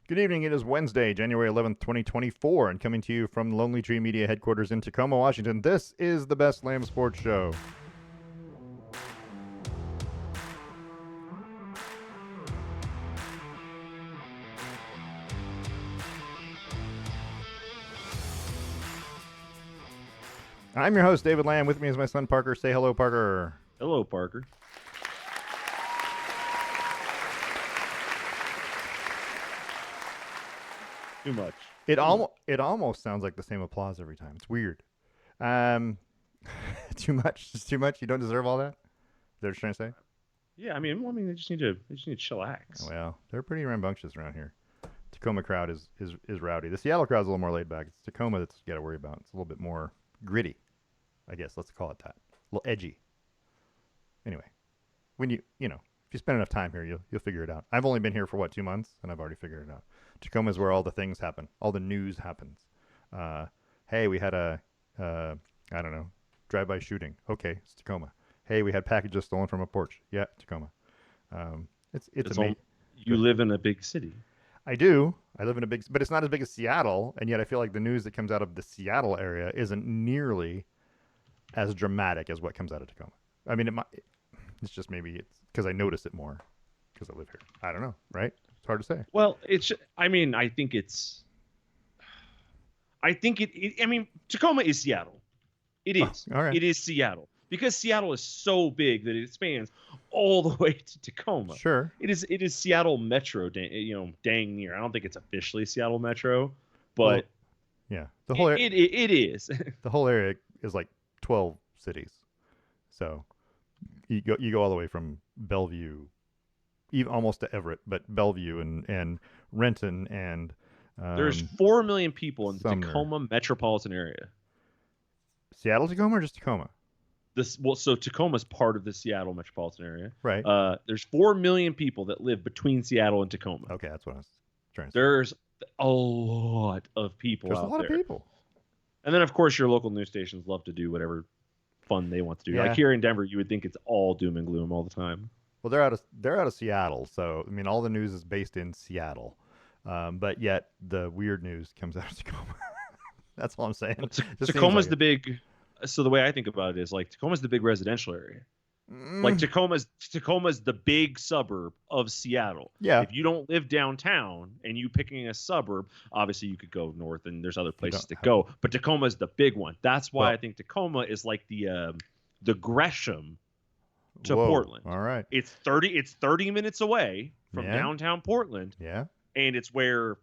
Good evening. It is Wednesday, January 11th, 2024, and coming to you from Lonely Tree Media headquarters in Tacoma, Washington. This is the Best Lamm Sports Show. I'm your host, David Lamm. With me is my son, Parker. Say hello, Parker. Hello, Parker. Too much. It almost sounds like the same applause every time. It's weird. Too much? Just too much? You don't deserve all that? Is that what you're trying to say? Yeah, I mean, they just need to chillax. Well, they're pretty rambunctious around here. Tacoma crowd is rowdy. The Seattle crowd's a little more laid back. It's Tacoma that's you got to worry about. It's a little bit more gritty, I guess. Let's call it that. A little edgy. Anyway, when if you spend enough time here, you'll figure it out. I've only been here for 2 months, and I've already figured it out. Tacoma is where all the things happen. All the news happens. Hey, we had a I don't know, drive-by shooting. Okay, it's Tacoma. Hey, we had packages stolen from a porch. Yeah, Tacoma. It's amazing. You live in a big city. I do. I live in a big, but it's not as big as Seattle, and yet I feel like the news that comes out of the Seattle area isn't nearly as dramatic as what comes out of Tacoma. I mean, it's just maybe it's because I notice it more because I live here. I don't know, right? It's hard to say. Well, I mean, Tacoma is Seattle. It is. All right. It is Seattle. Because Seattle is so big that it spans all the way to Tacoma. Sure. It is Seattle Metro, dang near. I don't think it's officially Seattle Metro, but yeah, the whole it is. The whole area is like 12 cities. So you go all the way from Bellevue, even almost to Everett, but Bellevue and Renton and there's 4 million people in the Sumner. Tacoma metropolitan area. Seattle, Tacoma, or just Tacoma? So Tacoma's part of the Seattle metropolitan area. Right. There's 4 million people that live between Seattle and Tacoma. Okay, that's what I was trying to say. There's a lot of people There's out there. a lot of people. And then, of course, your local news stations love to do whatever fun they want to do. Yeah. Like here in Denver, you would think it's all doom and gloom all the time. Well, they're out of Seattle, so I mean, all the news is based in Seattle, but yet the weird news comes out of Tacoma. That's all I'm saying. Tacoma's the big. So the way I think about it is like Tacoma's the big residential area. Like Tacoma's the big suburb of Seattle. Yeah. If you don't live downtown and you picking a suburb, obviously you could go north and there's other places to go. But Tacoma's the big one. That's why I think Tacoma is like the Gresham to Portland. All right. It's 30 minutes away from downtown Portland. Yeah. And it's where,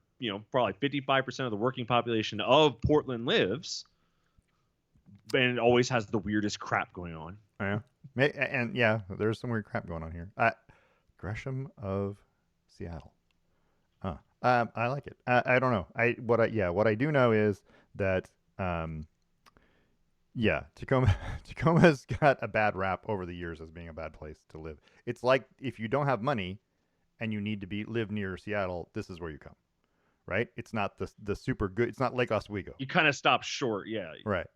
probably 55% of the working population of Portland lives. And it always has the weirdest crap going on. Yeah. And yeah, there's some weird crap going on here. Gresham of Seattle. Huh. I like it. I don't know. What I do know is that Tacoma's got a bad rap over the years as being a bad place to live. It's like if you don't have money and you need to live near Seattle, this is where you come. Right? It's not the super good. It's not Lake Oswego. You kind of stop short, yeah. Right.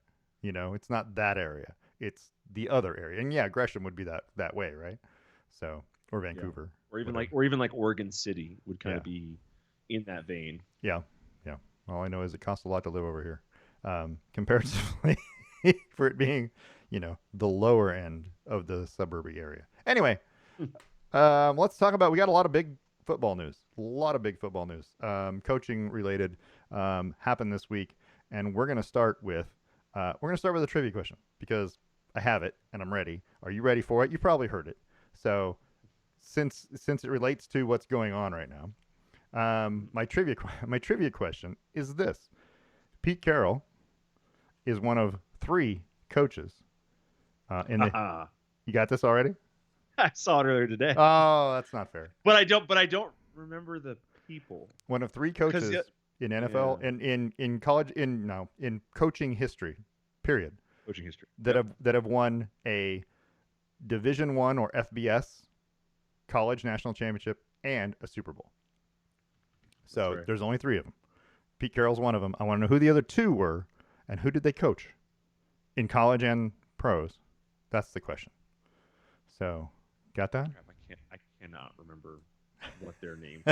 It's not that area. It's the other area. And yeah, Gresham would be that way, right? So, or Vancouver. Yeah. Or even like Oregon City would kind of be in that vein. Yeah. Yeah. All I know is it costs a lot to live over here. Comparatively for it being, the lower end of the suburban area. Anyway, let's talk about, we got a lot of big football news. Coaching related happened this week, and we're going to start with a trivia question because I have it and I'm ready. Are you ready for it? You probably heard it. So since it relates to what's going on right now, my trivia question is this: Pete Carroll is one of 3 coaches. You got this already? I saw it earlier today. Oh, that's not fair. But I don't remember the people. One of 3 coaches in NFL in college in coaching history, period. Coaching history that have won a Division I or FBS college national championship and a Super Bowl. So there's only 3 of them. Pete Carroll's one of them. I want to know who the other 2 were and who did they coach in college and pros. That's the question. So, got that? I cannot remember what their names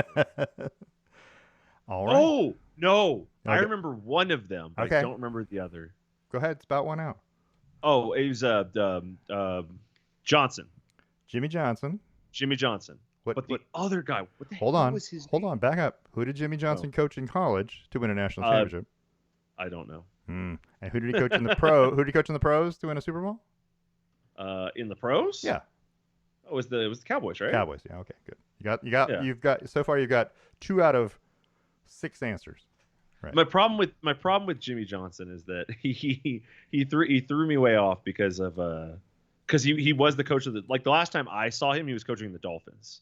All right. Oh no, I Okay. remember one of them, but I Okay. don't remember the other. Go ahead. Spout one out. Oh, it was Johnson, Jimmy Johnson. Jimmy Johnson. What? But the What? other guy, Hold what on. was his Hold name? on. Back up. Who did Jimmy Oh, Johnson coach in college to win a national uh, championship? I don't know. And who did he coach in the pro? Who did he coach in the pros to win a Super Bowl? In the pros? Yeah. Oh, it was the Cowboys, right? Cowboys. Yeah. Okay. Good. Yeah. You've got so far. You've got 2 out of 6 answers. Right. My problem with Jimmy Johnson is that he threw me way off because he was the coach of the last time I saw him, he was coaching the Dolphins.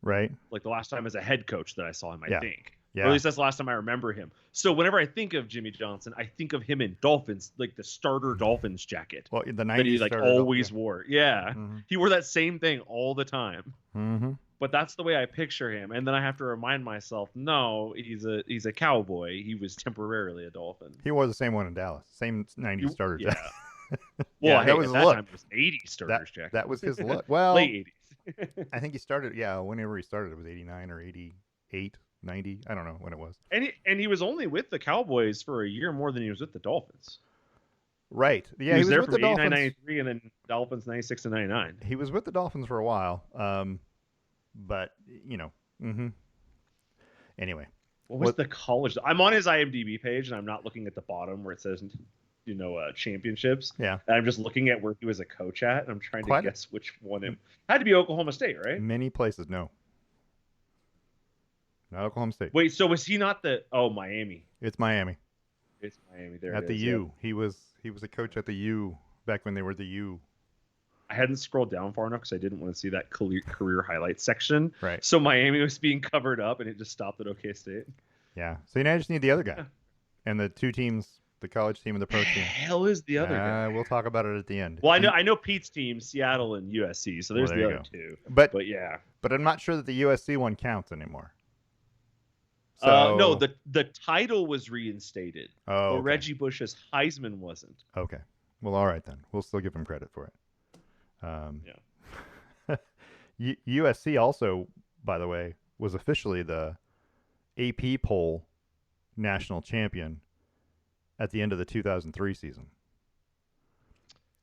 Right. Like the last time as a head coach that I saw him, I think. Yeah. Or at least that's the last time I remember him. So whenever I think of Jimmy Johnson, I think of him in Dolphins, like the starter Dolphins jacket. Well, the 90s that he starter always yeah. wore. Yeah. Mm-hmm. He wore that same thing all the time. Mm-hmm. But that's the way I picture him. And then I have to remind myself, no, he's a Cowboy. He was temporarily a Dolphin. He wore the same one in Dallas. Same 90s starter jacket. Well, that was at that time it was 80s starters jacket. That was his look. Well, late 80s. I think he started, whenever he started, it was 89 or 88, 90. I don't know when it was. And he was only with the Cowboys for a year more than he was with the Dolphins. Right. Yeah, he was there with from the 89, Dolphins. 93, and then Dolphins 96 and 99. He was with the Dolphins for a while. But, Anyway. What was the college? I'm on his IMDb page, and I'm not looking at the bottom where it says, championships. Yeah. And I'm just looking at where he was a coach at, and I'm trying to guess which one. Had to be Oklahoma State, right? Many places, no. Not Oklahoma State. Wait, so was he not Miami? It's Miami. It's Miami. There at it the is, U. yeah. He was a coach at the U back when they were the U. I hadn't scrolled down far enough because I didn't want to see that career highlights section. Right. So Miami was being covered up, and it just stopped at OK State. Yeah. So now you just need the other guy, and the 2 teams, the college team and the pro team. Hell is the other guy? We'll talk about it at the end. Well, I know Pete's team, Seattle and USC. So there's the other 2. But yeah. But I'm not sure that the USC one counts anymore. So, no, the title was reinstated. Oh, okay. But Reggie Bush's Heisman wasn't. Okay. Well, all right then. We'll still give him credit for it. Yeah. USC also, by the way, was officially the AP poll national champion at the end of the 2003 season.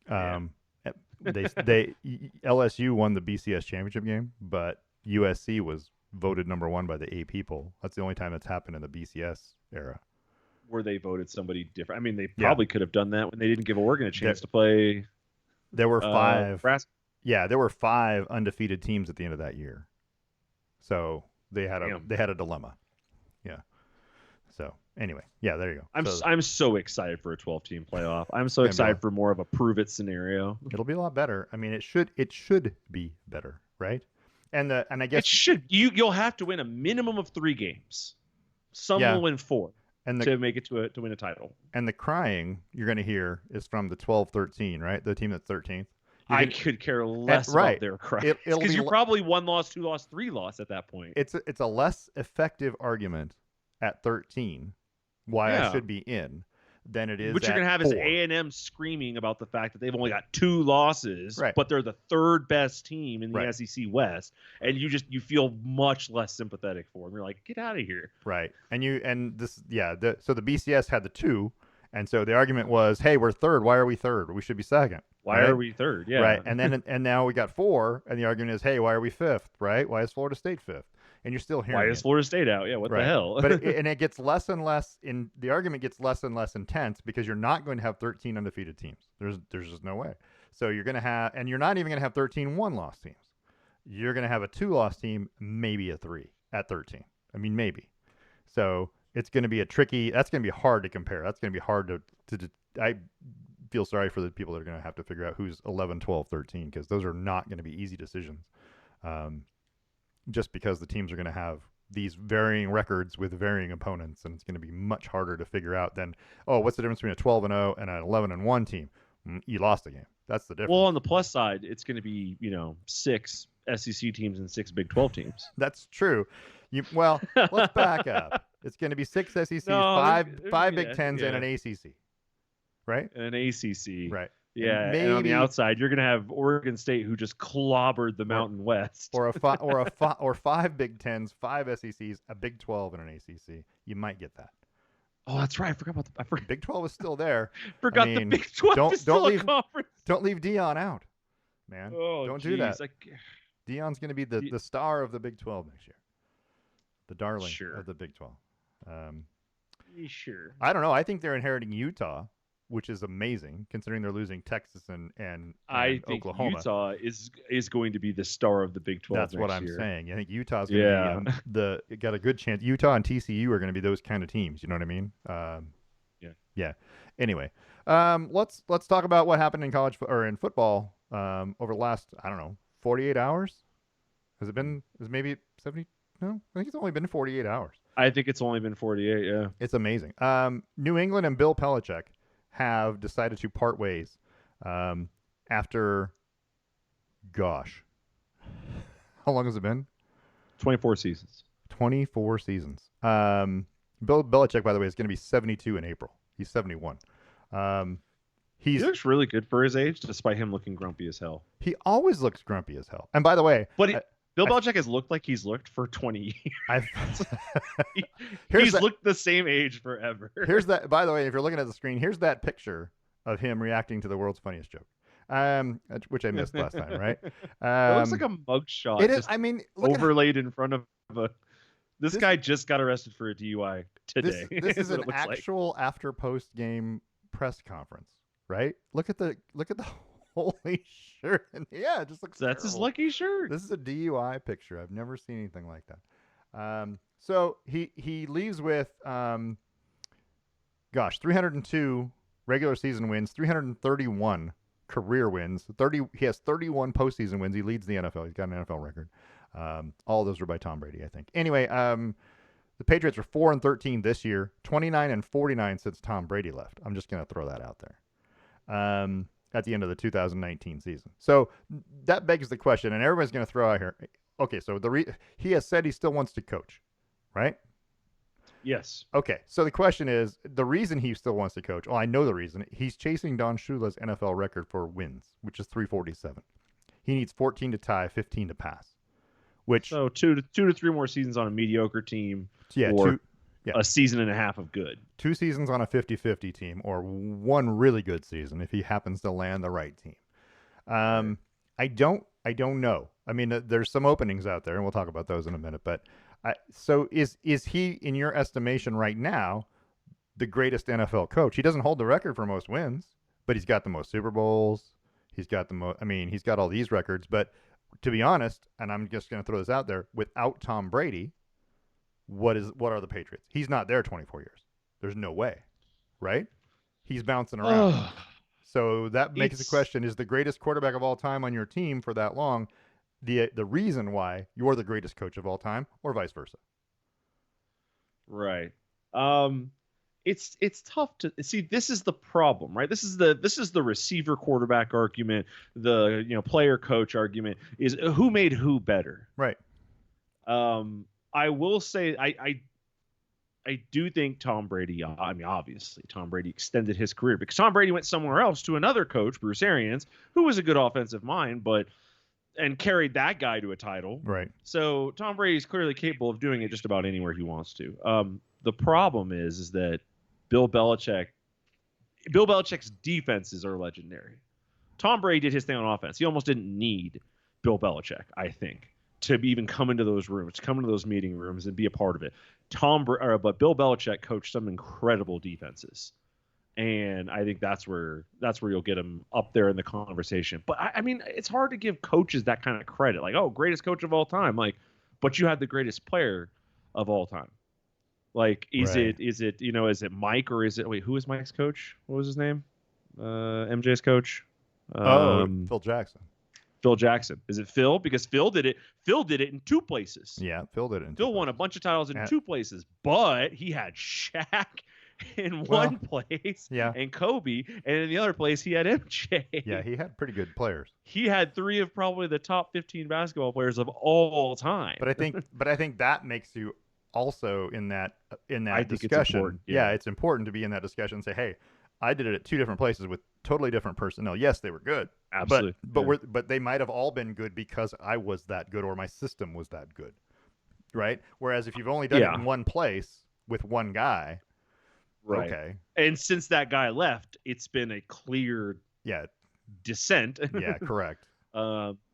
They LSU won the BCS championship game, but USC was voted number 1 by the AP poll. That's the only time that's happened in the BCS era. Where they voted somebody different. I mean, they probably could have done that when they didn't give Oregon a chance to play. There were 5. Nebraska. Yeah, there were 5 undefeated teams at the end of that year. So they had a dilemma. Yeah. So anyway, there you go. I'm so excited for a 12-team playoff. I'm so excited for more of a prove it scenario. It'll be a lot better. I mean, it should be better, right? And I guess it should. You'll have to win a minimum of 3 games. Some will win 4 to make it to win a title. And the crying you're going to hear is from the 12-13, right? The team that's 13th. I could care less about their crying because you're probably 1 loss, 2 loss, 3 loss at that point. It's a less effective argument at 13 why I should be in than it is. What you're going to have 4. is A&M screaming about the fact that they've only got 2 losses, right, but they're the 3rd best team in the right, SEC West, and you feel much less sympathetic for them. You're like, get out of here. Right. So the BCS had the 2, and so the argument was, hey, we're 3rd. Why are we 3rd? We should be 2nd. Why are we 3rd? Yeah. Right. And now we got 4, and the argument is, hey, why are we 5th? Right? Why is Florida State 5th? And you're still hearing why is Florida State out? Yeah, what the hell? But it gets less and less the argument gets less and less intense because you're not going to have 13 undefeated teams. There's just no way. So you're going to have, and you're not even going to have 13 one-loss teams. You're going to have a 2-loss team, maybe a 3 at 13. I mean, maybe. So it's going to be that's going to be hard to compare. That's going to be hard to I feel sorry for the people that are going to have to figure out who's 11, 12, 13, because those are not going to be easy decisions. Just because the teams are going to have these varying records with varying opponents, and it's going to be much harder to figure out than, what's the difference between a 12-0 and an 11-1 team? You lost the game. That's the difference. Well, on the plus side, it's going to be 6 SEC teams and 6 Big 12 teams. That's true. Let's back up. It's going to be 6 SECs, 5 Big Tens, and an ACC, right? An ACC, right? Yeah, and and on the maybe outside, you're gonna have Oregon State, who just clobbered the or Mountain West. or five Big Tens, five SECs, a Big 12, and an ACC. You might get that. Oh, that's right. I forgot about The Big 12 is still there. I forgot the mean, Big 12 is still a conference. don't leave Dion out, man. Oh, Don't do geez. that. Dion's going to be the star of the Big 12 next year, the darling of the Big 12. Sure. I don't know. I think they're inheriting Utah, which is amazing considering they're losing Texas and I think Oklahoma. Utah is going to be the star of the Big 12. That's what I'm year. saying. I think Utah's going to be got a good chance. Utah and TCU are going to be those kind of teams. You know what I mean? Yeah. Anyway, let's talk about what happened in college or in football over the last 48 hours. Has it been? Is maybe 70? No, I think it's only been 48 hours. I think it's only been 48. Yeah, it's amazing. New England and Bill Belichick have decided to part ways after, gosh, how long has it been? 24 seasons. 24 seasons. Bill Belichick, by the way, is going to be 72 in April. He's 71. He looks really good for his age, despite him looking grumpy as hell. He always looks grumpy as hell. And by the way, Bill Belichick has looked like he's looked for 20 years. He's looked the same age forever. Here's that. By the way, if you're looking at the screen, here's that picture of him reacting to the world's funniest joke, which I missed last time. Right? It looks like a mugshot. It is. I mean, overlaid in front of a. This guy just got arrested for a DUI today. This is an actual after post game press conference, right? Look at the holy shirt. Yeah, it just looks That's terrible. His lucky shirt. This is a DUI picture. I've never seen anything like that. So he leaves with 302 regular season wins, 331 career wins. He has 31 postseason wins. He leads the NFL. He's got an NFL record. All of those were by Tom Brady, I think. Anyway, the Patriots are 4-13 this year, 29-49 since Tom Brady left. I'm just going to throw that out there. At the end of the 2019 season. So that begs the question, and everybody's going to throw out here, okay, so he has said he still wants to coach, right? Yes. Okay, so the question is, the reason he still wants to coach, I know the reason. He's chasing Don Shula's NFL record for wins, which is 347. He needs 14 to tie, 15 to pass. So two to three more seasons on a mediocre team, a season and a half of good. 2 seasons on a 50-50 team, or 1 really good season if he happens to land the right team. I don't know. I mean, there's some openings out there, and we'll talk about those in a minute. But so is he, in your estimation right now, the greatest NFL coach? He doesn't hold the record for most wins, but he's got the most Super Bowls. He's got the most. I mean, he's got all these records. But to be honest, and I'm just going to throw this out there, without Tom Brady, what are the Patriots? He's not there 24 years. There's no way, right? He's bouncing around. So that makes the question, is the greatest quarterback of all time on your team for that long the reason why you're the greatest coach of all time, or vice versa? Right. It's tough to see. This is the problem, right? This is the receiver quarterback argument, the player coach argument, is who made who better. Right. I will say I do think Tom Brady, I mean, obviously Tom Brady extended his career because Tom Brady went somewhere else to another coach, Bruce Arians, who was a good offensive mind, and carried that guy to a title. Right. So Tom Brady's clearly capable of doing it just about anywhere he wants to. The problem is that Bill Belichick's defenses are legendary. Tom Brady did his thing on offense. He almost didn't need Bill Belichick, I think, to even come into those rooms, come into those meeting rooms and be a part of it. But Bill Belichick coached some incredible defenses. And I think that's where you'll get him up there in the conversation. But I mean, it's hard to give coaches that kind of credit. Like, oh, greatest coach of all time. Like, but you had the greatest player of all time. Like, is it Mike, or is it, who is Mike's coach? What was his name? MJ's coach? Phil Jackson. Phil Jackson. Is it Phil? Because Phil did it in 2 places. Yeah, Phil did it. Phil won a bunch of titles in 2 places, but he had Shaq in one place, and Kobe, and in the other place he had MJ. Yeah, he had pretty good players. He had 3 of probably the top 15 basketball players of all time. But I think that makes you also in that discussion. It's important, it's important to be in that discussion and say, hey, I did it at two different places with totally different personnel. Yes, they were good, Absolutely. Yeah. but they might have all been good because I was that good or my system was that good, right? Whereas if you've only done it Yeah. in one place with one guy, Right. okay, And since that guy left, it's been a clear yeah, descent. yeah, correct.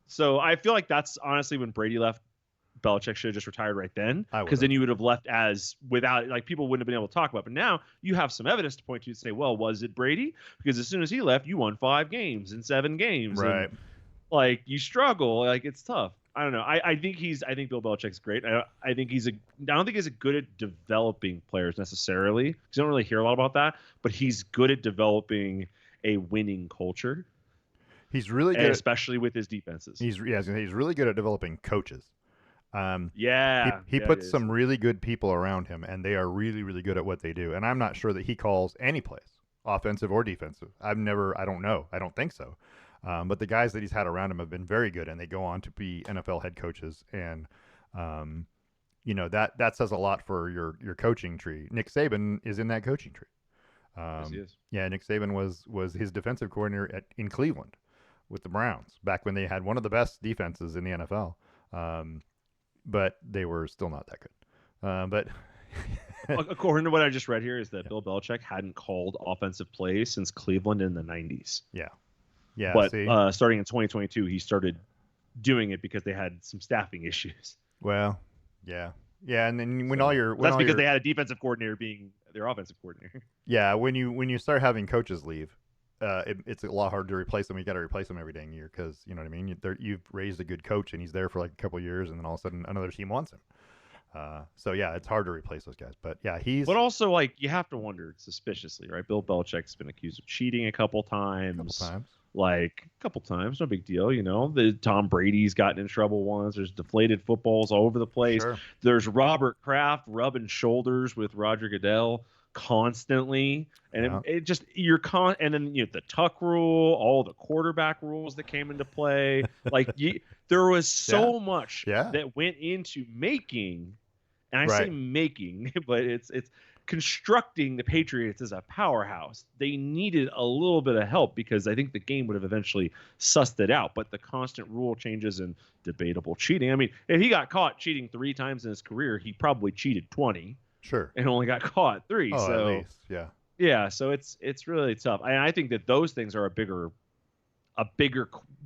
So I feel like that's honestly when Brady left, Belichick should have just retired right then, I would because have. then you would have left as without, like, people wouldn't have been able to talk about it. But now you have some evidence to point to and say, well, was it Brady? Because as soon as he left, you won 5 games in 7 games, and Right. like you struggle, like it's tough. I don't know. I think Bill Belichick's great. I think I don't think he's good at developing players necessarily, because you don't really hear a lot about that. But he's good at developing a winning culture, He's really and good at especially with his defenses. he's yeah, I was gonna say, he's really good at developing coaches. Yeah, He yeah, it puts is. some really good people around him, and they are really really good at what they do. And I'm not sure that he calls any plays, offensive or defensive. I don't know. I don't think so. But the guys that he's had around him have been very good, and they go on to be NFL head coaches. And that says a lot for your coaching tree. Nick Saban is in that coaching tree. Yes, he is. Yeah, Nick Saban was his defensive coordinator in Cleveland with the Browns back when they had one of the best defenses in the NFL. But they were still not that good. But According to what I just read here, is that yeah. Bill Belichick hadn't called offensive plays since Cleveland in the 90s. Yeah. Yeah. But See, starting in 2022, he started doing it because they had some staffing issues. well, yeah, yeah, and then when So all your when that's all because your they had a defensive coordinator being their offensive coordinator. yeah when you start having coaches leave, it's a lot harder to replace them. You got to replace them every dang year because you know what I mean. You've raised a good coach and he's there for like a couple of years, and then all of a sudden another team wants him. So yeah, it's hard to replace those guys. But yeah, he's But also, like, you have to wonder suspiciously, right? Bill Belichick's been accused of cheating a couple a couple times. times. Like a couple times, no big deal, you know. The Tom Brady's gotten in trouble once. There's deflated footballs all over the place. Sure. There's Robert Kraft rubbing shoulders with Roger Goodell constantly, and Yeah. it just and then the Tuck rule, all the quarterback rules that came into play. Like there was so much Yeah. that went into making, and I say Right. making, but it's constructing the Patriots as a powerhouse. They needed a little bit of help because I think the game would have eventually sussed it out. But the constant rule changes and debatable cheating. I mean, if he got caught cheating 3 times in his career, he probably cheated 20 Sure. and only got caught 3. Oh, So at least, yeah. yeah, so it's really tough. And I think that those things are a bigger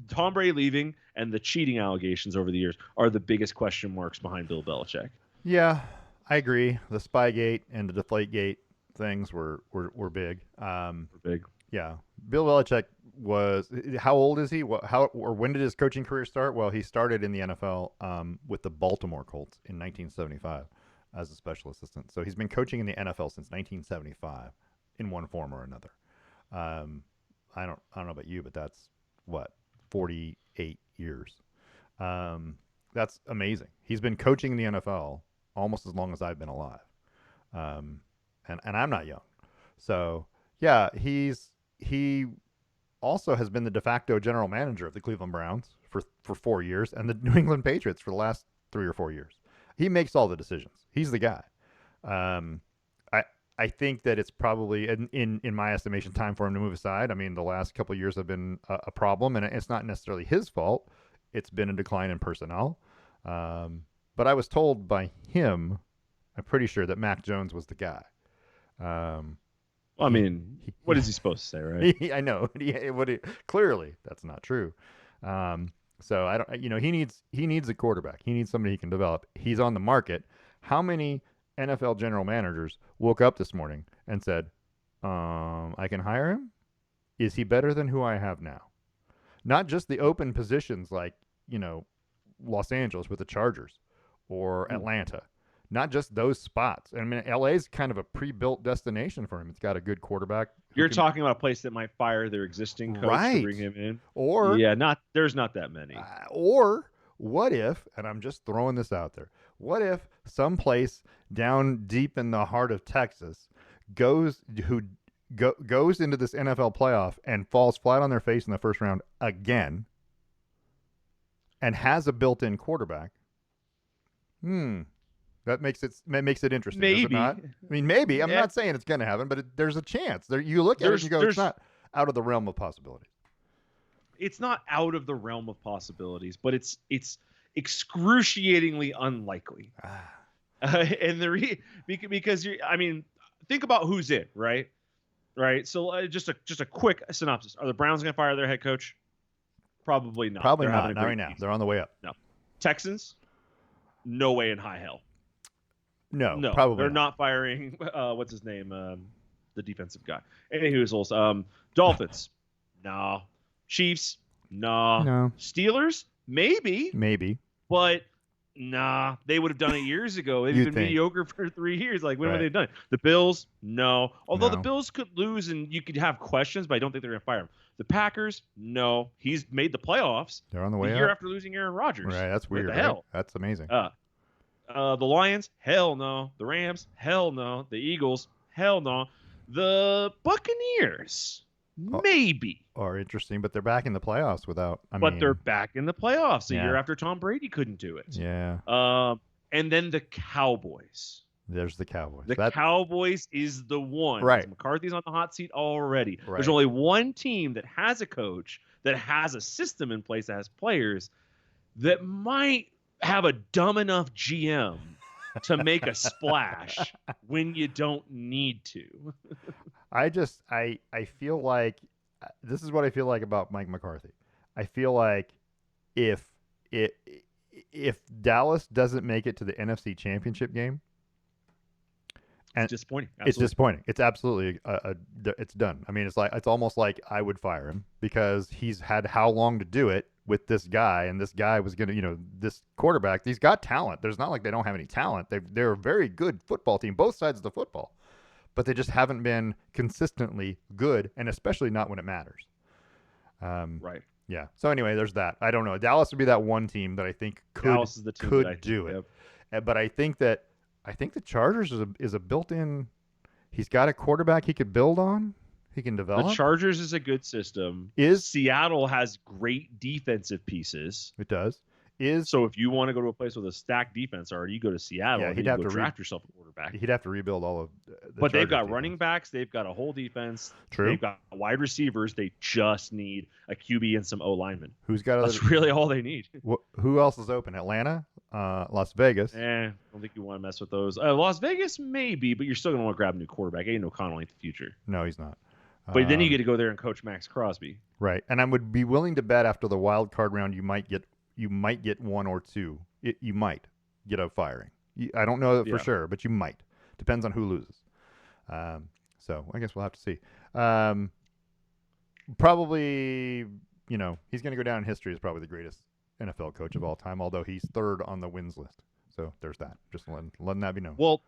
Tom Brady leaving and the cheating allegations over the years are the biggest question marks behind Bill Belichick. Yeah, I agree. The Spygate and the Deflategate things were big. Big. Yeah, Bill Belichick was. How old is he? When did his coaching career start? Well, he started in the NFL with the Baltimore Colts in 1975 as a special assistant. So he's been coaching in the NFL since 1975 in one form or another. I don't know about you, but that's what 48 years. That's amazing. He's been coaching in the NFL almost as long as I've been alive, and I'm not young. So yeah, he also has been the de facto general manager of the Cleveland Browns for 4 years and the New England Patriots for the last 3 or 4 years. He makes all the decisions. He's the guy. I think that it's probably in my estimation time for him to move aside. I mean, the last couple of years have been a problem, and it's not necessarily his fault. It's been a decline in personnel. But I was told by him, I'm pretty sure that Mac Jones was the guy. Well, I mean, what is he supposed to say, right? I know. Clearly, that's not true. So I don't. He needs a quarterback. He needs somebody he can develop. He's on the market. How many NFL general managers woke up this morning and said, "I can hire him"? Is he better than who I have now? Not just the open positions like Los Angeles with the Chargers or Atlanta. Not just those spots. I mean, LA's kind of a pre-built destination for him. It's got a good quarterback. You're talking about a place that might fire their existing coach to bring him in. Or there's not that many. Or what if, and I'm just throwing this out there, what if someplace down deep in the heart of Texas goes into this NFL playoff and falls flat on their face in the first round again and has a built-in quarterback? That makes it interesting, does it Maybe. not? I mean, maybe. I'm Yeah, not saying it's going to happen, but there's a chance. There, you look at it and you go, it's there's not out of the realm of possibility. it's not out of the realm of possibilities, but it's excruciatingly unlikely. And because I mean, think about who's in, right? Right. So just a quick synopsis: Are the Browns going to fire their head coach? Probably not. Probably They're having not. a Not right great now. season. They're on the way up. No. Texans? No way in high hell. No, No, probably they're not firing. What's his name? The defensive guy. Anywho's, Dolphins? Nah. Chiefs? Nah. No. Steelers? Maybe. Maybe. But nah, they would have done it years ago. They've been mediocre for 3 years. Like, when would they have done it? The Bills? No. Although the Bills could lose and you could have questions, but I don't think they're going to fire him. The Packers? No. He's made the playoffs. They're on the way the year up. after losing Aaron Rodgers. Right, that's weird. What the hell? That's amazing. The Lions? Hell no. The Rams? Hell no. The Eagles? Hell no. The Buccaneers? Maybe. Are interesting, but they're back in the playoffs without. But they're back in the playoffs a Yeah. year after Tom Brady couldn't do it. Yeah. And then the Cowboys. There's the Cowboys. The Cowboys is the one. Right. McCarthy's on the hot seat already. Right. There's only one team that has a coach, that has a system in place, that has players, that might have a dumb enough GM to make a splash when you don't need to. I feel like this is what I feel like about Mike McCarthy. I feel like if Dallas doesn't make it to the NFC Championship game, and it's disappointing. Absolutely. It's disappointing. It's absolutely it's done. I mean, it's almost like I would fire him because he's had how long to do it with this guy, and this guy was going to, this quarterback, he's got talent. There's not like they don't have any talent. They're a very good football team, both sides of the football, but they just haven't been consistently good, and especially not when it matters. Right. Yeah. So anyway, there's that. I don't know. Dallas would be that one team that I think could do it. But I think the Chargers is a built-in. He's got a quarterback he could build on. He can develop. The Chargers is a good system. Seattle has great defensive pieces. It does. So if you want to go to a place with a stacked defense already, you go to Seattle. Yeah, he'd have to draft yourself a quarterback. He'd have to rebuild all of. But they've got running backs. They've got a whole defense. True. They've got wide receivers. They just need a QB and some O linemen. That's really all they need. Who else is open? Atlanta, Las Vegas. I don't think you want to mess with those. Las Vegas maybe, but you're still gonna want to grab a new quarterback. Ain't O'Connell ain't the future. No, he's not. But then you get to go there and coach Max Crosby. Right, and I would be willing to bet after the wild card round you might get one or two. You might get a firing. I don't know for sure, but you might. Depends on who loses. So I guess we'll have to see. Probably, he's going to go down in history as probably the greatest NFL coach of all time, although he's third on the wins list. So there's that. Just letting that be known. Well,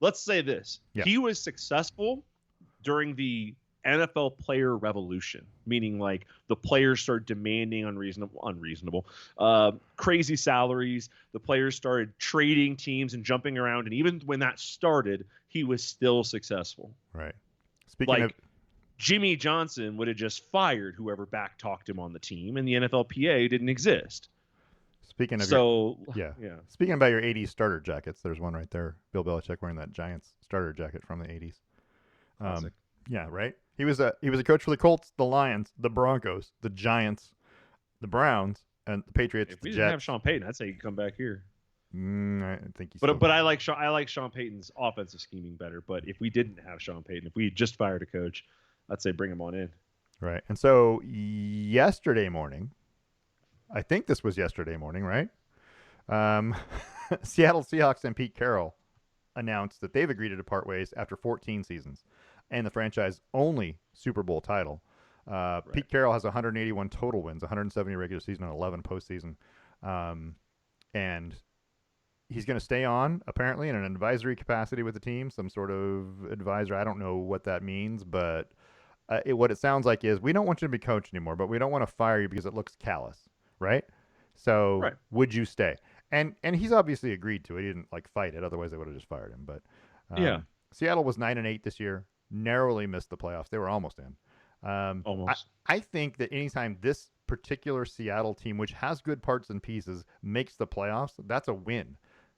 let's say this. Yeah. He was successful during the NFL player revolution, meaning like the players started demanding unreasonable, crazy salaries. The players started trading teams and jumping around. And even when that started, he was still successful. Right. Speaking of Jimmy Johnson would have just fired whoever back talked him on the team, and the NFLPA didn't exist. Speaking of Speaking about your 80s starter jackets, there's one right there. Bill Belichick wearing that Giants starter jacket from the 80s. Yeah, right. He was a coach for the Colts, the Lions, the Broncos, the Giants, the Browns, and the Patriots. If we the didn't Jets. have Sean Payton, I'd say you come back here. I think he's. But I like Sean Payton's offensive scheming better. But if we didn't have Sean Payton, if we just fired a coach, I'd say bring him on in. Right. And so yesterday morning, I think this was yesterday morning, right? Seattle Seahawks and Pete Carroll announced that they've agreed to part ways after 14 seasons and the franchise only Super Bowl title. Pete Carroll has 181 total wins, 170 regular season and 11 postseason. And he's going to stay on, apparently, in an advisory capacity with the team, some sort of advisor. I don't know what that means, but what it sounds like is we don't want you to be coach anymore, but we don't want to fire you because it looks callous, right? So would you stay? And he's obviously agreed to it. He didn't fight it. Otherwise, they would have just fired him. But Seattle was 9-8 this year, narrowly missed the playoffs. They were almost in. Almost. I think that anytime this particular Seattle team, which has good parts and pieces, makes the playoffs, that's a win.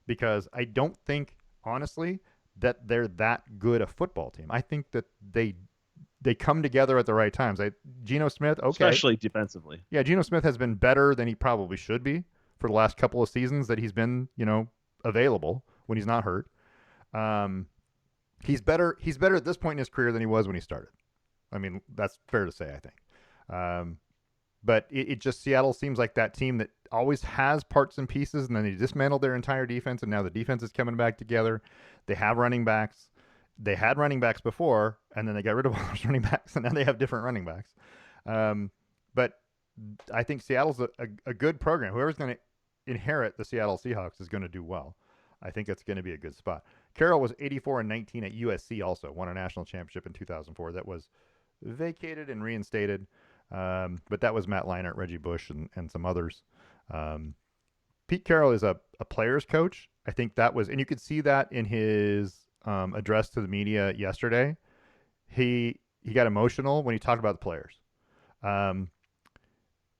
because I don't think, honestly, that they're that good a football team. I think that they come together at the right times. Geno Smith, okay, especially defensively. yeah, Geno Smith has been better than he probably should be for the last couple of seasons that he's been, available when he's not hurt. Um, he's better. He's better at this point in his career than he was when he started. I mean, that's fair to say, I think. But it just Seattle seems like that team that always has parts and pieces, and then they dismantled their entire defense, and now the defense is coming back together. They have running backs. They had running backs before, and then they got rid of all those running backs, and now they have different running backs. But I think Seattle's a good program. Whoever's going to inherit the Seattle Seahawks is going to do well. I think it's going to be a good spot. Carroll was 84-19 at USC also, won a national championship in 2004. That was vacated and reinstated. But that was Matt Leinart, Reggie Bush, and some others. Pete Carroll is a player's coach. I think that was, and you could see that in his address to the media yesterday. He got emotional when he talked about the players.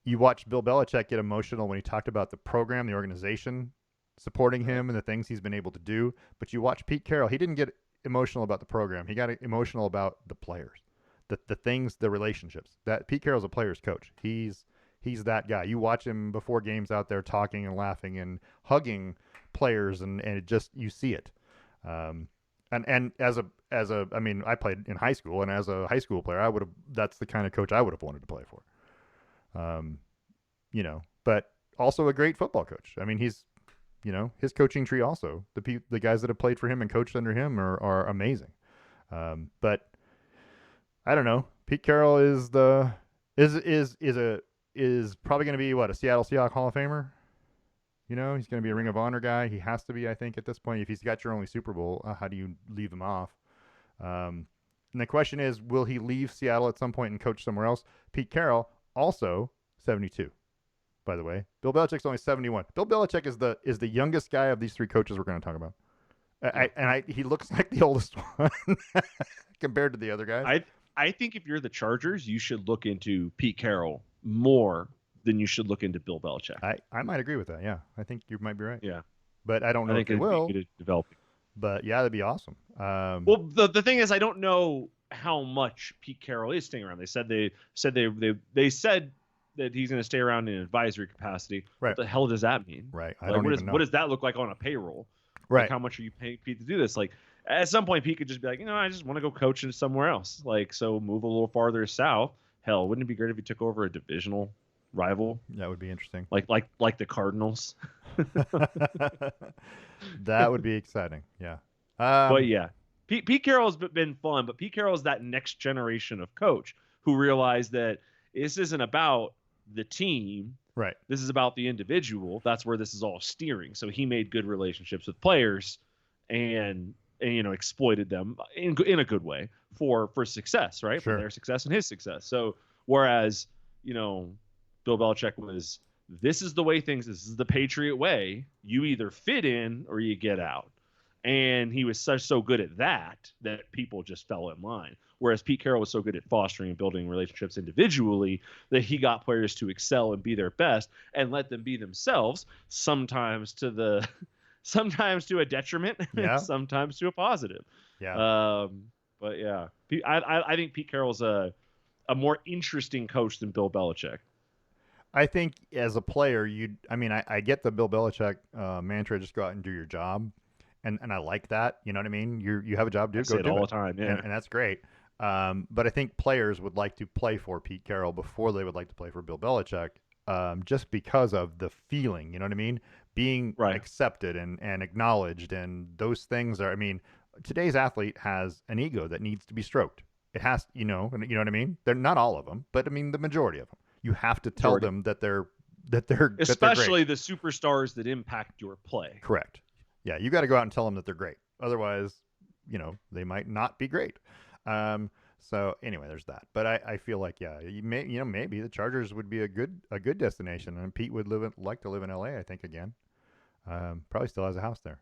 You watched Bill Belichick get emotional when he talked about the program, the organization supporting him, and the things he's been able to do. But you watch Pete Carroll, he didn't get emotional about the program. He got emotional about the players, the things, the relationships. That Pete Carroll's a player's coach. He's that guy. You watch him before games out there talking and laughing and hugging players, and it just, you see it. And as a I mean, I played in high school, and as a high school player, that's the kind of coach I would have wanted to play for. But also a great football coach. I mean, he's, his coaching tree also, the guys that have played for him and coached under him are amazing. But I don't know. Pete Carroll is probably going to be a Seattle Seahawks Hall of Famer. He's going to be a Ring of Honor guy. He has to be, I think, at this point. If he's got your only Super Bowl, how do you leave him off? And the question is, will he leave Seattle at some point and coach somewhere else? Pete Carroll, also 72, by the way. Bill Belichick's only 71. Bill Belichick is the youngest guy of these three coaches we're going to talk about. He looks like the oldest one compared to the other guys. I think if you're the Chargers, you should look into Pete Carroll more than you should look into Bill Belichick. I might agree with that. Yeah, I think you might be right. Yeah, but I don't know if he will. Develop. But yeah, that'd be awesome. Well, the thing is, I don't know how much Pete Carroll is staying around. They said they said that he's going to stay around in advisory capacity. Right. What the hell does that mean? Right. I don't even know. What does that look like on a payroll? Right. Like, how much are you paying Pete to do this? Like, at some point, Pete could just be like, I just want to go coach somewhere else. Like, so move a little farther south. Hell, wouldn't it be great if he took over a divisional rival? That would be interesting. Like the Cardinals. That would be exciting. Yeah. But yeah, Pete Carroll's been fun, but Pete Carroll's that next generation of coach who realized that this isn't about the team. Right. This is about the individual. That's where this is all steering. So he made good relationships with players and exploited them in a good way for success, right? Sure. For their success and his success. So whereas, Bill Belichick was, this is the way this is the Patriot way. You either fit in or you get out. And he was so good at that people just fell in line. Whereas Pete Carroll was so good at fostering and building relationships individually that he got players to excel and be their best and let them be themselves, sometimes to a detriment, yeah. sometimes to a positive. Yeah. But yeah, I think Pete Carroll's a more interesting coach than Bill Belichick. I think as a player, I get the Bill Belichick mantra, just go out and do your job. And I like that. You know what I mean? You have a job, go do it all the time. Yeah. And that's great. But I think players would like to play for Pete Carroll before they would like to play for Bill Belichick, just because of the feeling, you know what I mean? Being accepted and acknowledged, and those things are, today's athlete has an ego that needs to be stroked. It has, you know what I mean? They're not all of them, but the majority of them. You have to tell them that they're especially that the superstars that impact your play. Correct. Yeah, you got to go out and tell them that they're great. Otherwise, they might not be great. So anyway, there's that. But I feel like, yeah, maybe the Chargers would be a good destination, and Pete would like to live in LA, I think, again. Probably still has a house there.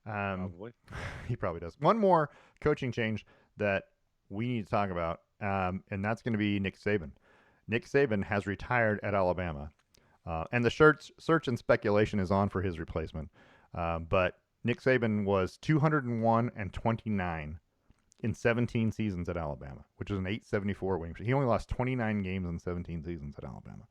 Probably. He probably does. One more coaching change that we need to talk about, and that's going to be Nick Saban. Nick Saban has retired at Alabama, and the search and speculation is on for his replacement. But Nick Saban was 201-29 in 17 seasons at Alabama, which is an 874 winning streak. He only lost 29 games in 17 seasons at Alabama.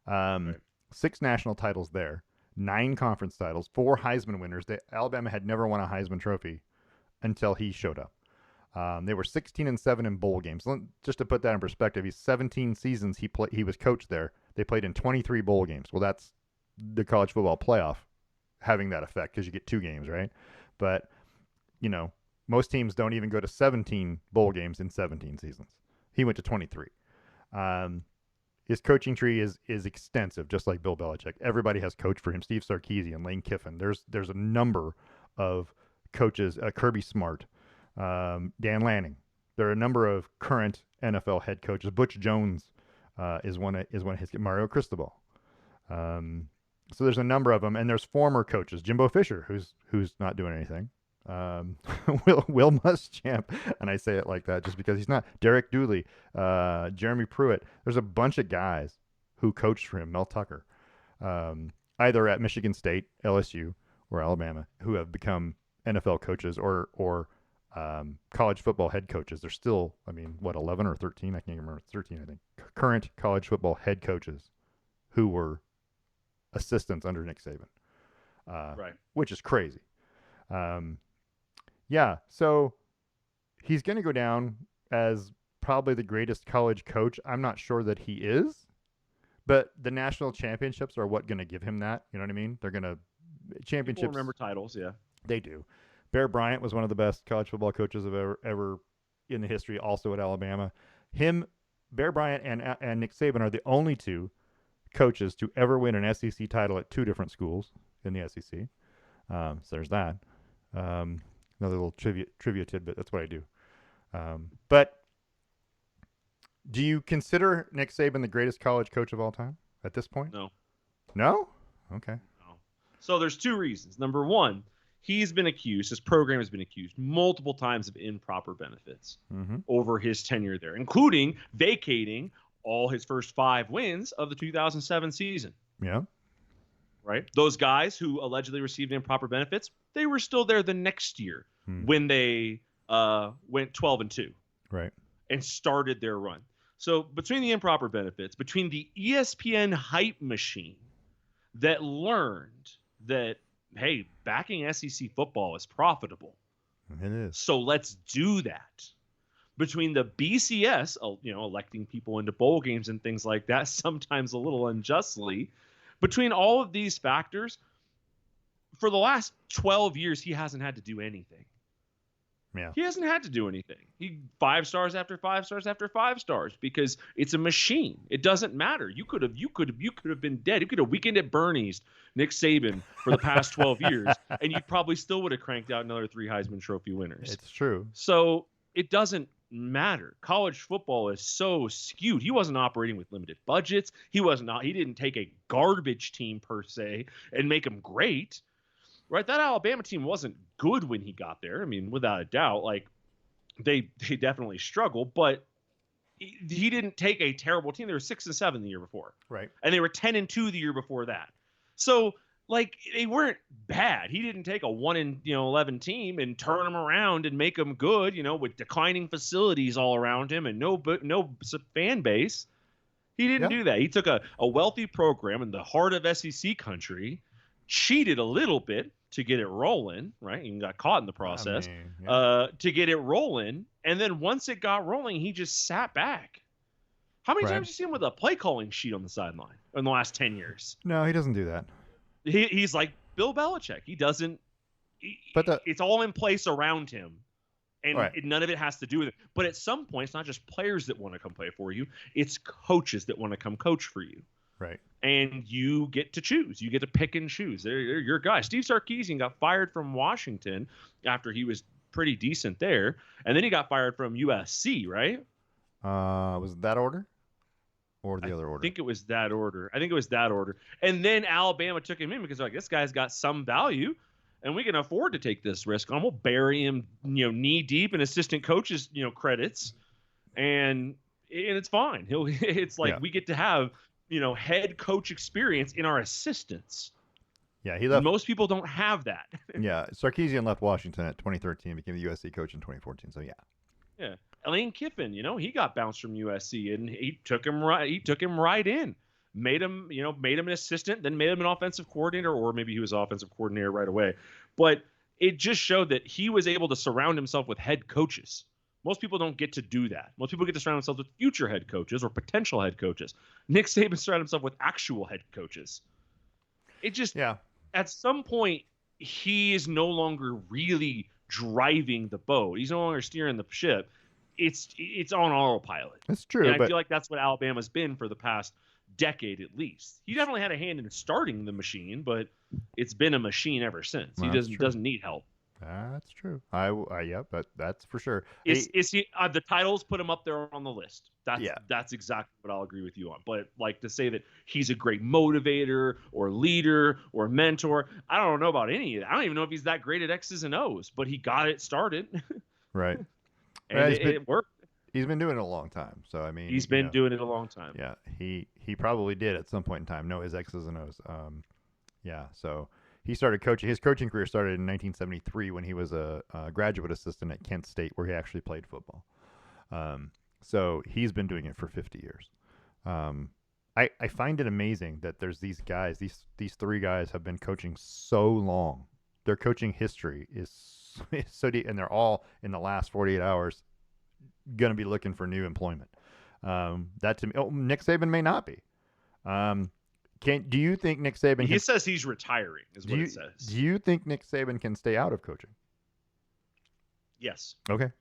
Right. 6 national titles there, 9 conference titles, 4 Heisman winners. Alabama had never won a Heisman Trophy until he showed up. They were 16-7 in bowl games. Just to put that in perspective, he's 17 seasons he was coached there. They played in 23 bowl games. Well, that's the college football playoff having that effect because you get 2 games, right? But most teams don't even go to 17 bowl games in 17 seasons. He went to 23. His coaching tree is extensive, just like Bill Belichick. Everybody has coached for him. Steve Sarkisian, Lane Kiffin. There's a number of coaches. Kirby Smart, Dan Lanning. There are a number of current NFL head coaches. Butch Jones is one of his. Mario Cristobal. So there's a number of them, and there's former coaches. Jimbo Fisher, who's not doing anything. Will Muschamp, and I say it like that just because he's not. Derek Dooley, Jeremy Pruitt. There's a bunch of guys who coached for him. Mel Tucker, either at Michigan State, LSU, or Alabama, who have become NFL coaches or college football head coaches. They're still, 11 or 13? I can't remember. 13, I think. Current college football head coaches who were assistants under Nick Saban, Right. which is crazy. Yeah, so he's going to go down as probably the greatest college coach. I'm not sure that he is, but the national championships are what going to give him that. You know what I mean? They're going to championships. People remember titles, yeah. They do. Bear Bryant was one of the best college football coaches of ever in the history, also at Alabama. Bear Bryant and Nick Saban are the only 2 coaches to ever win an SEC title at 2 different schools in the SEC. So there's that. Another little trivia tidbit. That's what I do. But do you consider Nick Saban the greatest college coach of all time at this point? No. No? Okay. No. So there's 2 reasons. Number one, his program has been accused multiple times of improper benefits over his tenure there, including vacating all his first 5 wins of the 2007 season. Yeah. Right? Those guys who allegedly received improper benefits, they were still there the next year when they went 12-2. Right. And started their run. So between the improper benefits, between the ESPN hype machine that learned that, hey, backing SEC football is profitable. It is. So let's do that. Between the BCS, electing people into bowl games and things like that, sometimes a little unjustly, between all of these factors, for the last 12 years, he hasn't had to do anything. Yeah. He hasn't had to do anything. He 5 stars after 5 stars after 5 stars because it's a machine. It doesn't matter. You could have been dead. You could have Weekend at Bernie's Nick Saban for the past 12 years, and you probably still would have cranked out another 3 Heisman Trophy winners. It's true. So it doesn't matter. College football is so skewed. He wasn't operating with limited budgets. He didn't take a garbage team per se and make them great. Right? That Alabama team wasn't good when he got there. Without a doubt, they definitely struggled, but he didn't take a terrible team. They were 6-7 the year before. Right. And they were 10-2 the year before that. So they weren't bad. He didn't take a 1-11 team and turn them around and make them good, with declining facilities all around him and no fan base. He didn't do that. He took a wealthy program in the heart of SEC country, cheated a little bit to get it rolling, right? And got caught in the process to get it rolling. And then once it got rolling, he just sat back. How many times have you seen him with a play calling sheet on the sideline in the last 10 years? No, he doesn't do that. He's like Bill Belichick. He doesn't. It's all in place around him. And none of it has to do with it. But at some point, it's not just players that want to come play for you. It's coaches that want to come coach for you. Right. And you get to choose. You get to pick and choose. They're your guy. Steve Sarkisian got fired from Washington after he was pretty decent there. And then he got fired from USC, right? Was it that order? Or the other order? I think it was that order. And then Alabama took him in because they're like, this guy's got some value. And we can afford to take this risk on. We'll bury him, knee deep in assistant coaches, credits, and it's fine. It's like we get to have, head coach experience in our assistants. Yeah, he left. Most people don't have that. Yeah, Sarkisian left Washington at 2013, became the USC coach in 2014. So yeah. Yeah, Lane Kiffin, he got bounced from USC, and he took him right. He took him right in, made him an assistant, then made him an offensive coordinator, or maybe he was offensive coordinator right away. But it just showed that he was able to surround himself with head coaches. Most people don't get to do that. Most people get to surround themselves with future head coaches or potential head coaches. Nick Saban surrounded himself with actual head coaches. It just, Yeah. at some point, he is no longer really driving the boat. He's no longer steering the ship. It's on autopilot. That's true. And I but feel like that's what Alabama's been for the past decade at least. He definitely had a hand in starting the machine, but it's been a machine ever since. He doesn't need help. That's true. Yeah, but that's for sure. Is he the titles put him up there on the list? Yeah. That's exactly what I'll agree with you on. But like, to say that he's a great motivator or leader or mentor, I don't know about any of that. I don't even know if he's that great at X's and O's, but he got it started. Right. And it worked. He's been doing it a long time. So I mean, he's been doing it a long time. Yeah, he probably did at some point in time know his X's and O's. Yeah, so he started coaching. His coaching career started in 1973 when he was a graduate assistant at Kent State, where he actually played football. So he's been doing it for 50 years. I find it amazing that there's these guys. These three guys have been coaching so long. Their coaching history is so deep, and they're all in the last 48 hours going to be looking for new employment. That to me, Nick Saban may not be. Do you think Nick Saban? He says he's retiring. Is what it says. Do you think Nick Saban can stay out of coaching? Yes. Okay.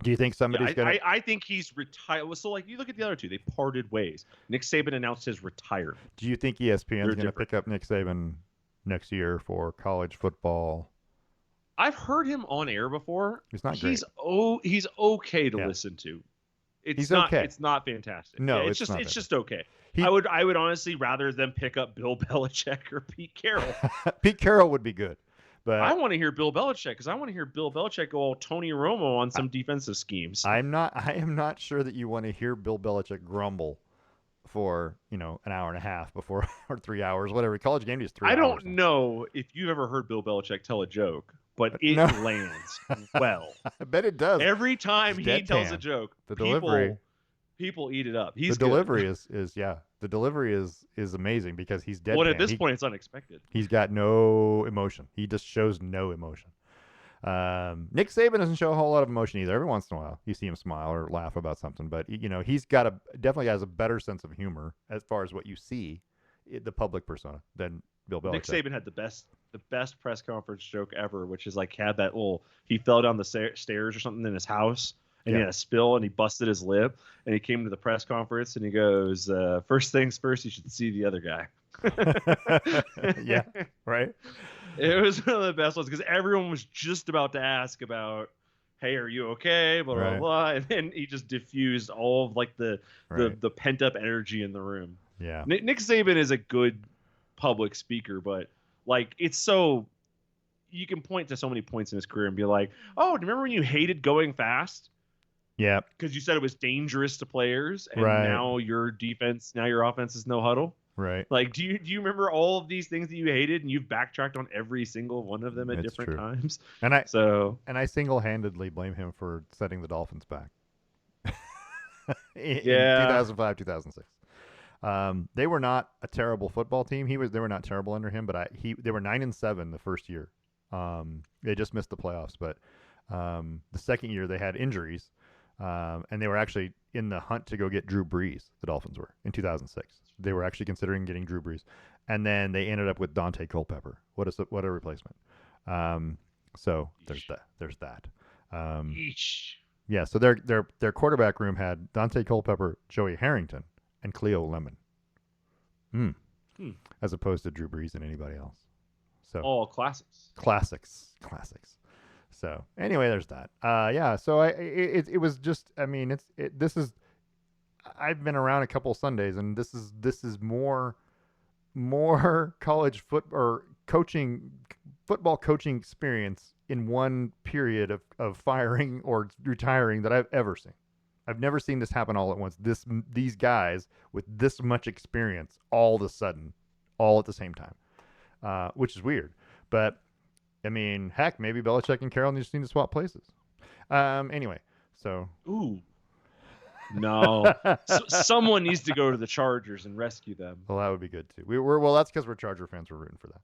Do you think somebody's gonna? I think he's retired. So like, you look at the other two; they parted ways. Nick Saban announced his retirement. Do you think ESPN is going to pick up Nick Saban next year for college football? I've heard him on air before. He's not great. He's okay to listen to. He's okay. It's not fantastic. No, it's just okay. I would honestly rather them pick up Bill Belichick or Pete Carroll. Pete Carroll would be good, but I want to hear Bill Belichick, because I want to hear Bill Belichick go all Tony Romo on some defensive schemes. I am not sure that you want to hear Bill Belichick grumble for an hour and a half before or 3 hours, whatever. College game day is 3 hours. I don't know if you've ever heard Bill Belichick tell a joke, but it lands well. I bet it does. Every time he tells a joke, the delivery, people eat it up. The delivery is amazing, because he's deadpan. Well, at this point, it's unexpected. He's got no emotion. He just shows no emotion. Nick Saban doesn't show a whole lot of emotion either. Every once in a while, you see him smile or laugh about something, but he's definitely has a better sense of humor as far as what you see, the public persona, than Bill Belichick. Nick Saban had the best press conference joke ever, which is like, he fell down the stairs or something in his house, and he had a spill, and he busted his lip, and he came to the press conference, and he goes, first things first, you should see the other guy. Yeah, right. It was one of the best ones, because everyone was just about to ask about, hey, are you okay? Blah, blah, blah. And then he just diffused all of like the pent up energy in the room. Yeah. Nick Saban is a good public speaker, but like, it's so, you can point to so many points in his career and be like, oh, do you remember when you hated going fast? Yeah. Because you said it was dangerous to players, and now your offense is no huddle. Right. Like, do you remember all of these things that you hated, and you've backtracked on every single one of them at different times? And I single-handedly blame him for setting the Dolphins back. in 2005, 2006. They were not a terrible football team. They were not terrible under him, but they were 9-7 the first year. They just missed the playoffs, but the second year they had injuries, and they were actually in the hunt to go get Drew Brees. The Dolphins were in 2006. They were actually considering getting Drew Brees, and then they ended up with Dante Culpepper. What a replacement! So there's that. Yeah. So their quarterback room had Dante Culpepper, Joey Harrington, and Cleo Lemon. As opposed to Drew Brees and anybody else. So all classics. So anyway, there's that. Yeah. So it was just. I mean, this is. I've been around a couple Sundays, and this is more college football coaching experience in one period of firing or retiring that I've ever seen. I've never seen this happen all at once. These guys with this much experience all of a sudden, all at the same time. which is weird. But I mean, heck, maybe Belichick and Carroll just need to swap places. Anyway, so Ooh, no. Someone needs to go to the Chargers and rescue them. well, that would be good too. Well, that's because we're Charger fans. We're rooting for that.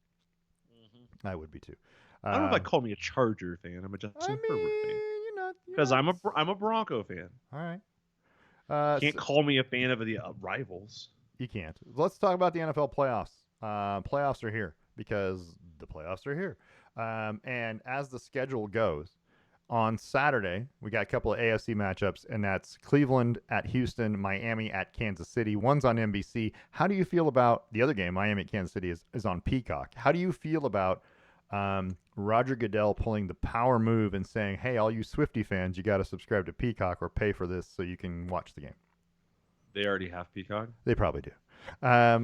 Mm-hmm. I would be too. I don't know if I call me a Charger fan. I'm a Justin Herbert fan. Because I'm a Bronco fan. All right. Can't call me a fan of the rivals. You can't. Let's talk about the NFL playoffs. Playoffs are here because the playoffs are here. And as the schedule goes, on Saturday, we got a couple of AFC matchups, and that's Cleveland at Houston, Miami at Kansas City. One's on NBC. How do you feel about the other game? Miami at Kansas City is on Peacock. How do you feel about Roger Goodell pulling the power move and saying, hey, all you Swiftie fans, you got to subscribe to Peacock or pay for this so you can watch the game? They already have Peacock? They probably do. I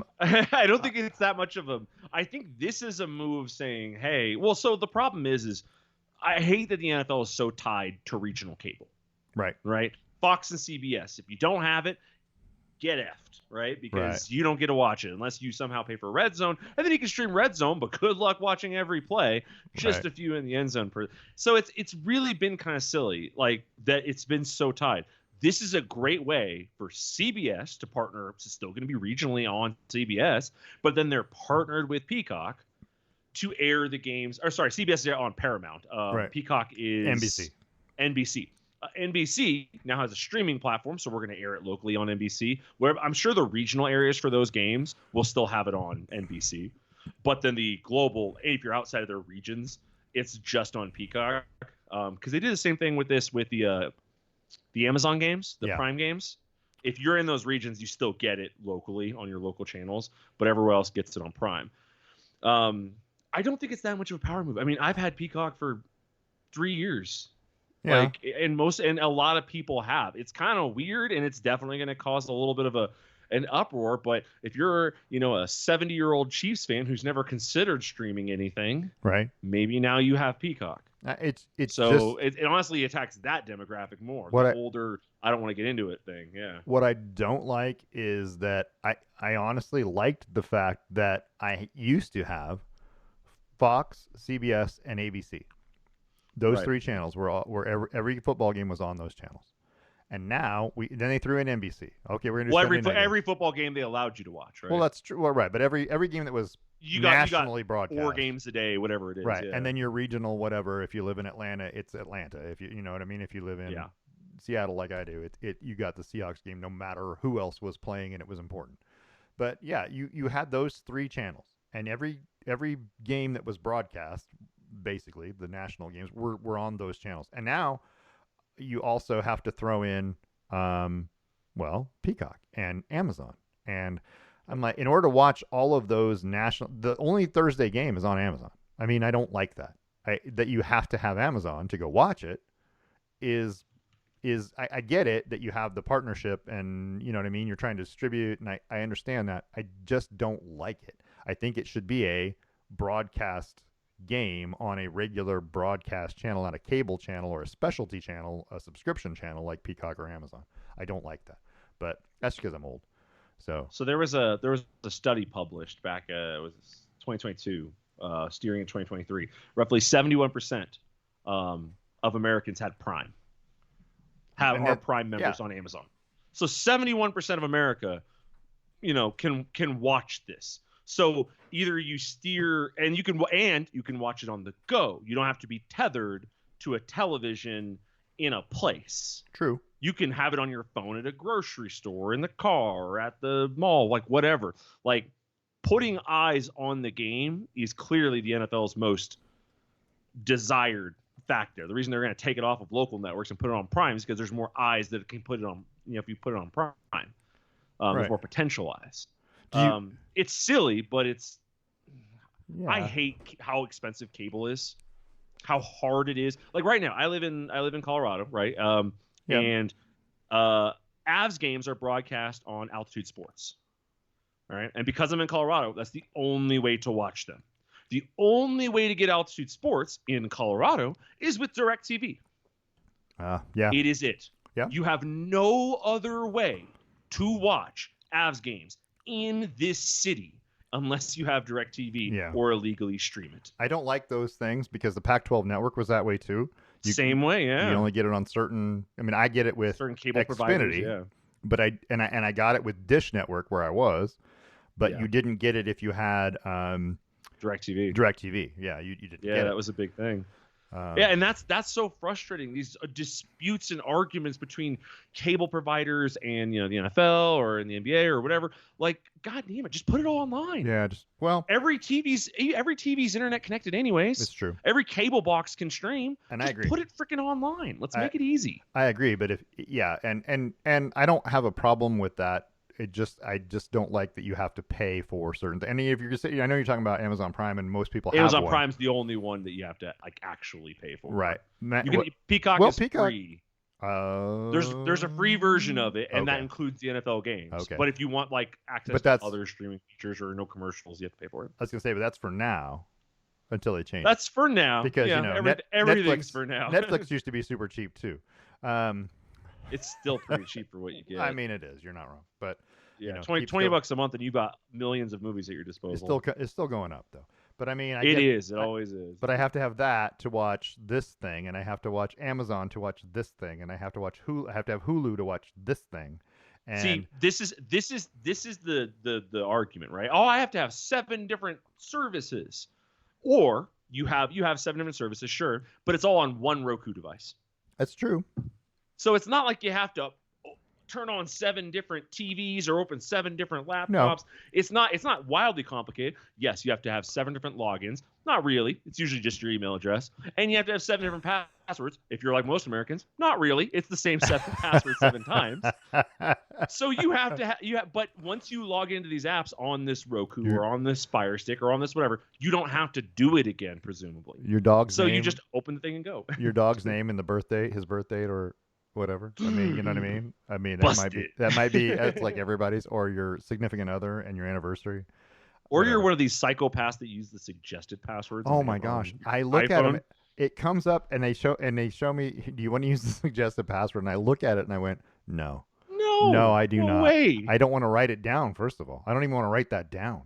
don't think it's that much of a... I think this is a move saying, hey... Well, so the problem is I hate that the NFL is so tied to regional cable. Right. Fox and CBS. If you don't have it, get effed, right? Because you don't get to watch it unless you somehow pay for Red Zone. And then you can stream Red Zone, but good luck watching every play. Just a few in the end zone. So it's really been kind of silly, like that it's been so tied. This is a great way for CBS to partner. It's still going to be regionally on CBS, but then they're partnered with Peacock to air the games. Or sorry, CBS is on Paramount. Peacock is NBC. NBC now has a streaming platform, so we're going to air it locally on NBC. Where I'm sure the regional areas for those games will still have it on NBC, but then the global, if you're outside of their regions, it's just on Peacock. Because they did the same thing with the Amazon games, the Prime games. If you're in those regions, you still get it locally on your local channels, but everywhere else gets it on Prime. I don't think it's that much of a power move. I mean, I've had Peacock for 3 years. Yeah. And a lot of people have. It's kind of weird, and it's definitely going to cause a little bit of an uproar. But if you're, a 70-year-old Chiefs fan who's never considered streaming anything, right? Maybe now you have Peacock. It honestly attacks that demographic more. Older, I don't want to get into it thing. Yeah. What I don't like is that I honestly liked the fact that I used to have Fox, CBS, and ABC. Those three channels were every football game was on those channels, and now then they threw in NBC. Okay, we're gonna do every football game they allowed you to watch, right? Well, that's true. Well, right, but every game that was nationally broadcast, 4 games a day, whatever it is, right? Yeah. And then your regional, whatever. If you live in Atlanta, it's Atlanta. If you know what I mean. If you live in Seattle, like I do, you got the Seahawks game no matter who else was playing, and it was important. But yeah, you had those 3 channels, and every game that was broadcast, basically the national games, were on those channels. And now you also have to throw in Peacock and Amazon. And I'm like, in order to watch all of those the only Thursday game is on Amazon. I mean, I don't like that. That you have to have Amazon to go watch it I get it that you have the partnership and you know what I mean, you're trying to distribute, and I understand that. I just don't like it. I think it should be a broadcast game on a regular broadcast channel, not a cable channel or a specialty channel, a subscription channel like Peacock or Amazon. I don't like that, but that's because I'm old. So there was a study published back it was 2022, steering in 2023. Roughly 71% of Americans had Prime. Are Prime members on Amazon. So 71% of America, can watch this. So either you steer and you can watch it on the go. You don't have to be tethered to a television in a place. True. You can have it on your phone at a grocery store, in the car, or at the mall, like whatever. Like putting eyes on the game is clearly the NFL's most desired factor. The reason they're going to take it off of local networks and put it on Prime is because there's more eyes that can put it on. If you put it on Prime, there's more potential eyes. It's silly, but it's. Yeah. I hate how expensive cable is, how hard it is. Like right now, I live in Colorado, right? And Avs games are broadcast on Altitude Sports, all right? And because I'm in Colorado, that's the only way to watch them. The only way to get Altitude Sports in Colorado is with DirecTV. It is it. Yeah. You have no other way to watch Avs games in this city unless you have DirecTV Yeah. or illegally stream it. I don't like those things because the Pac-12 network was that way too. Same way, yeah. You only get it on certain. I mean, I get it with certain cable Xfinity, providers, yeah. but I got it with Dish Network where I was, but Yeah. you didn't get it if you had DirecTV. DirecTV. Yeah, you didn't. Yeah, get that it. was a big thing. Yeah, and that's so frustrating. These disputes and arguments between cable providers and the NFL or in the NBA or whatever. Like, God damn it, just put it all online. Yeah, every TV's internet connected anyways. It's true. Every cable box can stream. And just I agree. Put it freaking online. Let's make it easy. I agree, but and I don't have a problem with that. I just don't like that you have to pay for certain things. And if you're I know you're talking about Amazon Prime, and most people have Amazon Prime's the only one that you have to actually pay for. Right. Peacock is free. Oh. There's a free version of it, and that includes the NFL games. Okay. But if you want access to other streaming features or no commercials, you have to pay for it. I was gonna say, but that's for now, until they change. That's for now, because everything's Netflix, for now. Netflix used to be super cheap too. It's still pretty cheap for what you get. I mean, it is. You're not wrong, but yeah, $20 a month, and you got millions of movies at your disposal. It's still going up though. But I mean, it always is. But I have to have that to watch this thing, and I have to watch Amazon to watch this thing, and I have to watch Hulu. I have to have Hulu to watch this thing. And see, this is the argument, right? Oh, I have to have 7 different services, or you have 7 different services, sure, but it's all on one Roku device. That's true. So it's not like you have to turn on 7 different TVs or open 7 different laptops. No. It's not wildly complicated. Yes, you have to have 7 different logins. Not really. It's usually just your email address. And you have to have 7 different passwords. If you're like most Americans, not really. It's the same 7 passwords 7 times. So you have to but once you log into these apps on this Roku or on this Fire Stick or on this whatever, you don't have to do it again, presumably. Your dog's name. So you just open the thing and go. Your dog's name and his birthday or whatever. I mean, you know what I mean? I mean, that might be that's like everybody's, or your significant other and your anniversary. Or you're one of these psychopaths that use the suggested passwords. Oh my gosh. I look iPhone. at them, it comes up and they show me, do you want to use the suggested password? And I look at it and I went, no, I do not. Way. I don't want to write it down. First of all, I don't even want to write that down.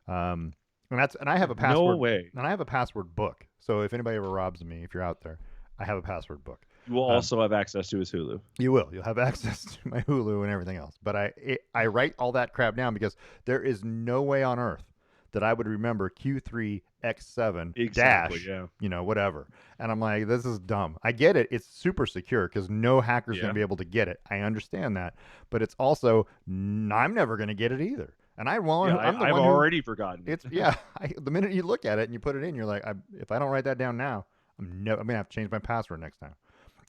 And I have a password. No way. And I have a password book. So if anybody ever robs me, if you're out there, I have a password book. You will also have access to his Hulu. You will. You'll have access to my Hulu and everything else. But I write all that crap down because there is no way on earth that I would remember Q3X7 dash, whatever. And I'm like, this is dumb. I get it. It's super secure because no hacker's going to be able to get it. I understand that. But it's also, I'm never going to get it either. And I've already forgotten. The minute you look at it and you put it in, you're like, if I don't write that down now, I'm going to have to change my password next time.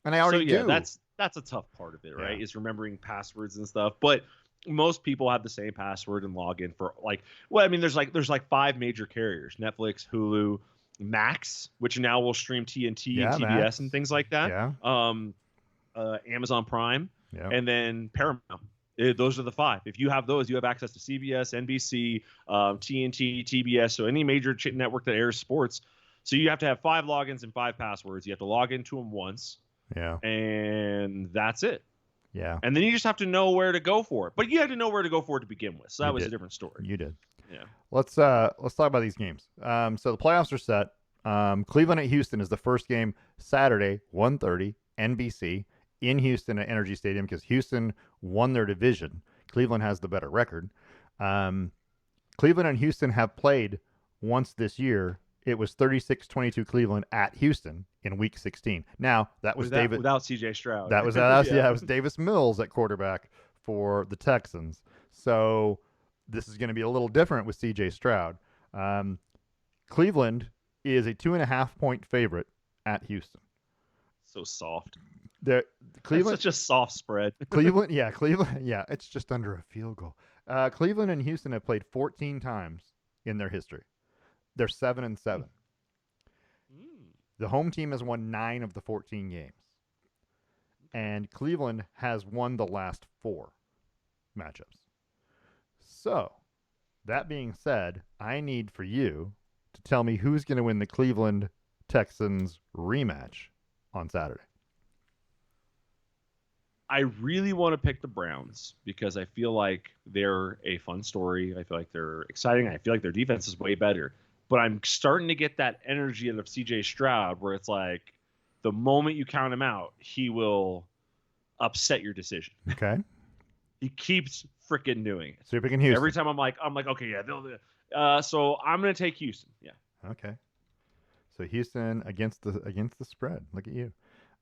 And I already do. That's a tough part of it, right? Yeah. Is remembering passwords and stuff. But most people have the same password and log in for there's 5 major carriers: Netflix, Hulu, Max, which now will stream TNT and TBS Max. And things like that. Yeah. Amazon Prime, and then Paramount. Those are the 5. If you have those, you have access to CBS, NBC, TNT, TBS, so any major network that airs sports. So you have to have 5 logins and 5 passwords. You have to log into them once. Yeah. And that's it. Yeah. And then you just have to know where to go for it. But you had to know where to go for it to begin with. So that was a different story. You did. Yeah. Let's talk about these games. So the playoffs are set. Cleveland at Houston is the first game Saturday, 1:30, NBC in Houston at Energy Stadium because Houston won their division. Cleveland has the better record. Cleveland and Houston have played once this year. It was 36-22 Cleveland at Houston in Week 16. Now that was without C.J. Stroud. That was it was Davis Mills at quarterback for the Texans. So this is going to be a little different with C.J. Stroud. Cleveland is a 2.5-point favorite at Houston. So soft. Cleveland, that's such a soft spread. Cleveland, it's just under a field goal. Cleveland and Houston have played 14 times in their history. They're 7-7. The home team has won 9 of the 14 games. And Cleveland has won the last 4 matchups. So, that being said, I need for you to tell me who's going to win the Cleveland Texans rematch on Saturday. I really want to pick the Browns because I feel like they're a fun story. I feel like they're exciting. I feel like their defense is way better. But I'm starting to get that energy out of CJ Stroud where it's like the moment you count him out, he will upset your decision. Okay. He keeps freaking doing it. So you're picking Houston. Every time I'm like, okay, yeah, they'll. So I'm gonna take Houston. Yeah. Okay. So Houston against the spread. Look at you.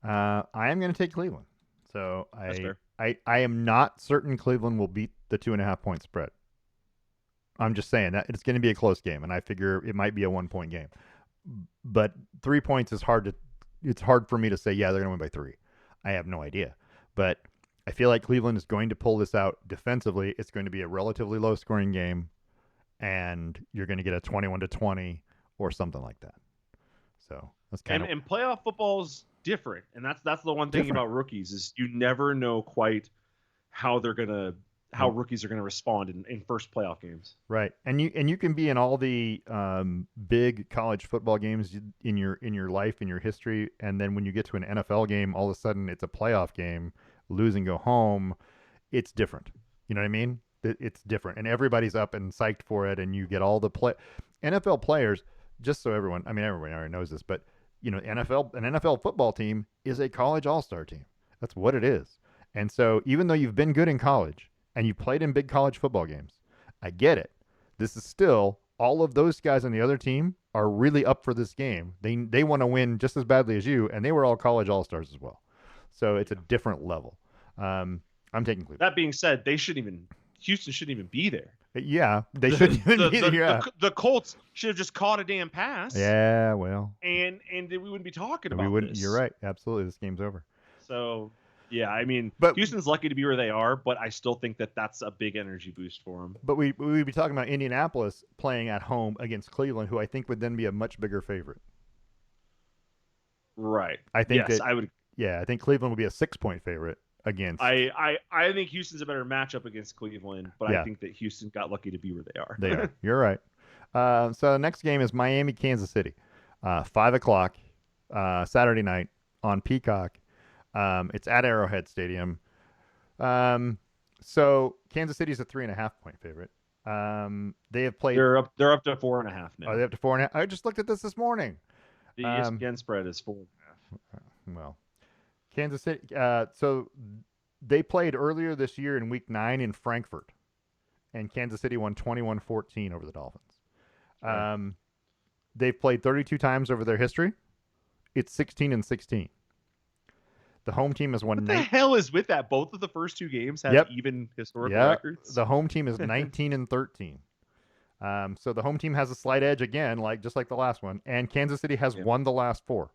I am going to take Cleveland. So I am not certain Cleveland will beat the 2.5-point spread. I'm just saying that it's going to be a close game, and I figure it might be a 1-point game. But 3 points is hard to. It's hard for me to say. Yeah, they're going to win by 3. I have no idea, but I feel like Cleveland is going to pull this out defensively. It's going to be a relatively low-scoring game, and you're going to get a 21-20 or something like that. So that's kind of and playoff football's different, and that's the one thing about rookies is you never know quite how rookies are gonna respond in first playoff games. Right, and you can be in all the big college football games in your life, in your history, and then when you get to an NFL game, all of a sudden it's a playoff game, lose and go home. It's different. You know what I mean? It's different, and everybody's up and psyched for it, and you get all the NFL players. Just so everyone already knows this, but an NFL football team is a college all-star team. That's what it is. And so even though you've been good in college and you've played in big college football games, I get it. This is still all of those guys on the other team are really up for this game. They want to win just as badly as you, and they were all college all-stars as well. So it's a different level. I'm taking Cleveland. That being said, Houston shouldn't even be there. Yeah, they shouldn't even be there. The Colts should have just caught a damn pass. Yeah, well. And we wouldn't be talking about this. You're right. Absolutely. This game's over. So, yeah, I mean, Houston's lucky to be where they are, but I still think that that's a big energy boost for them. But we'd be talking about Indianapolis playing at home against Cleveland, who I think would then be a much bigger favorite. Right. I think I would. Yeah, I think Cleveland would be a 6-point favorite against. I think Houston's a better matchup against Cleveland, but I think that Houston got lucky to be where they are. They are. You're right. So the next game is Miami, Kansas City, 5:00 Saturday night on Peacock. It's at Arrowhead Stadium. So Kansas City's a 3.5-point favorite. They have played. They're up to 4.5 now. Oh, they up to 4.5. I just looked at this morning. The ESPN spread is 4.5. Well, Kansas City. So they played earlier this year in Week 9 in Frankfurt, and Kansas City won 21-14 over the Dolphins. Right. They've played 32 times over their history. It's 16-16. The home team has won. What the hell is with that? Both of the first 2 games have even historical records. The home team is 19-13. So the home team has a slight edge again, just like the last one, and Kansas City has won the last 4.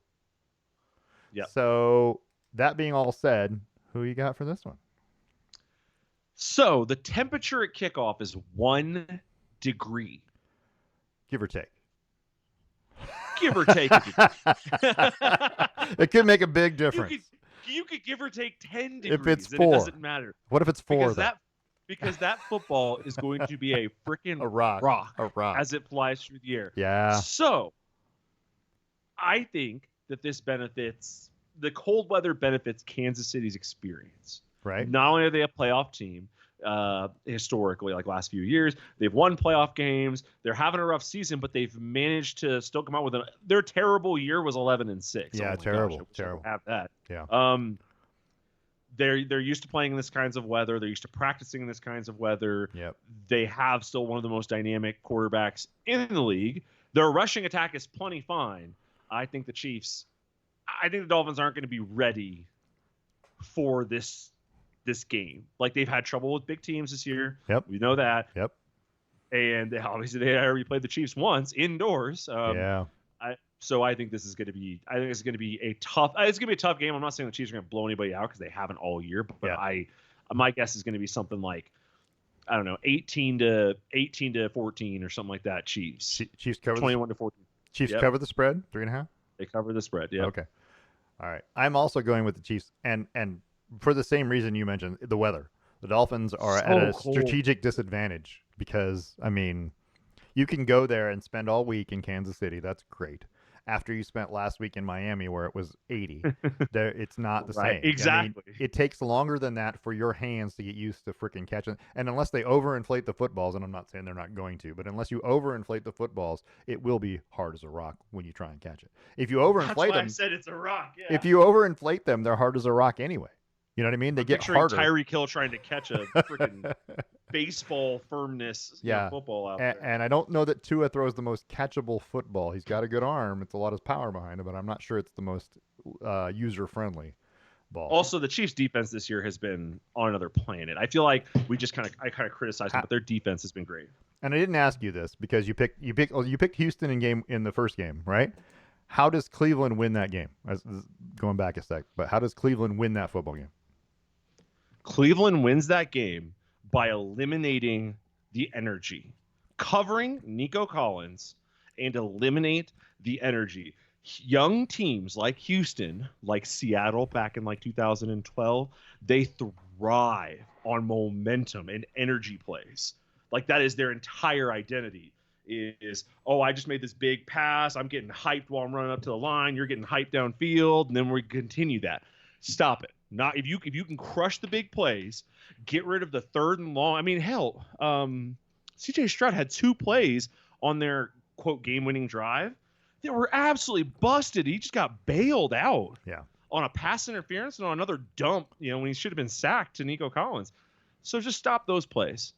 Yeah. So that being all said, who you got for this one? So the temperature at kickoff is 1 degree. Give or take. Give or take. It could make a big difference. You could give or take 10 degrees. If it's 4. It doesn't matter. What if it's 4? Because that football is going to be a freaking rock as it flies through the air. Yeah. So I think that the cold weather benefits Kansas City's experience. Right. Not only are they a playoff team, historically, like last few years, they've won playoff games. They're having a rough season, but they've managed to still come out with their terrible year was 11-6. Yeah, terrible. Have that. Yeah. They're used to playing in this kinds of weather. They're used to practicing in this kinds of weather. Yep. They have still one of the most dynamic quarterbacks in the league. Their rushing attack is plenty fine. I think the Dolphins aren't going to be ready for this game. Like, they've had trouble with big teams this year. Yep. We know that. Yep. And they already played the Chiefs once indoors. So I think this is going to be. I think it's going to be a tough. It's going to be a tough game. I'm not saying the Chiefs are going to blow anybody out because they haven't all year. But my guess is going to be something like, I don't know, 18-14 or something like that. Chiefs cover 21-14. Chiefs cover the spread 3.5. They cover the spread. Yeah. Okay. All right. I'm also going with the Chiefs, and for the same reason you mentioned, the weather. The Dolphins are at a strategic disadvantage because, I mean, you can go there and spend all week in Kansas City. That's great. after you spent last week in Miami where it was 80. It's not the Right. same. I mean, Exactly. it takes longer than that for your hands to get used to freaking catching. And unless they overinflate the footballs, and I'm not saying they're not going to, but unless you overinflate the footballs, it will be hard as a rock when you try and catch it. If you That's overinflate why I them, said it's a rock. Yeah. if you overinflate them, they're hard as a rock anyway. You know what I mean? They I'm get picturing harder. Tyreek Hill trying to catch a freaking baseball firmness, Yeah. football out there. And I don't know that Tua throws the most catchable football. He's got a good arm. It's a lot of power behind it, but I'm not sure it's the most user-friendly ball. Also, the Chiefs' defense this year has been on another planet. I feel like I kind of criticized them, but their defense has been great. And I didn't ask you this because you picked Houston in the first game, right? How does Cleveland win that game? Going back a sec, but how does Cleveland win that football game? Cleveland wins that game by eliminating the energy, covering Nico Collins, and eliminate the energy. Young teams like Houston, like Seattle back in like 2012, they thrive on momentum and energy plays. Like that is their entire identity. Is, oh, I just made this big pass. I'm getting hyped while I'm running up to the line. You're getting hyped downfield, and then we continue that. Stop it. Not if you can crush the big plays, get rid of the third and long. I mean, hell, CJ Stroud had 2 plays on their quote game-winning drive that were absolutely busted. He just got bailed out. Yeah. On a pass interference and on another dump, when he should have been sacked to Nico Collins. So just stop those plays.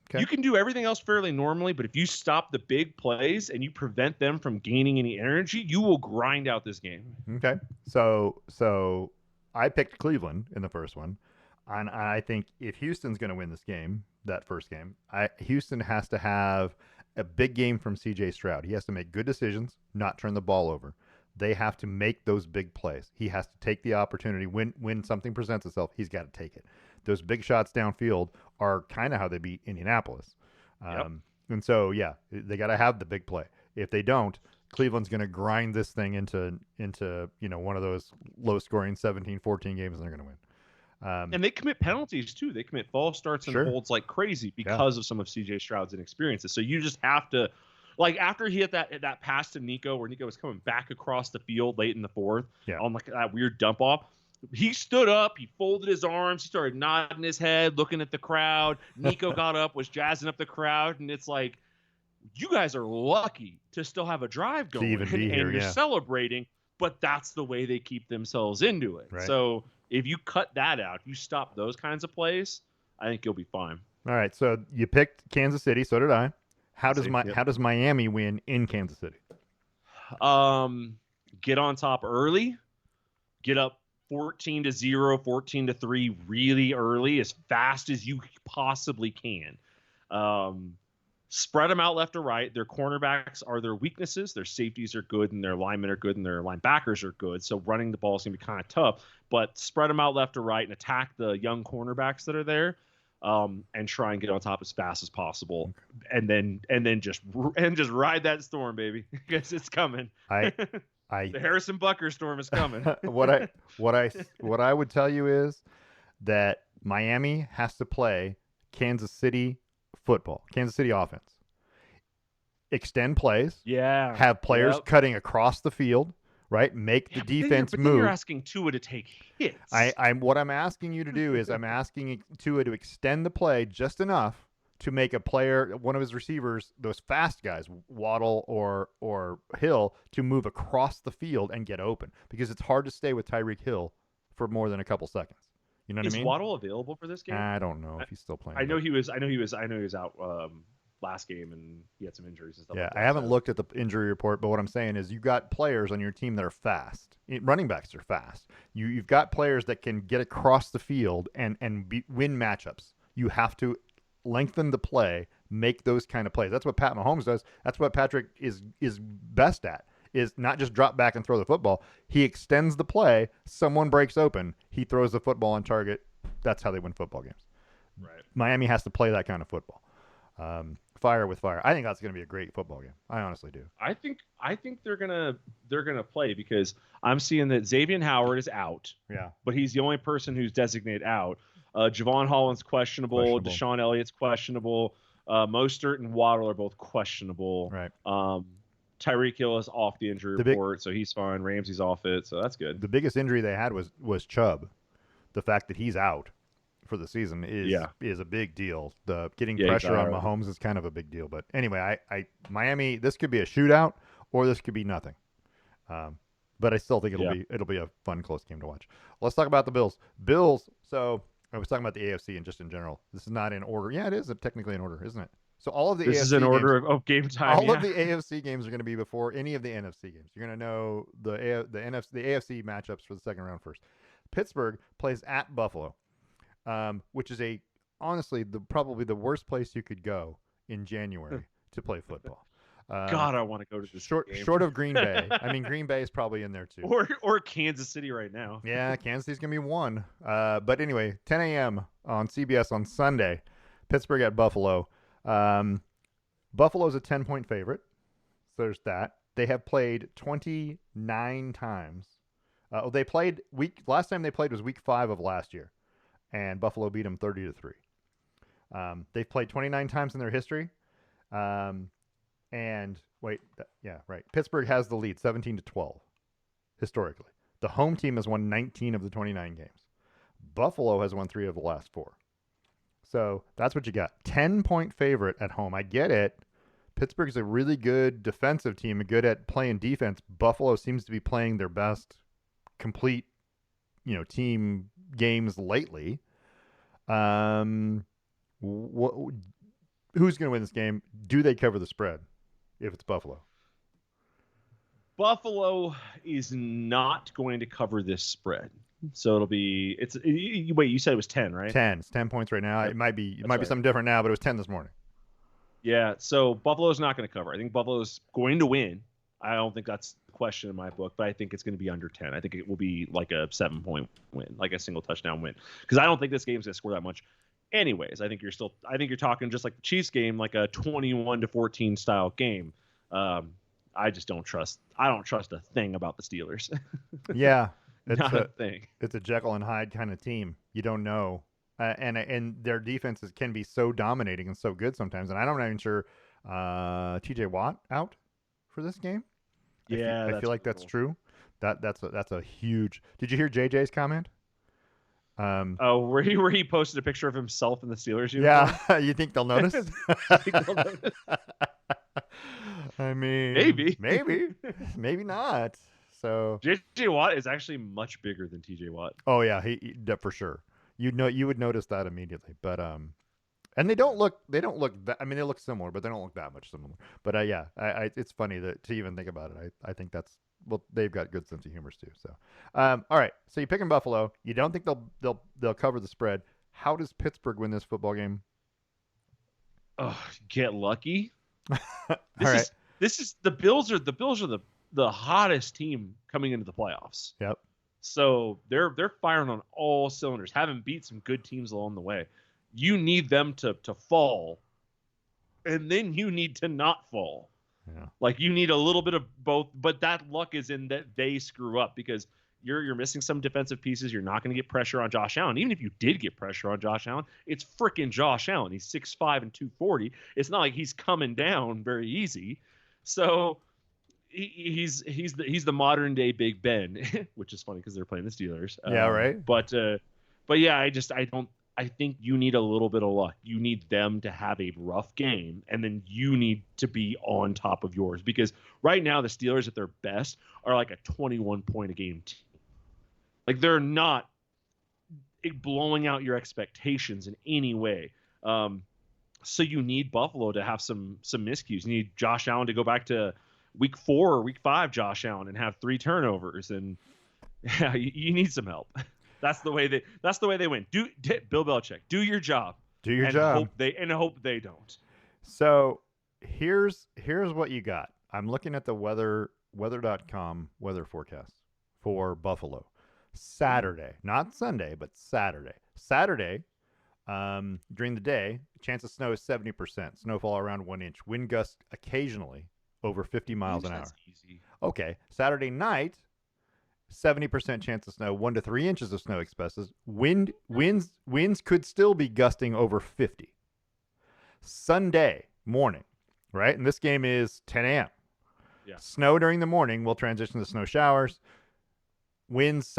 Okay. You can do everything else fairly normally, but if you stop the big plays and you prevent them from gaining any energy, you will grind out this game. Okay. So I picked Cleveland in the first one, and I think if Houston's going to win this game, that first game, Houston has to have a big game from C.J. Stroud. He has to make good decisions, not turn the ball over. They have to make those big plays. He has to take the opportunity when something presents itself. He's got to take it. Those big shots downfield are kind of how they beat Indianapolis. Yep. And so, yeah, they got to have the big play. If they don't, Cleveland's going to grind this thing into one of those low-scoring 17-14 games, and they're going to win. And they commit penalties, too. They commit false starts and holds like crazy because of some of C.J. Stroud's inexperiences. So you just have to, like after he hit that pass to Nico where Nico was coming back across the field late in the fourth on like that weird dump off, he stood up, he folded his arms, he started nodding his head, looking at the crowd. Nico got up, was jazzing up the crowd, and it's like, you guys are lucky to still have a drive going, even be here, and you're celebrating, but that's the way they keep themselves into it. Right. So if you cut that out, you stop those kinds of plays, I think you'll be fine. All right, so you picked Kansas City, so did I. How does Miami win in Kansas City? Get on top early, get up 14-0, 14-3 really early, as fast as you possibly can. Spread them out left or right. Their cornerbacks are their weaknesses. Their safeties are good, and their linemen are good, and their linebackers are good. So running the ball is going to be kind of tough. But spread them out left or right and attack the young cornerbacks that are there, and try and get on top as fast as possible. And then just ride that storm, baby, because it's coming. The Harrison Butker storm is coming. What I would tell you is that Miami has to play Kansas City football, Kansas City offense. Extend plays. Yeah. Have players cutting across the field, right? Make the defense move. Then you're asking Tua to take hits. What I'm asking you to do is I'm asking Tua to extend the play just enough to make a player, one of his receivers, those fast guys, Waddle or Hill, to move across the field and get open, because it's hard to stay with Tyreek Hill for more than a couple seconds. You know what I mean? Is Waddle available for this game? I don't know if he's still playing. I know he was out last game, and he had some injuries and stuff. Yeah, like that, I haven't looked at the injury report, but what I'm saying is you got players on your team that are fast. Running backs are fast. You've got players that can get across the field and win matchups. You have to lengthen the play, make those kind of plays. That's what Pat Mahomes does. That's what Patrick is best at, is not just drop back and throw the football. He extends the play. Someone breaks open. He throws the football on target. That's how they win football games. Right. Miami has to play that kind of football. Fire with fire. I think that's going to be a great football game. I honestly do. I think they're gonna play, because I'm seeing that Xavier Howard is out. Yeah. But he's the only person who's designated out. Javon Holland's questionable. Deshaun Elliott's questionable. Mostert and Waddle are both questionable. Right. Tyreek Hill is off the injury report, so he's fine. Ramsey's off it, so that's good. The biggest injury they had was Chubb. The fact that he's out for the season is a big deal. The getting pressure on Mahomes is kind of a big deal. But anyway, I Miami, this could be a shootout or this could be nothing. But I still think it'll be a fun, close game to watch. Let's talk about the Bills. So I was talking about the AFC and just in general. This is not in order. Yeah, it is technically in order, isn't it? So all of the this AFC is in order of game time. All of the AFC games are going to be before any of the NFC games. You're going to know the AFC matchups for the second round first. Pittsburgh plays at Buffalo, which is honestly probably the worst place you could go in January to play football. God, I want to go to this short of Green Bay. I mean, Green Bay is probably in there too. Or Kansas City right now. Yeah, Kansas City's going to be one. But anyway, 10 a.m. on CBS on Sunday, Pittsburgh at Buffalo. Buffalo's a 10-point favorite. So there's that. They have played 29 times. Last time they played was week 5 of last year, and Buffalo beat them 30-3. They've played 29 times in their history. Pittsburgh has the lead 17-12 historically. The home team has won 19 of the 29 games. Buffalo has won 3 of the last 4. So that's what you got. 10-point favorite at home. I get it. Pittsburgh's a really good defensive team and good at playing defense. Buffalo seems to be playing their best complete, team games lately. Who's going to win this game? Do they cover the spread if it's Buffalo? Buffalo is not going to cover this spread. So it'll be wait, you said it was 10, right? 10. It's 10 points right now. It might be something different now, but it was 10 this morning. Yeah, so Buffalo's not going to cover. I think Buffalo's going to win. I don't think that's the question in my book, but I think it's going to be under 10. I think it will be like a 7-point win, like a single touchdown win, because I don't think this game's going to score that much. Anyways, I think you're talking just like the Chiefs game, like a 21-14 style game. I don't trust a thing about the Steelers. Yeah. Not a thing. It's a Jekyll and Hyde kind of team. You don't know. And their defenses can be so dominating and so good sometimes. And I'm not even sure TJ Watt out for this game. Yeah, I feel like that's true. That's a huge. Did you hear JJ's comment? Where he posted a picture of himself in the Steelers uniform? Yeah, you think they'll notice? I mean, maybe not. So JJ Watt is actually much bigger than TJ Watt. Oh yeah, he for sure. You would notice that immediately. But and they don't look that, I mean, they look similar, but they don't look that much similar. But it's funny to even think about it. I think they've got good sense of humor too. So all right, so you're picking Buffalo. You don't think they'll cover the spread. How does Pittsburgh win this football game? Oh, get lucky. This is the Bills are the hottest team coming into the playoffs. Yep. So they're firing on all cylinders, having beat some good teams along the way. You need them to fall, and then you need to not fall. Yeah. Like you need a little bit of both, but that luck is in that they screw up because you're missing some defensive pieces. You're not going to get pressure on Josh Allen. Even if you did get pressure on Josh Allen, it's freaking Josh Allen. He's 6'5" and 240. It's not like he's coming down very easy. So he's the modern day Big Ben, which is funny because they're playing the Steelers. Yeah, right. But yeah, I think you need a little bit of luck. You need them to have a rough game, and then you need to be on top of yours. Because right now, the Steelers at their best are like a 21-point-a-game team. Like, they're not blowing out your expectations in any way. So you need Buffalo to have some miscues. You need Josh Allen to go back to week 4 or week 5 Josh Allen and have 3 turnovers. And yeah, you need some help. That's the way they win. Bill Belichick, do your job. Do your job. Hope they don't. So here's what you got. I'm looking at the weather.com weather forecast for Buffalo. Saturday, not Sunday, but Saturday. Saturday, during the day, chance of snow is 70%. Snowfall around 1 inch. Wind gusts occasionally over 50 miles an hour. That's easy. Okay. Saturday night, 70% chance of snow, 1 to 3 inches of snow expected. Winds could still be gusting over 50. Sunday morning, right? And this game is 10 a.m. Yeah. Snow during the morning will transition to snow showers. Winds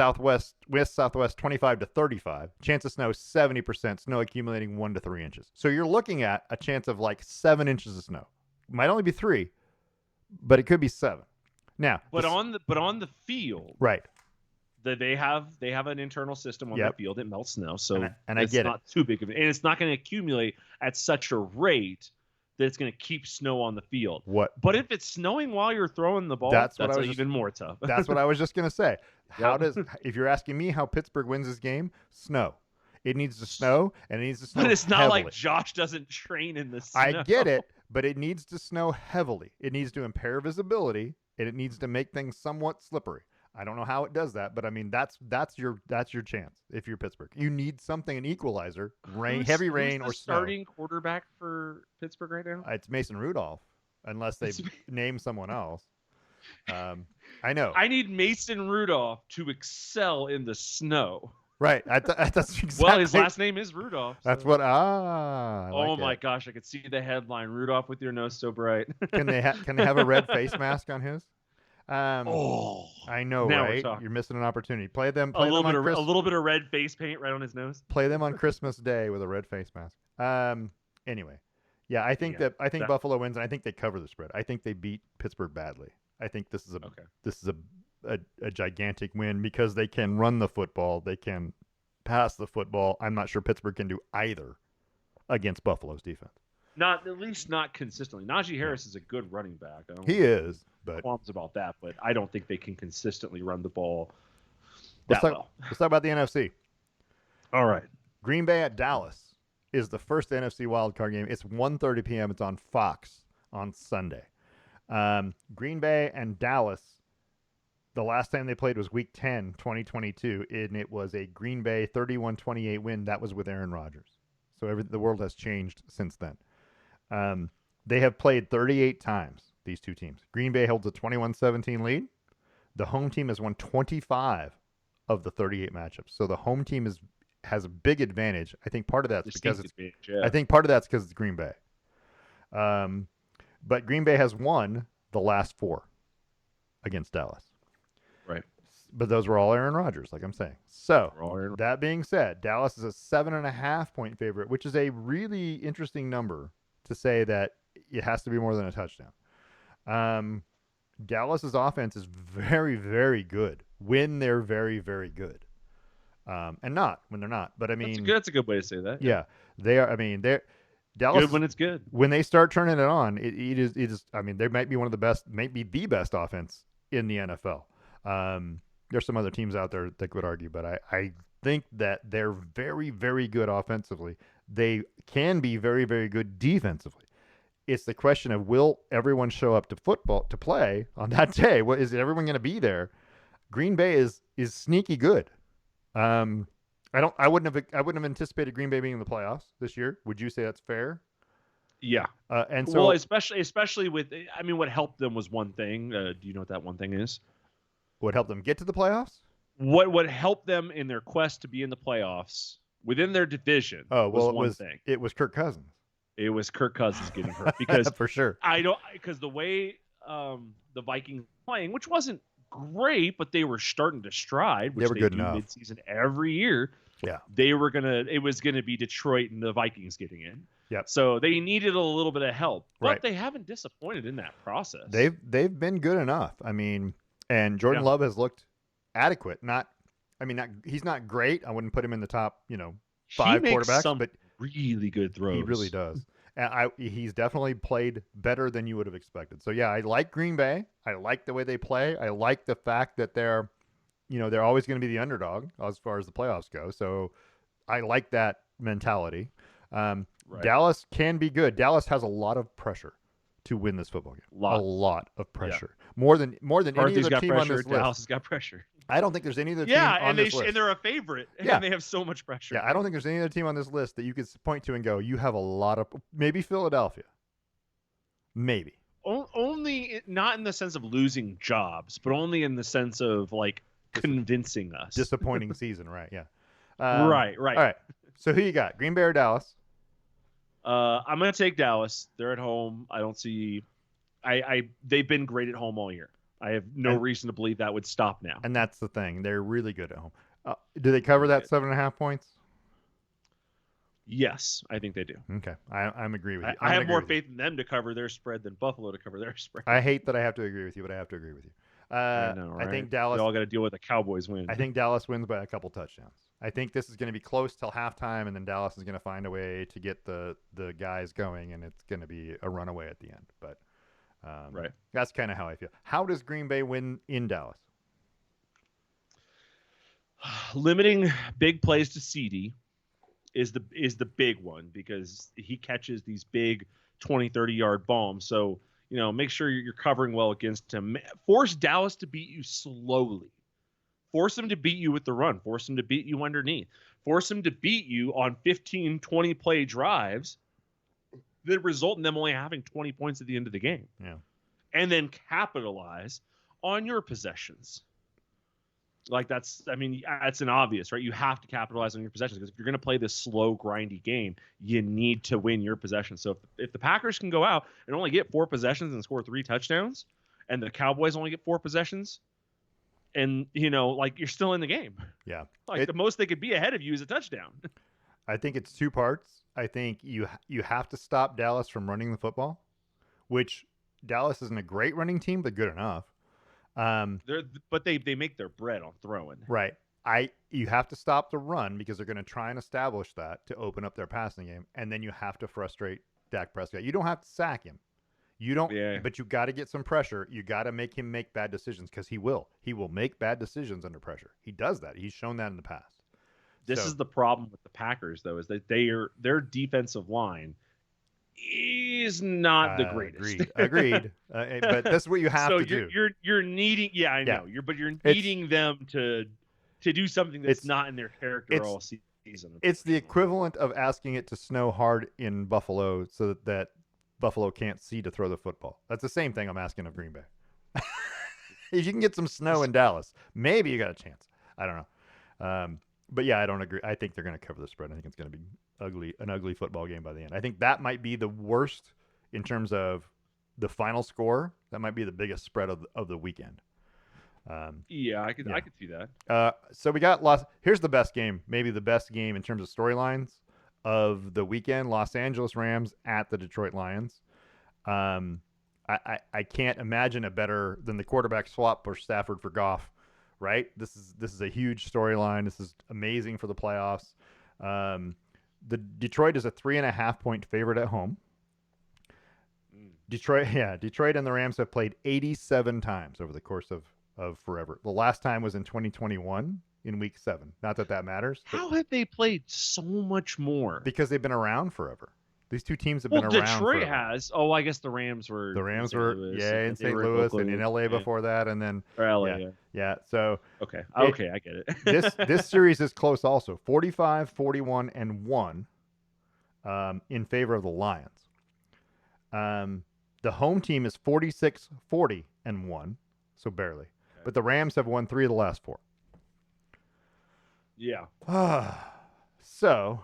west-southwest 25 to 35. Chance of snow 70%. Snow accumulating 1 to 3 inches. So you're looking at a chance of like 7 inches of snow. Might only be 3, but it could be 7. Now, but on the field, right? They have an internal system on their field. It melts snow, so and I it's get not too big of it, and it's not going to accumulate at such a rate that it's going to keep snow on the field. But if it's snowing while you're throwing the ball, that's even more tough. That's what I was just going to say. If you're asking me how Pittsburgh wins this game, snow. It needs to snow, and it needs to snow But it's not heavily. like Josh doesn't train in the snow. I get it, but it needs to snow heavily. It needs to impair visibility, and it needs to make things somewhat slippery. I don't know how it does that, but I mean that's your chance if you're Pittsburgh. You need something, an equalizer, heavy rain or snow. Starting quarterback for Pittsburgh right now? It's Mason Rudolph, unless they name someone else. I know. I need Mason Rudolph to excel in the snow. Right. That's exactly. Well, his last name is Rudolph. So. That's what. Oh my gosh! I could see the headline: Rudolph with your nose so bright. Can they have a red face mask on his? I know, now right? You're missing an opportunity. Play them. A little bit of red face paint right on his nose. Play them on Christmas Day with a red face mask. Anyway, yeah, I think Buffalo wins, and I think they cover the spread. I think they beat Pittsburgh badly. I think this is a gigantic win because they can run the football, they can pass the football. I'm not sure Pittsburgh can do either against Buffalo's defense. At least not consistently. Najee Harris is a good running back. He is, but qualms about that. But I don't think they can consistently run the ball well. Let's talk about the NFC. All right, Green Bay at Dallas is the first NFC wildcard game. It's 1:30 p.m. It's on Fox on Sunday. Green Bay and Dallas, the last time they played was Week 10, 2022, and it was a Green Bay 31-28 win. That was with Aaron Rodgers. So the world has changed since then. They have played 38 times, these two teams. Green Bay holds a 21-17 lead. The home team has won 25 of the 38 matchups. So the home team has a big advantage. I think part of that's because it's Green Bay. But Green Bay has won the last 4 against Dallas. Right. But those were all Aaron Rodgers, like I'm saying. So that being said, Dallas is a 7.5 point favorite, which is a really interesting number to say that it has to be more than a touchdown. Dallas's offense is very, very good when they're very, very good, and not when they're not. But I mean, that's a good way to say that. Yeah, they are. I mean, they're Dallas. Good when it's good. When they start turning it on, it is. I mean, they might be one of the best, maybe the best offense in the NFL. There's some other teams out there that could argue, but I think that they're very, very good offensively. They can be very, very good defensively. It's the question of, will everyone show up to football to play on that day? Is everyone going to be there? Green Bay is sneaky good. I wouldn't have anticipated Green Bay being in the playoffs this year. Would you say that's fair? Yeah. And so, especially with, I mean, what helped them was one thing. Do you know what that one thing is? What helped them get to the playoffs? What helped them in their quest to be in the playoffs within their division? Was one thing. It was Kirk Cousins. It was Kirk Cousins getting hurt because for sure. Because the way the Vikings playing, which wasn't great, but they were starting to stride, which they were good do enough midseason every year. Yeah, it was gonna be Detroit and the Vikings getting in. Yep. So they needed a little bit of help, but right. They haven't disappointed in that process. They've been good enough. I mean, and Jordan Love has looked adequate. He's not great. I wouldn't put him in the top, 5 quarterbacks, but really good throws. He really does. And he's definitely played better than you would have expected. So yeah, I like Green Bay. I like the way they play. I like the fact that they're always going to be the underdog as far as the playoffs go. So I like that mentality. Right. Dallas can be good. Dallas has a lot of pressure to win this football game. A lot of pressure. Yeah. More than any other team on this list. Dallas has got pressure. I don't think there's any other team on this list. And they're a favorite. Yeah. And they have so much pressure. Yeah, I don't think there's any other team on this list that you could point to and go, you have a lot of – maybe Philadelphia. Maybe. Only – not in the sense of losing jobs, but only in the sense of, convincing us. Disappointing season, right, yeah. Right. All right. So who you got, Green Bay or Dallas? I'm going to take Dallas. They're at home. I don't see they've been great at home all year. I have no reason to believe that would stop now. And that's the thing; they're really good at home. Do they cover that 7.5 points? Yes, I think they do. Okay, I'm agree with you. I have more faith in them to cover their spread than Buffalo to cover their spread. I hate that I have to agree with you, but I have to agree with you. I know, right? I think Dallas. We all got to deal with a Cowboys win. I think Dallas wins by a couple touchdowns. I think this is going to be close till halftime, and then Dallas is going to find a way to get the guys going, and it's going to be a runaway at the end. But right, that's kind of how I feel. How does Green Bay win in Dallas? Limiting big plays to CD is the big one, because he catches these big 20, 30-yard bombs. So, make sure you're covering well against him. Force Dallas to beat you slowly. Force them to beat you with the run. Force them to beat you underneath. Force them to beat you on 15, 20-play drives that result in them only having 20 points at the end of the game. Yeah. And then capitalize on your possessions. Like that's an obvious, right? You have to capitalize on your possessions, because if you're going to play this slow, grindy game, you need to win your possessions. So if the Packers can go out and only get 4 possessions and score 3 touchdowns, and the Cowboys only get 4 possessions, and you're still in the game. Yeah. The most they could be ahead of you is a touchdown. I think it's 2 parts. I think you have to stop Dallas from running the football, which Dallas isn't a great running team, but good enough. But they make their bread on throwing. Right. You have to stop the run, because they're going to try and establish that to open up their passing game, and then you have to frustrate Dak Prescott. You don't have to sack him. You don't. Yeah. But you got to get some pressure. You got to make him make bad decisions, because he will. He will make bad decisions under pressure. He does that. He's shown that in the past. This is the problem with the Packers, though, is that their defensive line is not the greatest. Agreed. But that's what you have to do. So you're needing. Yeah, I know. You're needing them to do something that's not in their character all season. It's the equivalent of asking it to snow hard in Buffalo so that Buffalo can't see to throw the football. That's the same thing I'm asking of Green Bay. If you can get some snow in Dallas, maybe you got a chance. I don't know. But yeah, I don't agree. I think they're going to cover the spread. I think it's going to be an ugly football game by the end. I think that might be the worst in terms of the final score. That might be the biggest spread of the weekend. I could see that. So we got here's the best game, maybe the best game in terms of storylines of the weekend. Los Angeles Rams at the Detroit Lions. I can't imagine a better than the quarterback swap for Stafford for Goff. Right? This is a huge storyline. This is amazing for the playoffs. The Detroit is a 3.5 point favorite at home. Detroit and the Rams have played 87 times over the course of forever. The last time was in 2021 in week 7. Not that matters. How have they played so much more? Because they've been around forever. These two teams have been around Detroit forever. has. Oh, I guess the Rams were. In St. Louis and in LA before that, and then LA. Yeah. So okay, I get it. this series is close also. 45, 41, and 1 in favor of the Lions. The home team is 46, 40, and 1, so barely. Okay. But the Rams have won 3 of the last 4. Yeah. So,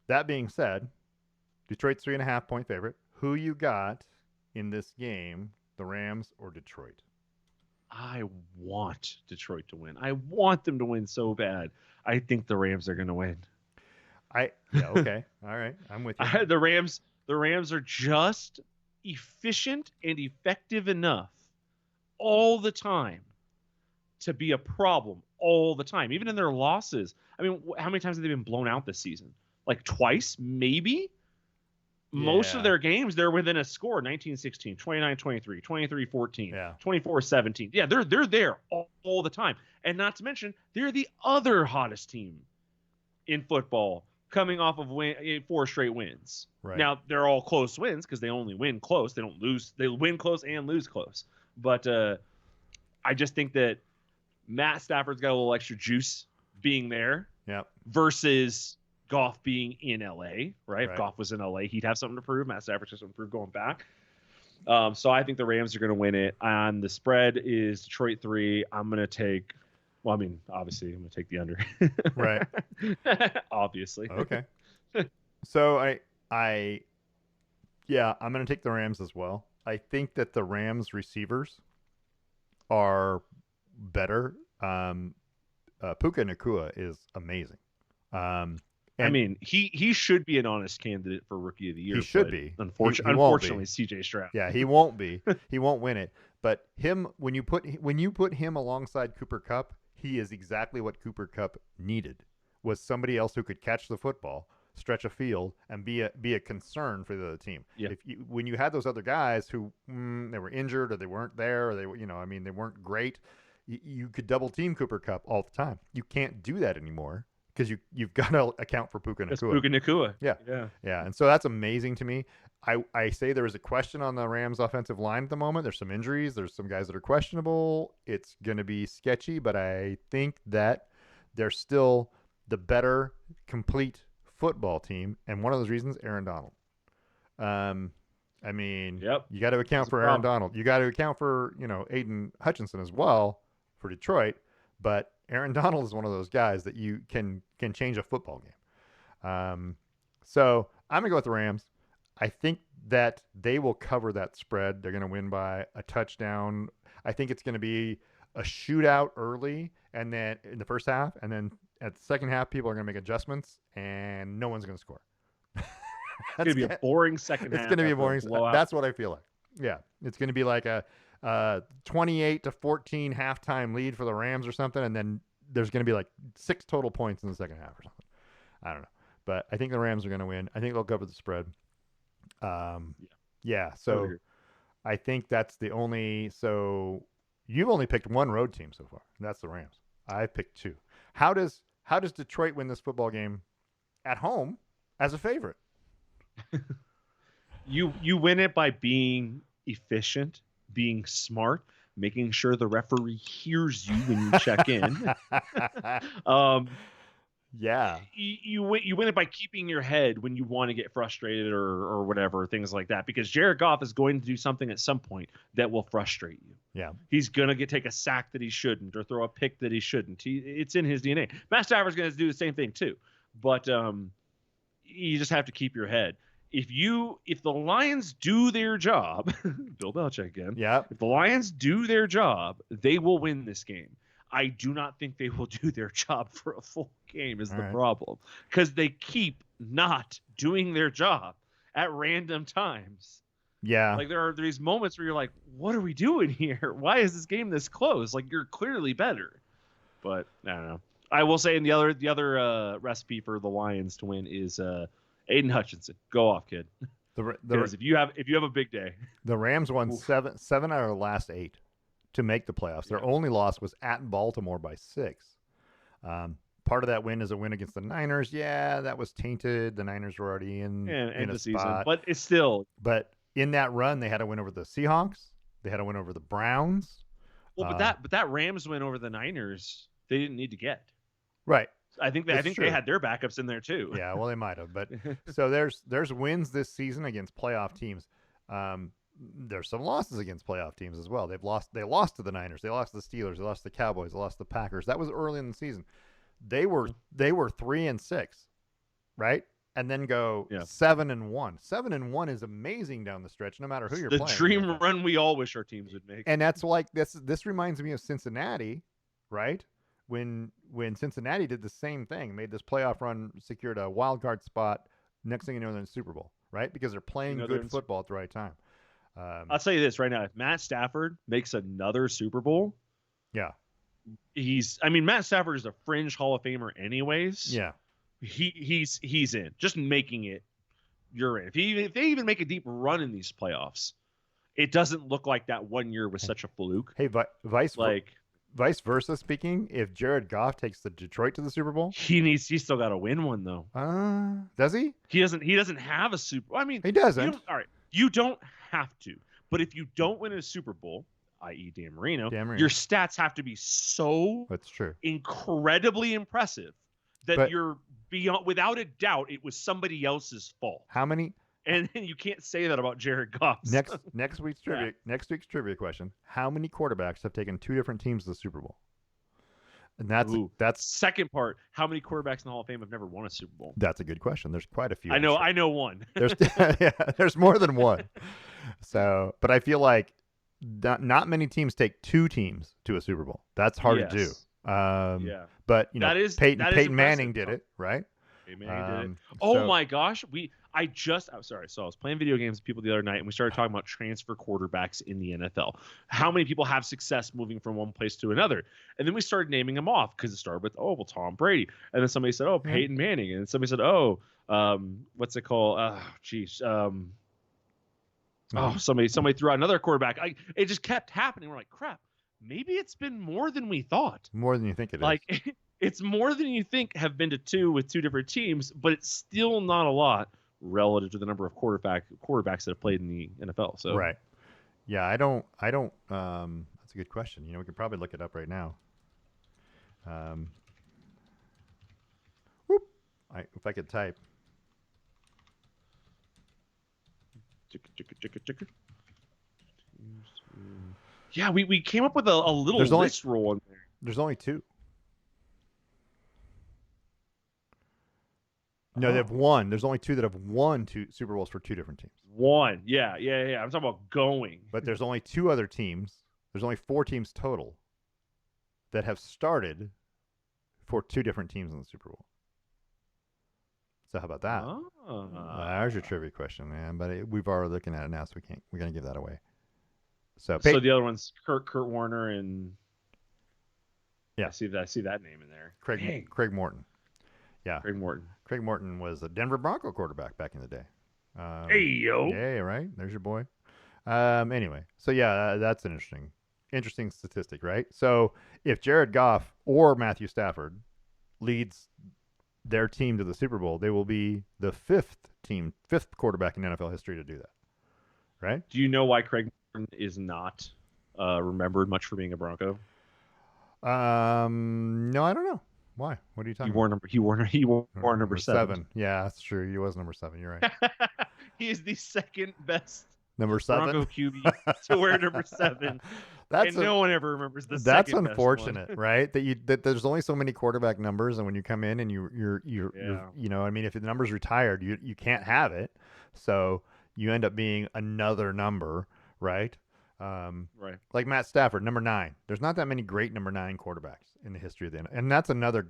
that being said, Detroit's 3.5 point favorite. Who you got in this game, the Rams or Detroit? I want Detroit to win. I want them to win so bad. I think the Rams are going to win. Okay. All right. I'm with you. The Rams are just efficient and effective enough all the time to be a problem all the time, even in their losses. I mean, how many times have they been blown out this season? Like twice, maybe? Most of their games, they're within a score, 19-16, 29-23, 23-14, 24-17. Yeah, they're there all the time. And not to mention, they're the other hottest team in football coming off of 4 straight wins. Right. Now, they're all close wins because they only win close. They don't lose. They win close and lose close. But I just think that Matt Stafford's got a little extra juice being there versus Goff being in LA, right? If Goff was in LA, he'd have something to prove. Matt Stafford has something to prove going back. So I think the Rams are going to win it. And the spread is Detroit 3. I'm going to take, obviously, I'm going to take the under. Right. Obviously. Okay. So I'm going to take the Rams as well. I think that the Rams receivers are better. Puka Nakua is amazing. I And mean, he should be an honest candidate for Rookie of the Year. he should but be. Unfortunately, CJ Stroud. Yeah, he won't be. He won't win it. But when you put him alongside Cooper Kupp, he is exactly what Cooper Kupp needed. Was somebody else who could catch the football, stretch a field, and be a concern for the other team. Yeah. When you had those other guys who they were injured or they weren't there or they they weren't great, you could double team Cooper Kupp all the time. You can't do that anymore because you've got to account for Puka Nakua. That's Puka Nakua. Yeah. And so that's amazing to me. I say there is a question on the Rams offensive line at the moment. There's some injuries. There's some guys that are questionable. It's going to be sketchy, but I think that they're still the better complete football team. And one of those reasons, Aaron Donald. I mean, you got to account for Aaron Donald. You got to account for, Aiden Hutchinson as well for Detroit. But Aaron Donald is one of those guys that you can change a football game. So I'm going to go with the Rams. I think that they will cover that spread. They're going to win by a touchdown. I think it's going to be a shootout early and then in the first half. And then at the second half, people are going to make adjustments and no one's going to score. It's going to be a boring second half. It's going to be a boring. That's what I feel like. Yeah. It's going to be like a 28-14 halftime lead for the Rams or something. And then there's going to be like 6 total points in the second half or something. I don't know. But I think the Rams are going to win. I think they'll cover the spread. So I think that's the only. So you've only picked one road team so far. And that's the Rams. I've picked 2. How does Detroit win this football game at home as a favorite? You win it by being efficient, being smart, making sure the referee hears you when you check in. You win it by keeping your head when you want to get frustrated or whatever, things like that. Because Jared Goff is going to do something at some point that will frustrate you. Yeah, he's gonna take a sack that he shouldn't or throw a pick that he shouldn't. It's in his DNA. Matt Stafford's gonna do the same thing too. But you just have to keep your head. If the Lions do their job, Bill Belichick again. Yeah. If the Lions do their job, they will win this game. I do not think they will do their job for a full game is the problem, because they keep not doing their job at random times. Yeah. Like there are these moments where you're like, what are we doing here? Why is this game this close? Like you're clearly better. But I don't know. I will say in the other recipe for the Lions to win is Aiden Hutchinson. Go off, kid. Because if you have a big day. The Rams won 7 out of the last 8 to make the playoffs. Their only loss was at Baltimore by 6. Part of that win is a win against the Niners. Yeah, that was tainted. The Niners were already in a the spot. Season, but it's still. But in that run, they had a win over the Seahawks. They had a win over the Browns. Well, but that Rams win over the Niners, they didn't need to get. Right. I think they had their backups in there too. Yeah, well, they might have. But so there's wins this season against playoff teams. There's some losses against playoff teams as well. They lost to the Niners. They lost to the Steelers. They lost to the Cowboys. They lost to the Packers. That was early in the season. They were 3-6, right? And then go 7-1. 7-1 is amazing down the stretch, no matter who you're playing. The dream run we all wish our teams would make. And that's like this reminds me of Cincinnati, right? When Cincinnati did the same thing, made this playoff run, secured a wild card spot. Next thing you know, they're in the Super Bowl, right? Because they're playing good football at the right time. I'll tell you this right now: if Matt Stafford makes another Super Bowl, Matt Stafford is a fringe Hall of Famer, anyways. Yeah, he's in. Just making it, you're in. If they even make a deep run in these playoffs, it doesn't look like that one year was such a fluke. Hey, vice versa speaking, if Jared Goff takes the Detroit to the Super Bowl, he's still got to win one though. Does he? He doesn't have a Super. I mean, he doesn't. All right, you don't have to, but if you don't win a Super Bowl, i.e., Dan Marino, your stats have to be so that's true incredibly impressive that you're beyond, without a doubt, it was somebody else's fault. How many? And you can't say that about Jared Goff. Next week's trivia question: how many quarterbacks have taken 2 different teams to the Super Bowl? And Ooh. that's Second part, how many quarterbacks in the Hall of Fame have never won a Super Bowl? that's a good question. There's quite a few. I know one. There's yeah, there's more than one. So, but I feel like not many teams take two teams to a Super Bowl. That's hard to do. Yeah. But you know, That is Peyton Manning impressive. did it, right? Peyton Manning did it. Oh so- my gosh, I'm sorry. So I was playing video games with people the other night, and we started talking about transfer quarterbacks in the NFL. How many people have success moving from one place to another? And then we started naming them off because it started with, Tom Brady, and then somebody said, Peyton Manning, and then somebody said, what's it called? Somebody threw out another quarterback. It just kept happening. We're like, crap. Maybe it's been more than we thought. More than you think it is. Like, it's more than you think have been to two with two different teams, but it's still not a lot relative to the number of quarterbacks that have played in the NFL. So right. Yeah, I don't. That's a good question. You know, we could probably look it up right now. If I could type. Yeah, we came up with a little list roll in there. There's only two. No, they have one. There's only two that have won two Super Bowls for two different teams. One. Yeah. I'm talking about going. But there's only two other teams. There's only 4 teams total that have started for two different teams in the Super Bowl. So how about that? There's your trivia question, man. But we've already looking at it now, so we're gonna give that away. So the other one's Kurt Warner and yeah, I see that name in there. Craig Morton. Yeah, Craig Morton was a Denver Bronco quarterback back in the day. Hey yo. Yeah, right. There's your boy. Anyway, so yeah, that's an interesting statistic, right? So if Jared Goff or Matthew Stafford leads their team to the Super Bowl, they will be the fifth quarterback in NFL history to do that, right? Do you know why Craig Morton is not remembered much for being a Bronco? No, I don't know. Why? What are you talking about? He wore number 7. Yeah, that's true. He was number 7. You're right. He is the second best number 7 Bronco QB to wear number 7. No one ever remembers the second That's best unfortunate, one. right? That there's only so many quarterback numbers, and when you come in and you're you know, I mean, if the number's retired, you can't have it, so you end up being another number, right? Right. Like Matt Stafford, number 9. There's not that many great number 9 quarterbacks in the history of the NFL, and that's another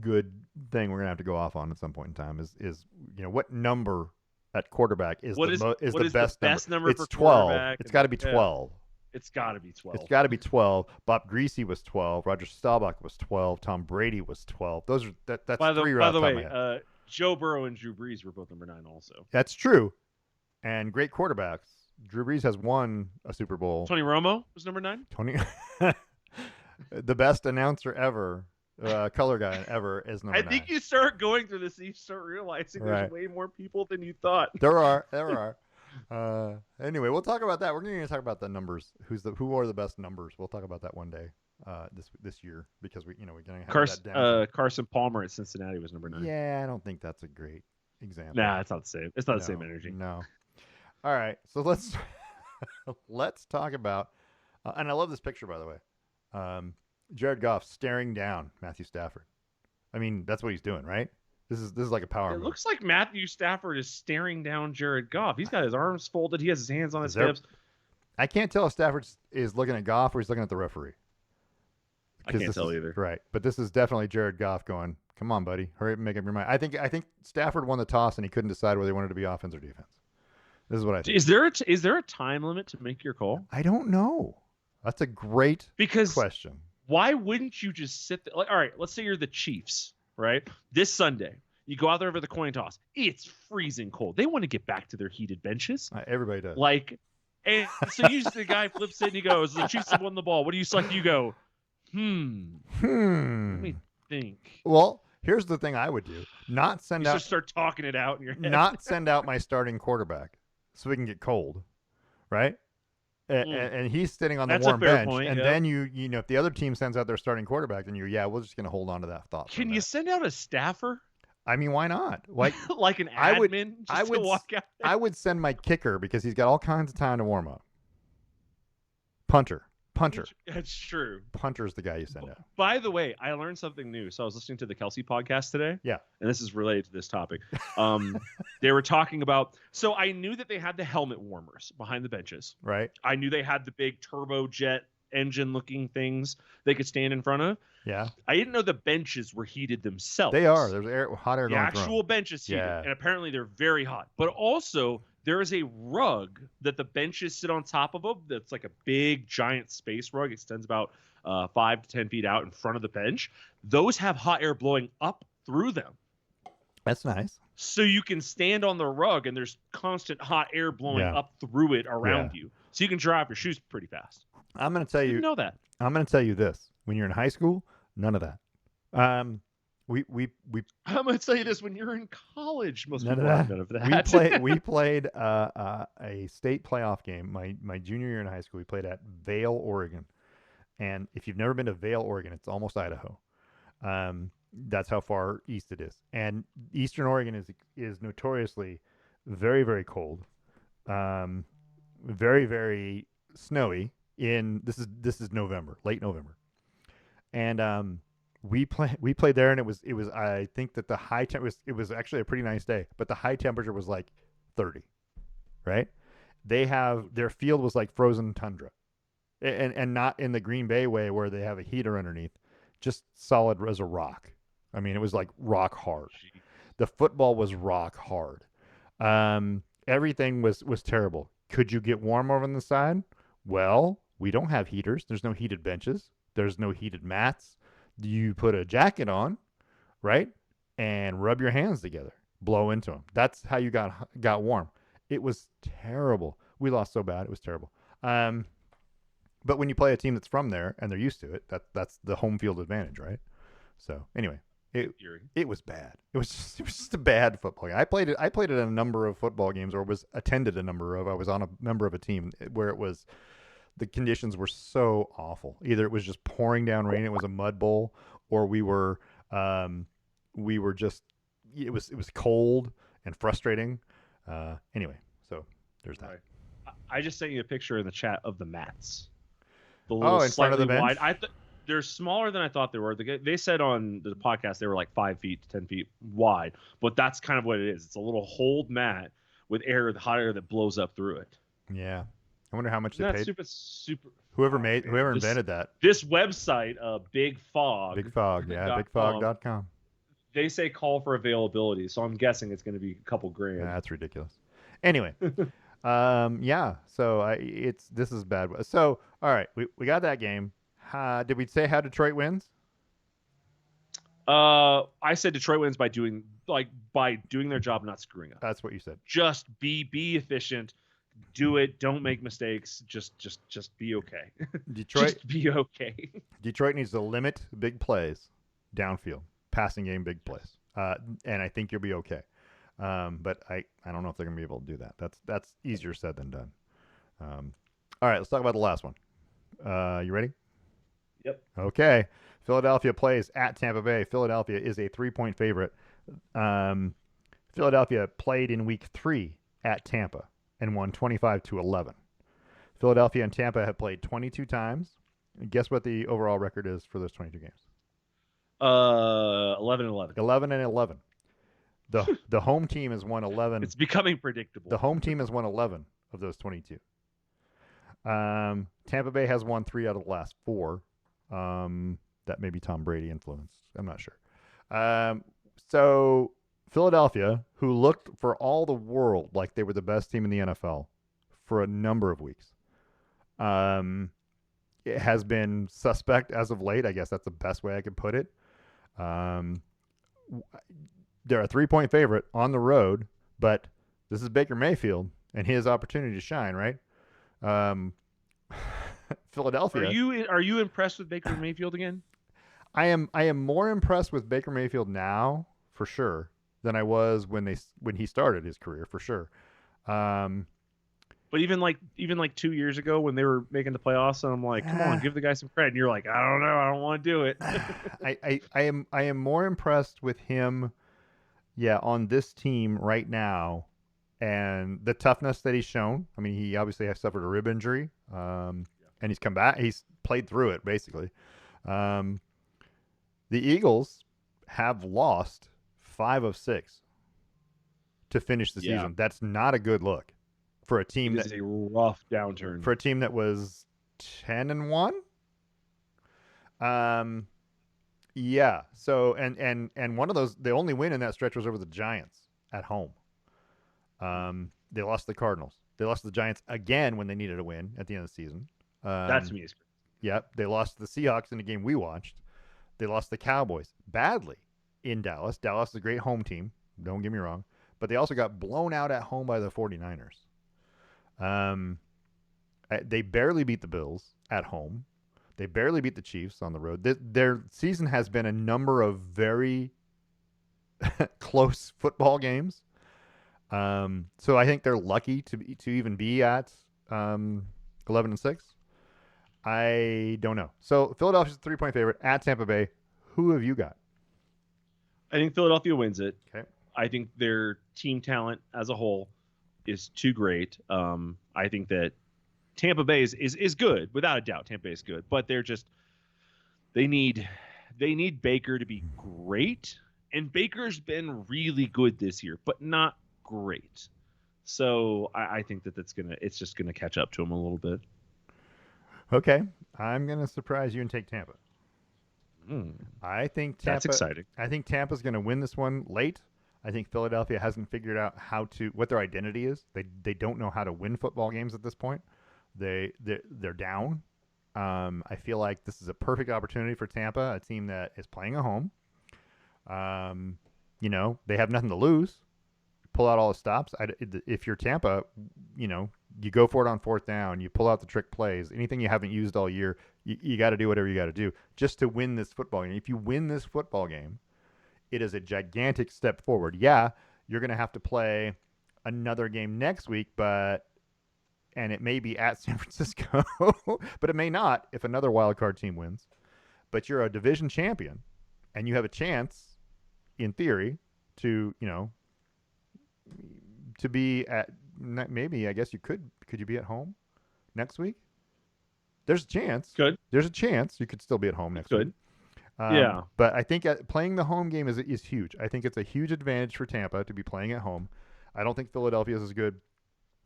good thing we're gonna have to go off on at some point in time. Is you know, what number at quarterback is the best number? It's 12. It's got to be 12. It's got to be 12. It's got to be 12. Bob Greasy was 12. Roger Staubach was 12. Tom Brady was 12. Those are that's 3 right off the top of my head. Joe Burrow and Drew Brees were both number 9 also. That's true. And great quarterbacks. Drew Brees has won a Super Bowl. Tony Romo was number 9. The best announcer ever, color guy ever, is number 9. I think you start going through this and you start realizing there's way more people than you thought. There are. Anyway, we'll talk about that. We're going to talk about the numbers. Who are the best numbers? We'll talk about that one day, this year, because we're going to have that down. Carson Palmer at Cincinnati was number 9. Yeah, I don't think that's a great example. Nah, it's not the same. It's not the same energy. No. All right, so let's talk about, and I love this picture, by the way. Jared Goff staring down Matthew Stafford. I mean, that's what he's doing, right? This is like a power move. It looks like Matthew Stafford is staring down Jared Goff. He's got his arms folded. He has his hands on his hips. I can't tell if Stafford is looking at Goff or he's looking at the referee. I can't tell either. Right, but this is definitely Jared Goff going, "Come on, buddy, hurry up and make up your mind." I think Stafford won the toss and he couldn't decide whether he wanted to be offense or defense. This is what I think. Is there a time limit to make your call? I don't know. That's a great question. Why wouldn't you just sit there? Like, all right, let's say you're the Chiefs, right? This Sunday, you go out there for the coin toss. It's freezing cold. They want to get back to their heated benches. Everybody does. And so the guy flips it and he goes, "The Chiefs have won the ball. What do you select?" You go, Let me think. Well, here's the thing I would do: just start talking it out in your head. Not send out my starting quarterback so we can get cold, right? And he's sitting on the warm bench, point, then you know, if the other team sends out their starting quarterback, then we're just going to hold on to that thought. Can you send out a staffer? I mean, why not? Like an admin? I would walk out there? I would send my kicker because he's got all kinds of time to warm up. Punter punter. That's true. Punter's the guy you send out. By the way, I learned something new. So I was listening to the Kelsey podcast today. Yeah. And this is related to this topic. They were talking about, so I knew that they had the helmet warmers behind the benches. Right. I knew they had the big turbojet engine looking things they could stand in front of. Yeah. I didn't know the benches were heated themselves. They are. There's hot air the going actual through them. bench is heated, Yeah. and apparently they're very hot. But also, there is a rug that the benches sit on top of them. That's like a big, giant space rug. It extends about 5 to 10 feet out in front of the bench. Those have hot air blowing up through them. That's nice. So you can stand on the rug, and there's constant hot air blowing up through it around you. So you can dry off your shoes pretty fast. I'm going to tell you. You know that. I'm going to tell you this. When you're in high school, none of that. We I'm going to tell you this. When you're in college, most none people of have that. none of that. We played a state playoff game. My junior year in high school, we played at Vail, Oregon. And if you've never been to Vail, Oregon, it's almost Idaho. That's how far east it is. And Eastern Oregon is notoriously very, very cold. Very, very snowy. This is November, late November. And we played there, and it was I think that the high it was actually a pretty nice day, but the high temperature was like 30, right? Their field was like frozen tundra, and not in the Green Bay way where they have a heater underneath, just solid as a rock. I mean, it was like rock hard. The football was rock hard. Everything was terrible. Could you get warm over on the side? Well, we don't have heaters. There's no heated benches. There's no heated mats. You put a jacket on, right, and rub your hands together, blow into them. That's how you got warm. It was terrible. We lost so bad. It was terrible. But when you play a team that's from there and they're used to it, that's the home field advantage, right? So anyway, it was bad. It was just a bad football game. I played it at a number of football games, or was attended a number of. I was on a member of a team where the conditions were so awful. Either it was just pouring down rain, it was a mud bowl, or we were just, it was cold and frustrating. Anyway, so there's that. Right. I just sent you a picture in the chat of the mats. The little in front of the bench? Wide. They're smaller than I thought they were. They said on the podcast they were like 5 feet to 10 feet wide, but that's kind of what it is. It's a little hold mat with hot air that blows up through it. Yeah. I wonder how much they paid. Super. Whoever invented that. This website, Big Fog. Big Fog, yeah, bigfog.com. They say call for availability, so I'm guessing it's going to be a couple grand. Yeah, that's ridiculous. Anyway, yeah. So this is bad. So all right, we got that game. Did we say how Detroit wins? I said Detroit wins by doing their job, not screwing up. That's what you said. Just be efficient. Do it. Don't make mistakes. Just be okay. Detroit, just be okay. Detroit needs to limit big plays downfield, passing game big plays, and I think you'll be okay. But I don't know if they're gonna be able to do that. That's easier said than done. All right, let's talk about the last one. You ready? Yep. Okay. Philadelphia plays at Tampa Bay. Philadelphia is a 3-point favorite. Philadelphia played in week 3 at Tampa and won 25-11. Philadelphia and Tampa have played 22 times. And guess what the overall record is for those 22 games? 11-11. 11-11. The home team has won 11. It's becoming predictable. The home team has won 11 of those 22. Tampa Bay has won 3 out of the last 4. That may be Tom Brady influence. I'm not sure. So Philadelphia, who looked for all the world like they were the best team in the NFL for a number of weeks, it has been suspect as of late. I guess that's the best way I could put it. They're a 3-point favorite on the road, but this is Baker Mayfield and his opportunity to shine, right? Philadelphia. Are you impressed with Baker Mayfield again? I am more impressed with Baker Mayfield now, for sure, than I was when he started his career, for sure. But even like 2 years ago when they were making the playoffs, and I'm like, come on, give the guy some credit. And you're like, I don't know, I don't want to do it. I am more impressed with him, on this team right now, and the toughness that he's shown. I mean, he obviously has suffered a rib injury, and he's come back. He's played through it basically. Um, the Eagles have lost 5 of 6 to finish the Yeah, season. That's not a good look for a it team is a rough downturn. that was 10-1. Um, yeah. So and one of those, the only win in that stretch was over the Giants at home. They lost the Cardinals. They lost the Giants again when they needed a win at the end of the season. That to me is Yep. They lost the Seahawks in a game we watched. They lost the Cowboys badly in Dallas. Dallas is a great home team. Don't get me wrong. But they also got blown out at home by the 49ers. They barely beat the Bills at home. They barely beat the Chiefs on the road. Their season has been a number of very close football games. So I think they're lucky to even be at 11-6. I don't know. So Philadelphia's a 3-point favorite at Tampa Bay. Who have you got? I think Philadelphia wins it. Okay. I think their team talent as a whole is too great. I think that Tampa Bay is good, without a doubt. Tampa Bay is good, but they need Baker to be great, and Baker's been really good this year, but not great. So I think it's just gonna catch up to him a little bit. Okay, I'm gonna surprise you and take Tampa. Mm, I think that's Tampa. exciting. I think Tampa's gonna win this one late. I think Philadelphia hasn't figured out what their identity is. They don't know how to win football games at this point. They're down. I feel like this is a perfect opportunity for Tampa, a team that is playing at home. They have nothing to lose. Pull out all the stops. If you're Tampa, you go for it on 4th down. You pull out the trick plays. Anything you haven't used all year, you got to do whatever you got to do just to win this football game. If you win this football game, it is a gigantic step forward. Yeah, you're going to have to play another game next week, and it may be at San Francisco, but it may not if another wild card team wins. But you're a division champion, and you have a chance, in theory, to be at, maybe, I guess could you be at home next week? There's a chance. Good. There's a chance you could still be at home next week. Yeah. But I think playing the home game is huge. I think it's a huge advantage for Tampa to be playing at home. I don't think Philadelphia is as good,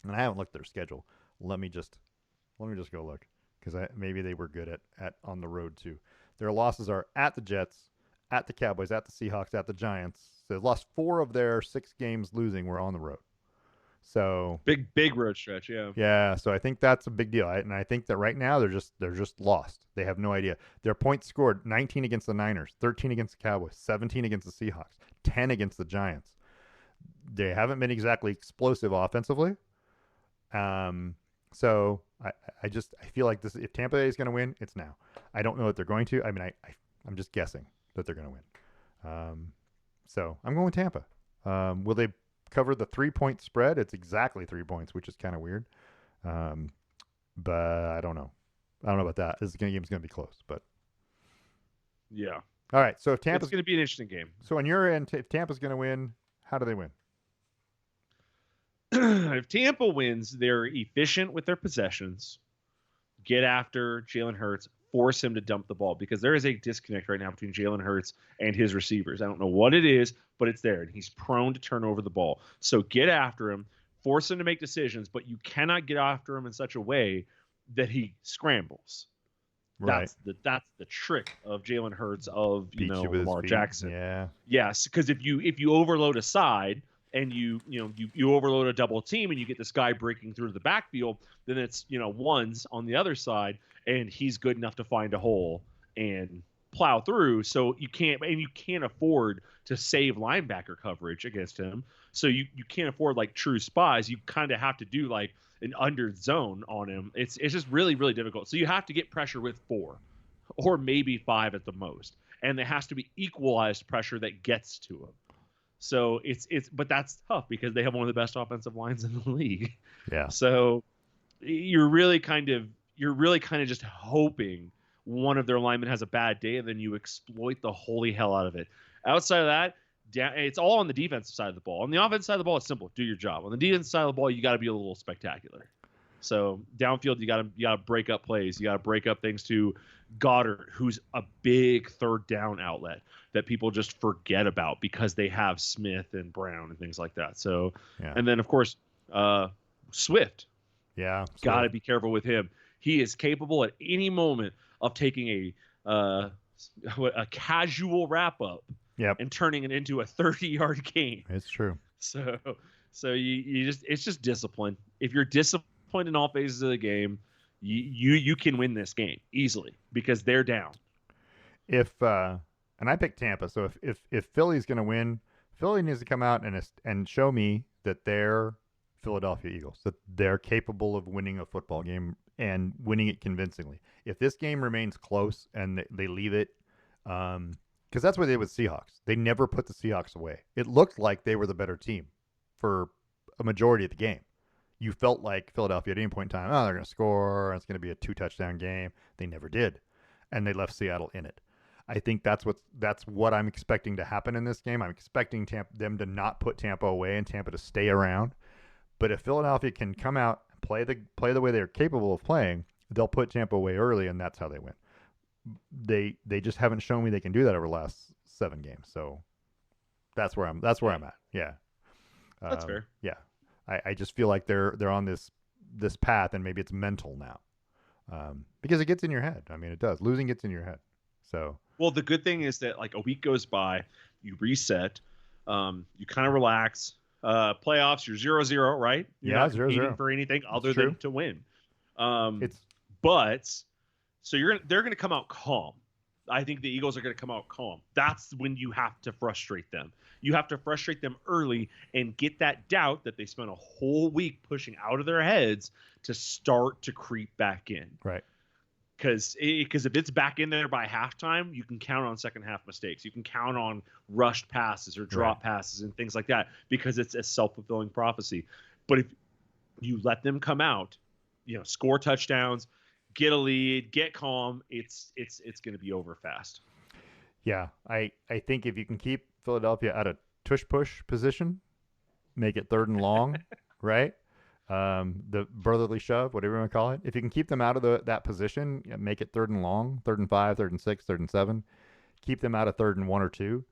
and I haven't looked at their schedule. Let me just go look, because maybe they were good at on the road too. Their losses are at the Jets, at the Cowboys, at the Seahawks, at the Giants. So they've lost 4 of their 6 games losing were on the road. So big road stretch, yeah. Yeah, so I think that's a big deal. And I think that right now they're just lost. They have no idea. Their points scored: 19 against the Niners, 13 against the Cowboys, 17 against the Seahawks, 10 against the Giants. They haven't been exactly explosive offensively. So I feel like this, if Tampa Bay is going to win, it's now. I don't know that they're going to. I mean, I'm just guessing that they're going to win. So I'm going with Tampa. Will they cover the 3-point spread? It's exactly 3 points, which is kind of weird. But I don't know. I don't know about that. This game's going to be close, but yeah. All right. So if Tampa's it's going to be an interesting game. So on your end, if Tampa's going to win, how do they win? If Tampa wins, they're efficient with their possessions. Get after Jalen Hurts, force him to dump the ball, because there is a disconnect right now between Jalen Hurts and his receivers. I don't know what it is, but it's there, and he's prone to turn over the ball. So get after him, force him to make decisions, but you cannot get after him in such a way that he scrambles. Right. That's the trick of Jalen Hurts, of Lamar Jackson. Yeah. Yes, because if you overload a side and you overload a double team and you get this guy breaking through the backfield, then it's ones on the other side, and he's good enough to find a hole and plow through. So you can't afford to save linebacker coverage against him. So you can't afford like true spies. You kind of have to do like an under zone on him. It's just really, really difficult. So you have to get pressure with 4 or maybe 5 at the most, and there has to be equalized pressure that gets to him. So but that's tough because they have one of the best offensive lines in the league. Yeah. So you're really kind of just hoping one of their linemen has a bad day, and then you exploit the holy hell out of it. Outside of that, it's all on the defensive side of the ball. On the offensive side of the ball, it's simple: do your job. On the defensive side of the ball, you got to be a little spectacular. So downfield, you gotta break up plays. You gotta break up things to Goddard, who's a big third down outlet that people just forget about because they have Smith and Brown and things like that. So, Yeah. and then of course, Swift. Yeah. Got to Swift. be careful with him. He is capable at any moment of taking a casual wrap up Yep. and turning it into a 30-yard game. It's true. So you just, it's just discipline. If you're disciplined in all phases of the game, you can win this game easily because they're down. And I picked Tampa, so if Philly's going to win, Philly needs to come out and show me that they're Philadelphia Eagles, that they're capable of winning a football game and winning it convincingly. If this game remains close and they leave it, because that's what they did with Seahawks. They never put the Seahawks away. It looked like they were the better team for a majority of the game. You felt like Philadelphia at any point in time, oh, they're going to score. It's going to be a 2-touchdown game. They never did, and they left Seattle in it. I think that's what I'm expecting to happen in this game. I'm expecting them to not put Tampa away and Tampa to stay around. But if Philadelphia can come out and play the way they're capable of playing, they'll put Tampa away early, and that's how they win. They just haven't shown me they can do that over the last 7 games. So that's where I'm at. Yeah, that's fair. Yeah, I just feel like they're on this path, and maybe it's mental now, because it gets in your head. I mean, it does. Losing gets in your head. So. Well, the good thing is that like a week goes by, you reset, you kind of relax. Playoffs, you're 0-0, right? You're not competing for anything other than to win. But so they're going to come out calm. I think the Eagles are going to come out calm. That's when you have to frustrate them. You have to frustrate them early and get that doubt that they spent a whole week pushing out of their heads to start to creep back in. Right. Because if it's back in there by halftime, you can count on second half mistakes. You can count on rushed passes or drop passes and things like that because it's a self-fulfilling prophecy. But if you let them come out, score touchdowns, get a lead, get calm, it's going to be over fast. Yeah, I think if you can keep Philadelphia at a tush-push position, make it 3rd and long, right? The brotherly shove, whatever you want to call it. If you can keep them out of that position, make it 3rd and long, 3rd and 5, 3rd and 6, 3rd and 7. Keep them out of 3rd and 1 or 2.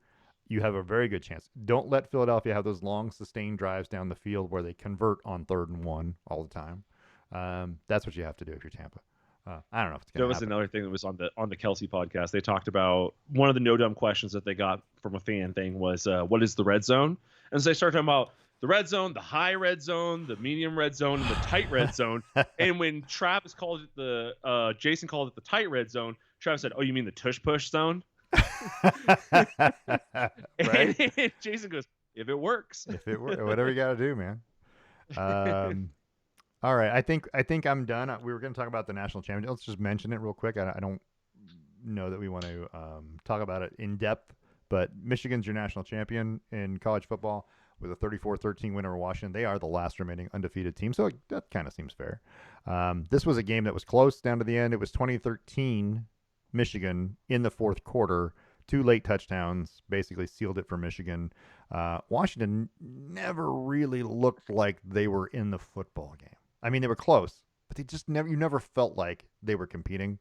You have a very good chance. Don't let Philadelphia have those long, sustained drives down the field where they convert on 3rd and 1 all the time. That's what you have to do if you're Tampa. I don't know if it's going to happen. There was another thing that was on the Kelsey podcast. They talked about one of the no dumb questions that they got from a fan thing was, what is the red zone? And so they started talking about the red zone, the high red zone, the medium red zone, and the tight red zone. And when Travis called it Jason called it the tight red zone, Travis said, "Oh, you mean the tush push zone?" Right? And Jason goes, "If it works, if it works, whatever you got to do, man." All right, I think I'm done. We were going to talk about the national championship. Let's just mention it real quick. I don't know that we want to talk about it in depth, but Michigan's your national champion in college football with a 34-13 win over Washington. They are the last remaining undefeated team, so that kind of seems fair. This was a game that was close down to the end. It was 2013 Michigan in the 4th quarter. 2 late touchdowns basically sealed it for Michigan. Washington never really looked like they were in the football game. I mean, they were close, but they just you never felt like they were competing.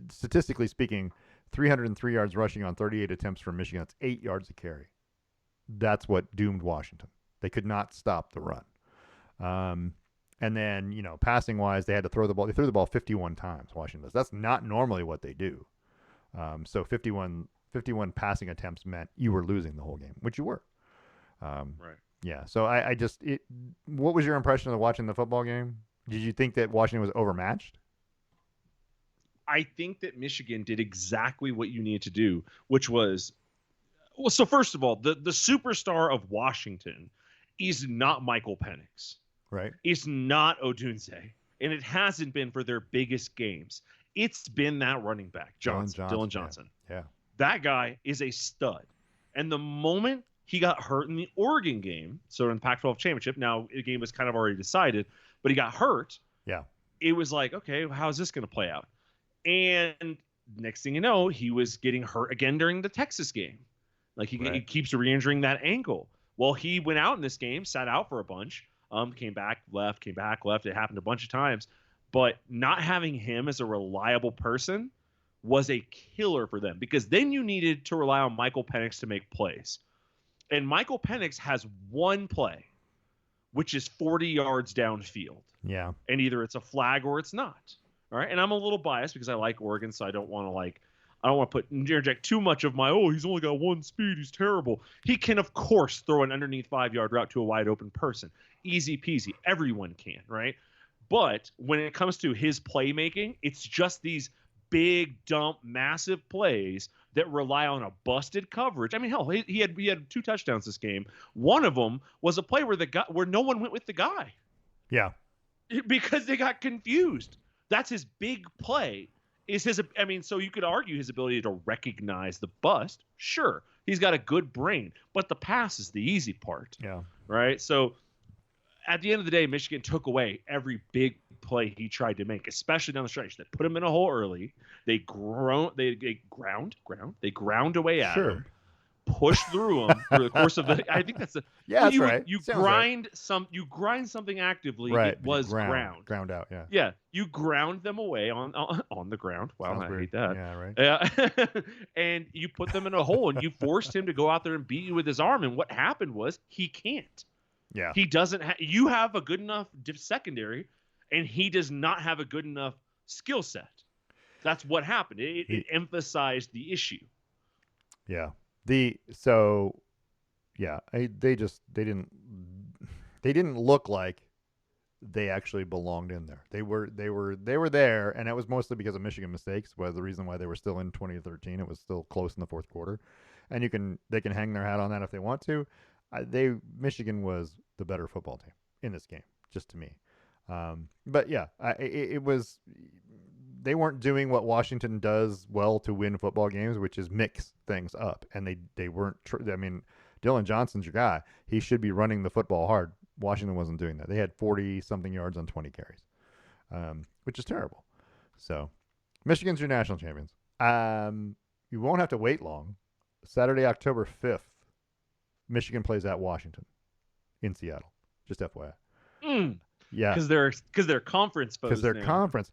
Statistically speaking, 303 yards rushing on 38 attempts for Michigan. That's 8 yards a carry. That's what doomed Washington. They could not stop the run. And then, passing wise, they had to throw the ball. They threw the ball 51 times, Washington does. That's not normally what they do. So 51 passing attempts meant you were losing the whole game, which you were. right. Yeah. So what was your impression of watching the football game? Did you think that Washington was overmatched? I think that Michigan did exactly what you needed to do, which was, well, so first of all, the superstar of Washington is not Michael Penix. Right. It's not Odunze, and it hasn't been for their biggest games. It's been that running back, Dylan Johnson. Yeah. That guy is a stud. And the moment he got hurt in the Oregon game, so in the Pac-12 championship, now the game was kind of already decided, but he got hurt. Yeah. It was like, okay, how's this going to play out? And next thing you know, he was getting hurt again during the Texas game. Like he keeps re-injuring that ankle. Well, he went out in this game, sat out for a bunch. Came back, left, came back, left. It happened a bunch of times. But not having him as a reliable person was a killer for them, because then you needed to rely on Michael Penix to make plays. And Michael Penix has one play, which is 40 yards downfield. Yeah. And either it's a flag or it's not. All right. And I'm a little biased because I like Oregon, so I don't want to interject too much of my, he's only got one speed, he's terrible. He can, of course, throw an underneath 5-yard route to a wide open person. Easy peasy. Everyone can, right? But when it comes to his playmaking, it's just these big dump, massive plays that rely on a busted coverage. I mean, hell, he had 2 touchdowns this game. One of them was a play where no one went with the guy. Yeah. Because they got confused. That's his big play. So you could argue his ability to recognize the bust. Sure, he's got a good brain, but the pass is the easy part. Yeah. Right. So at the end of the day, Michigan took away every big play he tried to make, especially down the stretch. They put him in a hole early. They ground away at him. Push through them through the course of I think that's right. You Sounds grind right. You grind something actively. Right. It was ground out. Yeah. Yeah. You ground them away on the ground. Wow, I hate that. Yeah. Right. Yeah. And you put them in a hole, and you forced him to go out there and beat you with his arm. And what happened was he can't. Yeah. He doesn't. You have a good enough secondary, and he does not have a good enough skill set. That's what happened. It emphasized the issue. Yeah. They didn't look like they actually belonged in there. They were there, and that was mostly because of Michigan mistakes. Was the reason why they were still in 2013. It was still close in the fourth quarter, and they can hang their hat on that if they want to. Michigan was the better football team in this game, just to me. But yeah, it was. They weren't doing what Washington does well to win football games, which is mix things up. And they weren't. Dylan Johnson's your guy. He should be running the football hard. Washington wasn't doing that. They had 40-something yards on 20 carries, which is terrible. So, Michigan's your national champions. You won't have to wait long. Saturday, October 5th, Michigan plays at Washington in Seattle. Just FYI. Yeah. Because they're conference foes. Because they're conference.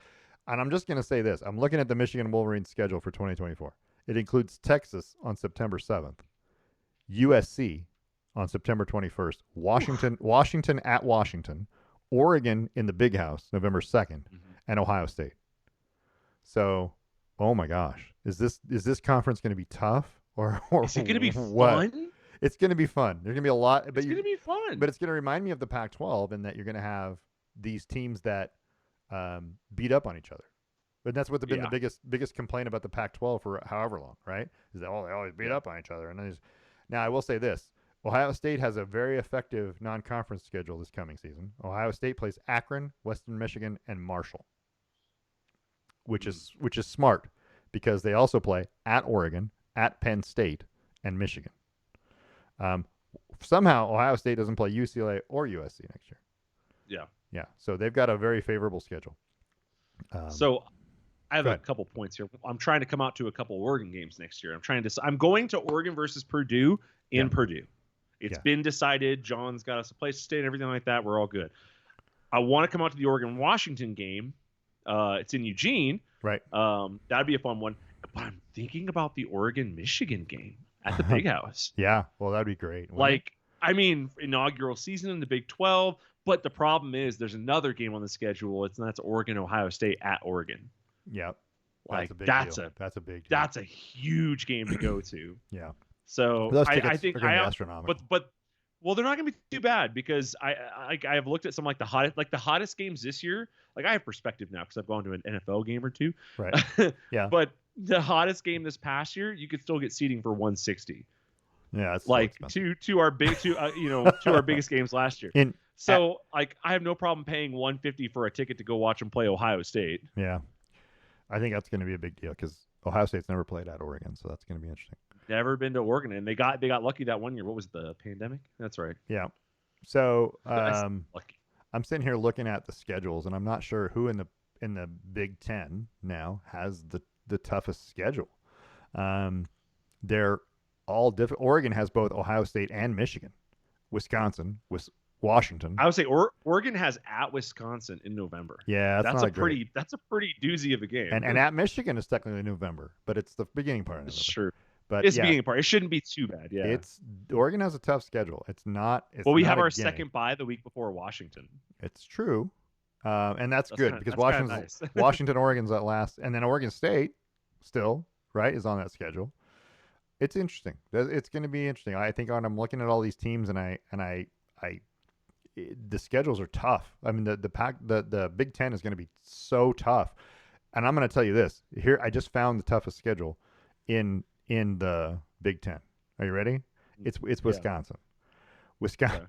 And I'm just going to say this. I'm looking at the Michigan Wolverines schedule for 2024. It includes Texas on September 7th, USC on September 21st, Washington at Washington, Oregon in the Big House November 2nd, and Ohio State. So, oh my gosh. Is this conference going to be tough? Or is it going to be what? Fun? It's going to be fun. There's going to be a lot. It's going to be fun. But it's going to remind me of the Pac-12 in that you're going to have these teams that beat up on each other. But that's what's been the biggest complaint about the Pac-12 for however long, right? Is that they always beat up on each other. And now I will say this: Ohio State has a very effective non-conference schedule this coming season. Ohio State plays Akron, Western Michigan, and Marshall, which is smart because they also play at Oregon, at Penn State, and Michigan. Somehow Ohio State doesn't play UCLA or USC next year. Yeah. Yeah. So they've got a very favorable schedule. So I have a couple points here. I'm trying to come out to a couple Oregon games next year. I'm going to Oregon versus Purdue in Purdue. It's been decided. John's got us a place to stay and everything like that. We're all good. I want to come out to the Oregon-Washington game. It's in Eugene. Right. That'd be a fun one. But I'm thinking about the Oregon-Michigan game at the Big House. Yeah. Well, that'd be great. Inaugural season in the Big 12. But the problem is there's another game on the schedule. That's Oregon-Ohio State at Oregon. Yep. That's a big deal. That's a huge game to go to. Yeah. So I think astronomical. But they're not going to be too bad because I have looked at some the hottest games this year. Like I have perspective now because I've gone to an NFL game or two. Right. Yeah. But the hottest game this past year, you could still get seating for 160. Yeah, it's to our biggest games last year. I have no problem paying $150 for a ticket to go watch them play Ohio State. Yeah, I think that's going to be a big deal because Ohio State's never played at Oregon, so that's going to be interesting. Never been to Oregon, and they got lucky that one year. What was the pandemic? That's right. Yeah. So lucky. I'm sitting here looking at the schedules, and I'm not sure who in the Big Ten now has the toughest schedule. They're all different. Oregon has both Ohio State and Michigan. Wisconsin, Washington. I would say Oregon has at Wisconsin in November. Yeah, that's not pretty doozy of a game. And at Michigan is technically November, but it's the beginning part of November. Sure. But it's the beginning part. It shouldn't be too bad. Yeah. Oregon has a tough schedule. It's not. Well, we have our second bye the week before Washington. It's true, and that's good because nice. Washington, Oregon's that last, and then Oregon State still right is on that schedule. It's interesting. It's going to be interesting. I think when I'm looking at all these teams and the schedules are tough. I mean, the Big Ten is going to be so tough, and I'm going to tell you this. Here, I just found the toughest schedule in the Big Ten. Are you ready? It's Wisconsin. Wisconsin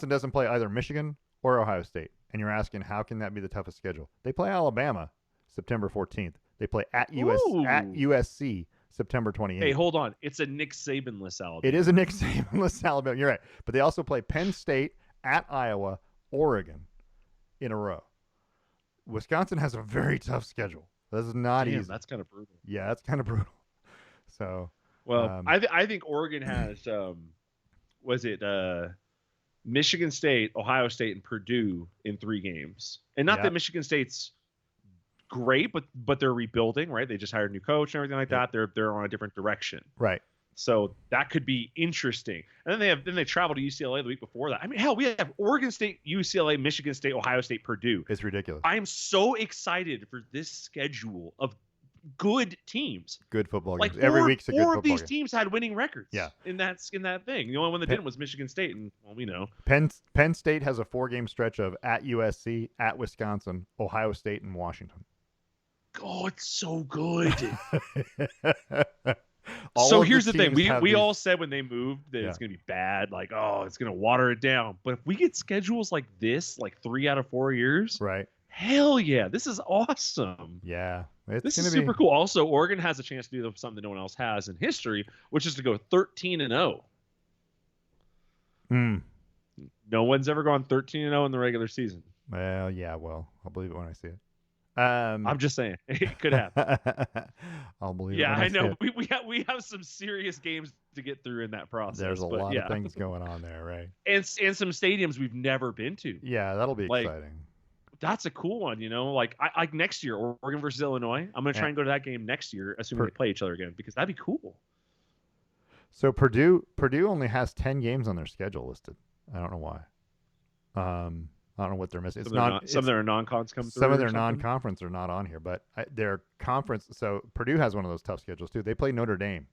doesn't play either Michigan or Ohio State. And you're asking, how can that be the toughest schedule? They play Alabama September 14th. They play at USC September 28th. Hey, hold on. It's a Nick Saban-less Alabama. It is a Nick Saban-less Alabama. You're right. But they also play Penn State, at Iowa, Oregon in a row. Wisconsin has a very tough schedule. This is not easy. That's kind of brutal. Yeah, that's kind of brutal. So, well, I think Oregon has Michigan State, Ohio State, and Purdue in 3 games. And not that Michigan State's great, but they're rebuilding, right? They just hired a new coach and everything like that. They're on a different direction. Right. So that could be interesting. And then they travel to UCLA the week before that. I mean, hell, we have Oregon State, UCLA, Michigan State, Ohio State, Purdue. It's ridiculous. I am so excited for this schedule of good teams. Good football games. Every week's a good football game. 4 of these teams had winning records. Yeah. In that thing. The only one that didn't was Michigan State, and well, we know. Penn State has a 4-game stretch of at USC, at Wisconsin, Ohio State, and Washington. Oh, it's so good. So here's the thing. We all said when they moved that it's going to be bad. Like, oh, it's going to water it down. But if we get schedules like this, like 3 out of 4 years, right? Hell yeah. This is awesome. Yeah. This is super cool. Also, Oregon has a chance to do something that no one else has in history, which is to go 13-0. No one's ever gone 13-0 in the regular season. Well, yeah. Well, I'll believe it when I see it. I'm just saying it could happen. I'll believe it. Yeah, I know. We have some serious games to get through in that process. There's a lot of things going on there, right? And some stadiums we've never been to. Yeah, that'll be exciting. That's a cool one, Like I next year, Oregon versus Illinois. I'm gonna try and go to that game next year, assuming they play each other again, because that'd be cool. So Purdue only has 10 games on their schedule listed. I don't know why. I don't know what they're missing. Some of their non-cons come through. Some of their non-conference are not on here, but their conference. So Purdue has one of those tough schedules too. They play Notre Dame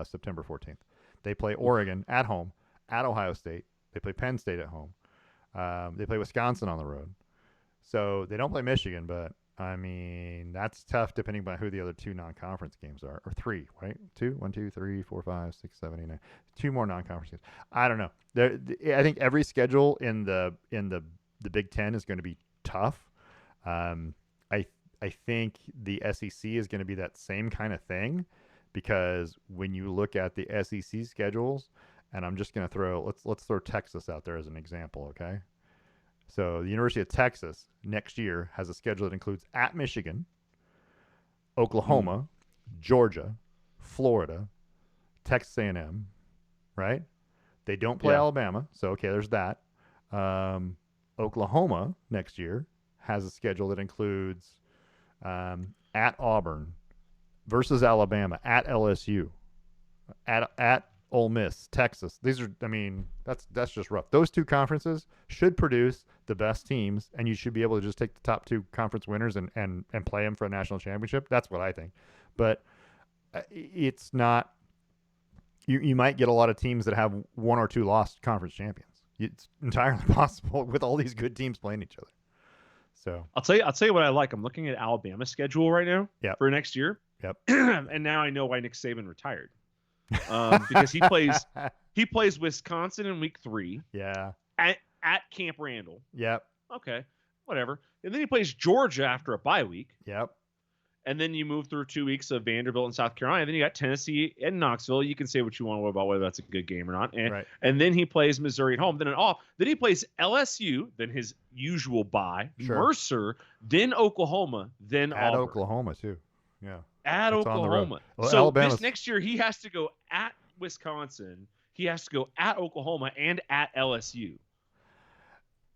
September 14th. They play Oregon at home, at Ohio State. They play Penn State at home. They play Wisconsin on the road. So they don't play Michigan, but I mean that's tough depending on who the other 2 non-conference games are, or 3, right? 2, 1, 2, 3, 4, 5, 6, 7, 8, 9. 2 more non-conference games. I don't know. I think every schedule in the Big Ten is going to be tough. I think the SEC is going to be that same kind of thing, because when you look at the SEC schedules, and I'm just going to throw let's throw Texas out there as an example, okay? So the University of Texas next year has a schedule that includes at Michigan, Oklahoma, Georgia, Florida, Texas A&M, right? They don't play Alabama, so okay, there's that. Oklahoma next year has a schedule that includes at Auburn versus Alabama, at LSU, at Ole Miss, Texas. These are, I mean, that's just rough. Those 2 conferences should produce the best teams, and you should be able to just take the top 2 conference winners and play them for a national championship. That's what I think. But it's not. You might get a lot of teams that have 1 or 2 lost conference champions. It's entirely possible with all these good teams playing each other. So I'll tell you what I like. I'm looking at Alabama's schedule right now for next year. Yep. And now I know why Nick Saban retired. Because he plays Wisconsin in week 3. Yeah. At Camp Randall. Yep. Okay. Whatever. And then he plays Georgia after a bye week. Yep. And then you move through 2 weeks of Vanderbilt and South Carolina. Then you got Tennessee and Knoxville. You can say what you want about whether that's a good game or not. And then he plays Missouri at home. Then he plays LSU, then his usual bye, Mercer, then Oklahoma, then at Auburn. Oklahoma too. Yeah. At Oklahoma. Well, so Alabama's... this next year he has to go at Wisconsin. he has to go at Oklahoma and at LSU. He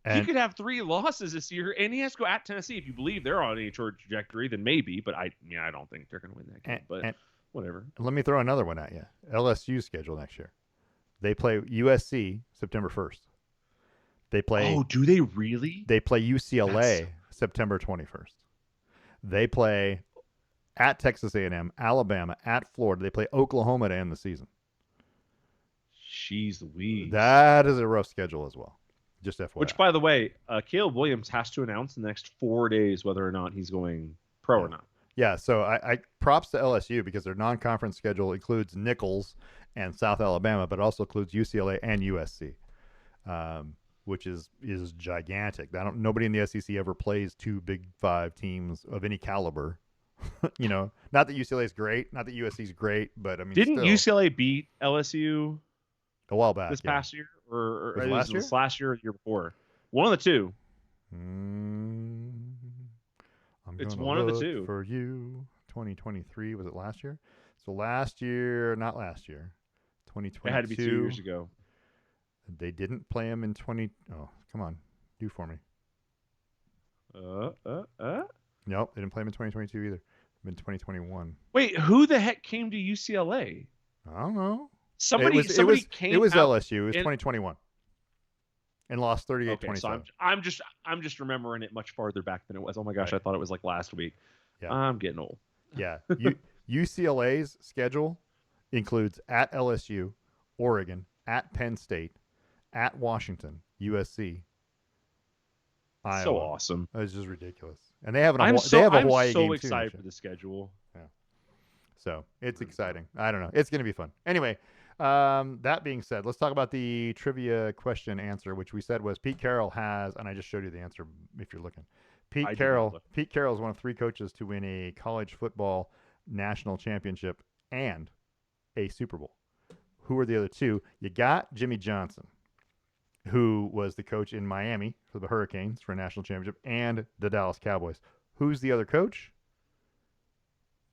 And could have 3 losses this year, and he has to go at Tennessee. If you believe they're on any trajectory, then maybe. But I don't think they're going to win that game. But whatever. let me throw another one at you. LSU's schedule next year. They play USC September 1st. They play. Oh, do they really? They play UCLA September 21st. They play at Texas A&M, Alabama, at Florida. They play Oklahoma to end the season. Jeez Louise. That is a rough schedule as well. Just FYI. Which, by the way, Caleb Williams has to announce in the next 4 days whether or not he's going pro or not. Yeah, so I props to LSU because their non-conference schedule includes Nichols and South Alabama, but also includes UCLA and USC, which is gigantic. Nobody in the SEC ever plays 2 Big 5 teams of any caliber. Not that UCLA is great, not that USC is great, but I mean, didn't still, UCLA beat LSU a while back this past year, or was it last year or the year before? One of the two. It's one of the two for you. 2023, was it last year? So last year, not last year. 2022. It had to be 2 years ago. They didn't play him in 20. Oh, come on, do for me. Nope, they didn't play him in 2022 either. In 2021. Wait, who the heck came to UCLA? I don't know. Somebody came. It was out LSU. It was 2021, and lost 38-27. Okay, so I'm just remembering it much farther back than it was. Oh my gosh, right. I thought it was like last week. Yeah. I'm getting old. Yeah. UCLA's schedule includes at LSU, Oregon, at Penn State, at Washington, USC, Iowa. So awesome. It's just ridiculous. And they have a I'm Hawaii so game excited too. for the schedule. Yeah. So it's exciting. I don't know. It's going to be fun. Anyway, that being said, let's talk about the trivia question answer, which we said was Pete Carroll has, and I just showed you the answer if you're looking. Pete Carroll is one of 3 coaches to win a college football national championship and a Super Bowl. Who are the other 2? You got Jimmy Johnson, who was the coach in Miami for the Hurricanes for a national championship, and the Dallas Cowboys. Who's the other coach?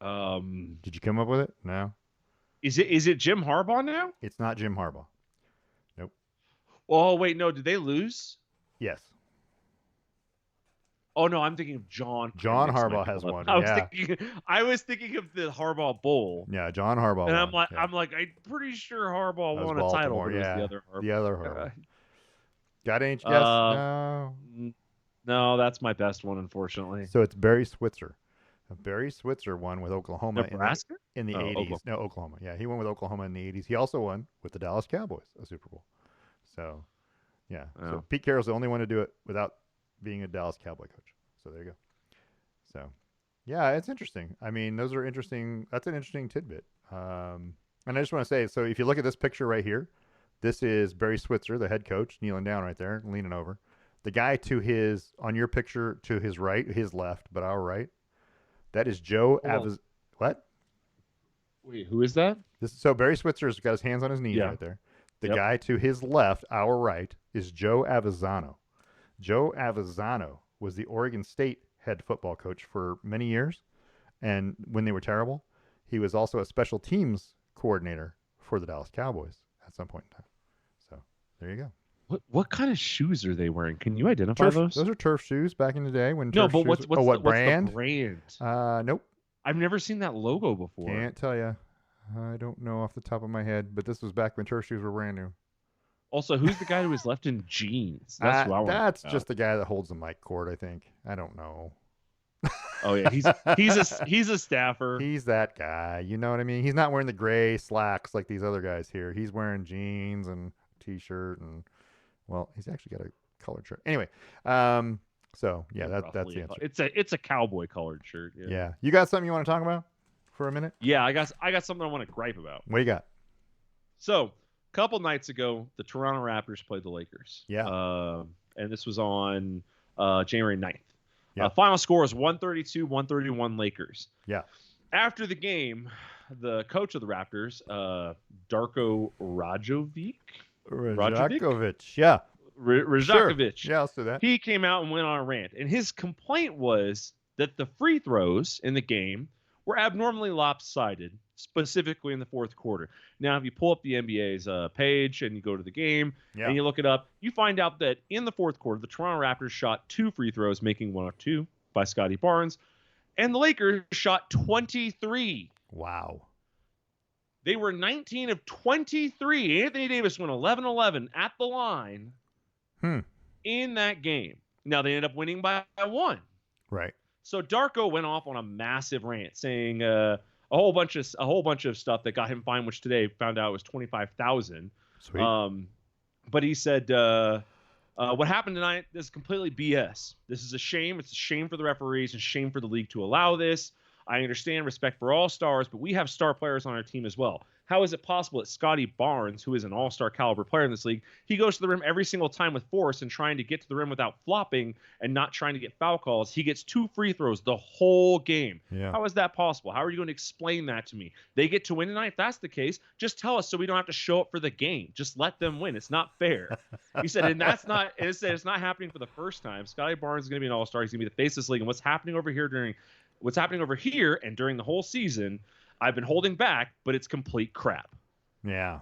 Did you come up with it? No. Is it Jim Harbaugh now? It's not Jim Harbaugh. Nope. Oh wait, no. Did they lose? Yes. Oh no, I'm thinking of John. John Harbaugh has one. I was thinking of the Harbaugh Bowl. Yeah, John Harbaugh. And won. I'm pretty sure Harbaugh won a Baltimore, title. But yeah. it was the other Harbaugh. The other Harbaugh. Got any guess? No. No, that's my best one, unfortunately. So it's Barry Switzer. Barry Switzer won with Oklahoma Nebraska? in the 80s. Oklahoma. No, Oklahoma. Yeah, he won with Oklahoma in the 80s. He also won with the Dallas Cowboys a Super Bowl. So, yeah. Oh. So Pete Carroll's the only one to do it without being a Dallas Cowboy coach. So there you go. So, yeah, it's interesting. I mean, those are interesting. That's an interesting tidbit. And I just want to say, so if you look at this picture right here, this is Barry Switzer, the head coach, kneeling down right there, leaning over. The guy on your picture to his right, his left, but our right, that is Joe What? Wait, who is that? So Barry Switzer's got his hands on his knees right there. The guy to his left, our right, is Joe Avezzano. Joe Avezzano was the Oregon State head football coach for many years, and when they were terrible, he was also a special teams coordinator for the Dallas Cowboys at some point in time. So there you go. What kind of shoes are they wearing? Can you identify those? Those are turf shoes back in the day when. No, turf but shoes, what's brand? the brand? Nope. I've never seen that logo before. Can't tell you. I don't know off the top of my head, but this was back when turf shoes were brand new. Also, who's the guy who was left in jeans? That's who I want. That's just the guy that holds the mic cord, I think. I don't know. Oh yeah, he's a staffer. He's that guy. You know what I mean? He's not wearing the gray slacks like these other guys here. He's wearing jeans and t-shirt and. Well, he's actually got a colored shirt. Anyway, so yeah, that's the answer. It's a cowboy colored shirt. Yeah. You got something you want to talk about for a minute? Yeah, I got something I want to gripe about. What you got? So, a couple nights ago, the Toronto Raptors played the Lakers. Yeah. And this was on January 9th. Yeah. Final score was 132-131 Lakers. Yeah. After the game, the coach of the Raptors, Darko Rajovic. Yeah. Rajakovic. Sure. Yeah, let's do that. He came out and went on a rant. And his complaint was that the free throws in the game were abnormally lopsided, specifically in the fourth quarter. Now, if you pull up the NBA's page and you go to the game and you look it up, you find out that in the fourth quarter, the Toronto Raptors shot 2 free throws, making 1 of 2 by Scotty Barnes, and the Lakers shot 23. Wow. They were 19 of 23. Anthony Davis went 11-11 at the line in that game. Now, they ended up winning by 1. Right. So Darko went off on a massive rant saying a whole bunch of stuff that got him fined, which today found out was $25,000. Sweet. But he said, what happened tonight is completely BS. This is a shame. It's a shame for the referees. It's a shame for the league to allow this. I understand respect for all stars, but we have star players on our team as well. How is it possible that Scotty Barnes, who is an all-star caliber player in this league, he goes to the rim every single time with force and trying to get to the rim without flopping and not trying to get foul calls? He gets 2 free throws the whole game. Yeah. How is that possible? How are you going to explain that to me? They get to win tonight. If that's the case, just tell us so we don't have to show up for the game. Just let them win. It's not fair. He said, and that's not. It said it's not happening for the first time. Scotty Barnes is going to be an all-star. He's going to be the face of this league. And what's happening over here and during the whole season, I've been holding back, but it's complete crap. Yeah.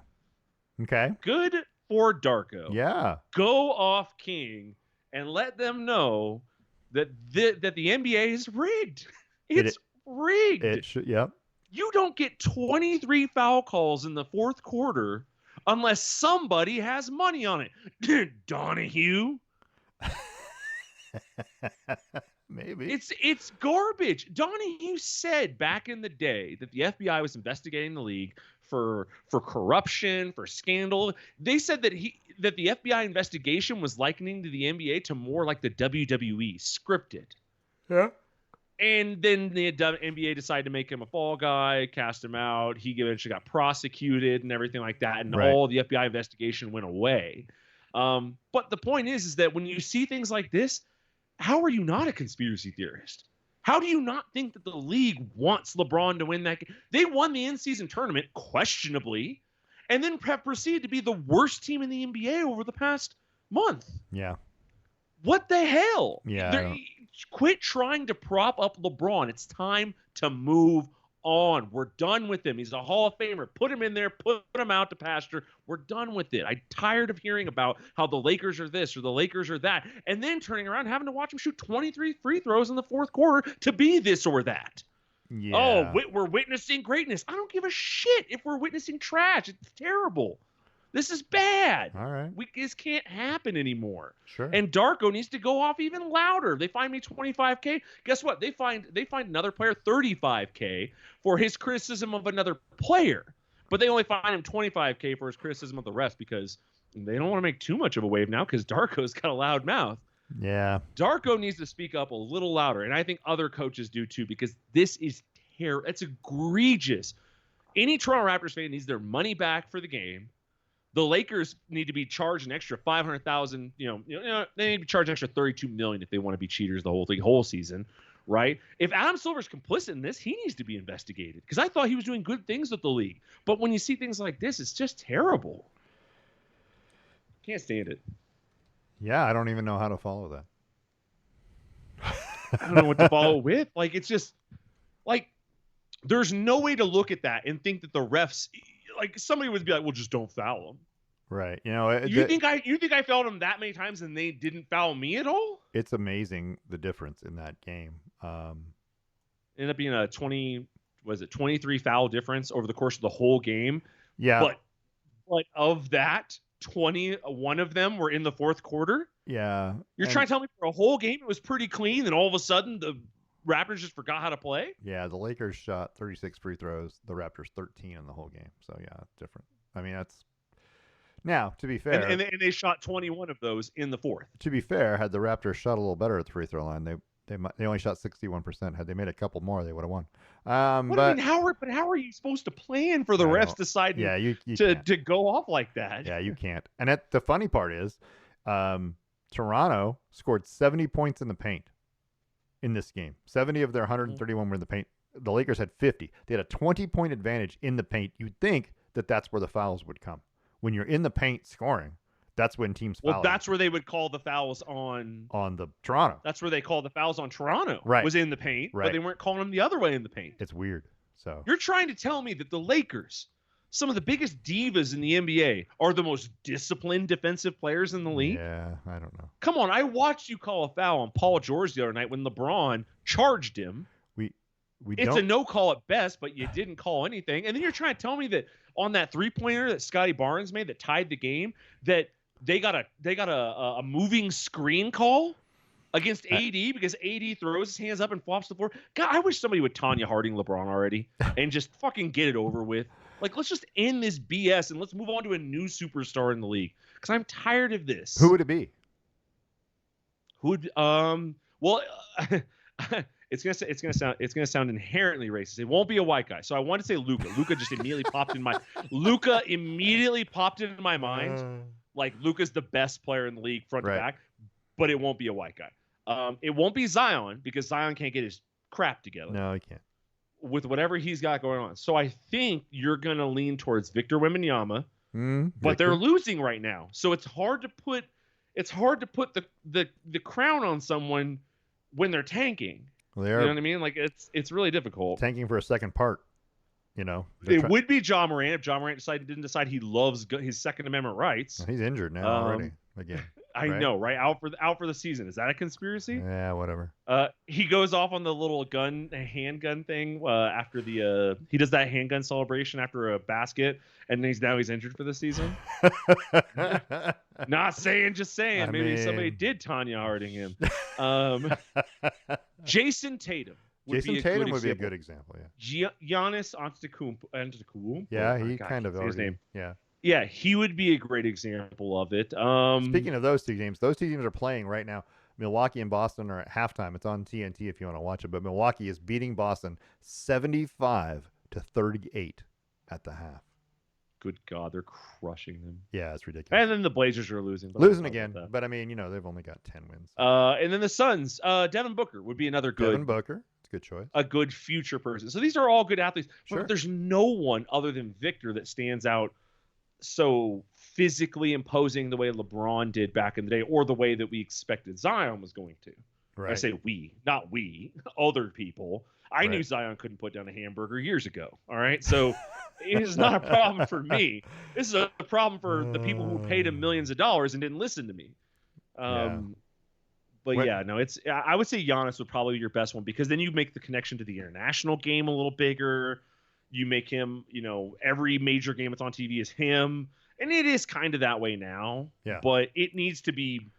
Okay. Good for Darko. Yeah. Go off King and let them know that the NBA is rigged. It's rigged. Yep. You don't get 23 foul calls in the fourth quarter unless somebody has money on it. Donahue. Maybe. It's garbage. Donahue said back in the day that the FBI was investigating the league for corruption, for scandal. They said that the FBI investigation was likening to the NBA to more like the WWE, scripted. Yeah. And then the NBA decided to make him a fall guy, cast him out. He eventually got prosecuted and everything like that, and all the FBI investigation went away. But the point is that when you see things like this, how are you not a conspiracy theorist? How do you not think that the league wants LeBron to win that game? They won the in-season tournament questionably, and then have proceeded to be the worst team in the NBA over the past month. Yeah. What the hell? Yeah. Quit trying to prop up LeBron. It's time to move on. We're done with him. He's a Hall of Famer. Put him in there. Put him out to pasture. We're done with it. I'm tired of hearing about how the Lakers are this or the Lakers are that, and then turning around and having to watch him shoot 23 free throws in the fourth quarter to be this or that. Yeah. Oh, we're witnessing greatness. I don't give a shit if we're witnessing trash. It's terrible. This is bad. All right. This can't happen anymore. Sure. And Darko needs to go off even louder. They find me $25K. Guess what? They find another player $35K for his criticism of another player. But they only find him $25K for his criticism of the rest because they don't want to make too much of a wave now because Darko's got a loud mouth. Yeah. Darko needs to speak up a little louder, and I think other coaches do too, because this is terrible. It's egregious. Any Toronto Raptors fan needs their money back for the game. The Lakers need to be charged an extra $500,000. They need to be charged an extra $32 million if they want to be cheaters the whole season, right? If Adam Silver's complicit in this, he needs to be investigated because I thought he was doing good things with the league. But when you see things like this, it's just terrible. Can't stand it. Yeah, I don't even know how to follow that. I don't know what to follow with. Like, it's just like there's no way to look at that and think that the refs. Like somebody would be like, "Well, just don't foul them." Right. You think I fouled them that many times and they didn't foul me at all? It's amazing the difference in that game. Ended up being a 23 foul difference over the course of the whole game. Yeah. But of that, 21 of them were in the fourth quarter. Yeah. You're trying to tell me for a whole game it was pretty clean, and all of a sudden the Raptors just forgot how to play? Yeah, the Lakers shot 36 free throws, the Raptors 13 in the whole game. So, yeah, it's different. I mean, that's... Now, to be fair... And they shot 21 of those in the fourth. To be fair, had the Raptors shot a little better at the free throw line, they only shot 61%. Had they made a couple more, they would have won. How are you supposed to plan for the refs deciding to go off like that? Yeah, you can't. And the funny part is, Toronto scored 70 points in the paint. In this game, 70 of their 131 were in the paint. The Lakers had 50. They had a 20-point advantage in the paint. You'd think that that's where the fouls would come. When you're in the paint scoring, That's when teams Well, foul that's where they would call the fouls on the Toronto. That's where they called the fouls on Toronto. Right. Was in the paint, right. but they weren't calling them the other way in the paint. It's weird. So you're trying to tell me that the Lakers, some of the biggest divas in the NBA, are the most disciplined defensive players in the league? Yeah, I don't know. Come on, I watched you call a foul on Paul George the other night when LeBron charged him. It's a no call at best, but you didn't call anything. And then you're trying to tell me that on that 3-pointer that Scotty Barnes made that tied the game, that they got a moving screen call against AD because AD throws his hands up and flops the floor. God, I wish somebody would Tanya Harding LeBron already and just fucking get it over with. Like, let's just end this BS and let's move on to a new superstar in the league because I'm tired of this. Who would it be? Well, it's gonna sound inherently racist. It won't be a white guy. So I want to say Luka. Luka immediately popped into my mind. Like Luka's the best player in the league front to back, but it won't be a white guy. It won't be Zion because Zion can't get his crap together. No, he can't. With whatever he's got going on. So I think you're gonna lean towards Victor Wembanyama, but they're losing right now. So it's hard to put the crown on someone when they're tanking. Well, you know what I mean? Like it's really difficult. Tanking for a second part. You know, it would be Ja Morant if Ja Morant didn't decide he loves his Second Amendment rights. Well, he's injured now already again. I know, right? Out for the season. Is that a conspiracy? Yeah, whatever. He goes off on the little handgun thing after he does that handgun celebration after a basket, and he's injured for the season. Not saying, just saying. Maybe somebody did Tanya Harding him. Jason Tatum. Would be a good example. Yeah. Giannis Antetokounmpo. Yeah, he kind of his name. Yeah. Yeah, he would be a great example of it. Speaking of those two teams are playing right now. Milwaukee and Boston are at halftime. It's on TNT if you want to watch it. But Milwaukee is beating Boston 75-38 at the half. Good God, they're crushing them. Yeah, it's ridiculous. And then the Blazers are losing. Losing again. But, I mean, they've only got 10 wins. And then the Suns. Devin Booker would be another good. Devin Booker. It's a good choice. A good future person. So these are all good athletes. Sure. But there's no one other than Victor that stands out so physically imposing the way LeBron did back in the day or the way that we expected Zion was going to. Right. I say we, not we, other people. I knew Zion couldn't put down a hamburger years ago. All right. So it's not a problem for me. This is a problem for the people who paid him millions of dollars and didn't listen to me. But I would say Giannis would probably be your best one because then you make the connection to the international game a little bigger. You make him, every major game that's on TV is him. And it is kind of that way now. Yeah. But it needs to be,